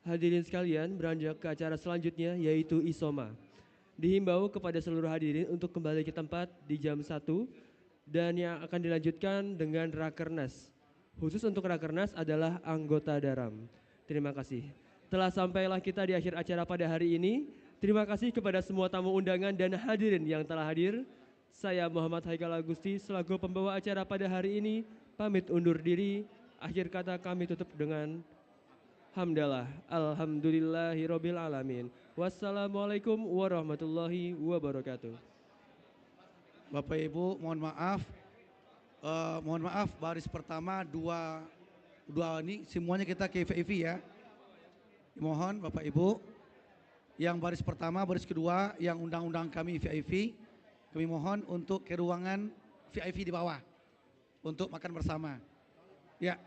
Hadirin sekalian, beranjak ke acara selanjutnya yaitu Isoma. Dihimbau kepada seluruh hadirin untuk kembali ke tempat di jam 1 dan yang akan dilanjutkan dengan Rakernas. Khusus untuk Rakernas adalah anggota Daram. Terima kasih. Telah sampailah kita di akhir acara pada hari ini. Terima kasih kepada semua tamu undangan dan hadirin yang telah hadir. Saya Muhammad Haikal Agusti selaku pembawa acara pada hari ini pamit undur diri. Akhir kata kami tutup dengan hamdalah. Alhamdulillahirabbil alamin. Wassalamualaikum warahmatullahi wabarakatuh. Bapak Ibu, mohon maaf baris pertama dua ini semuanya kita ke VIP ya. Mohon Bapak Ibu, yang baris pertama, baris kedua, yang undang-undang kami VIP, kami mohon untuk ke ruangan VIP di bawah untuk makan bersama. Ya.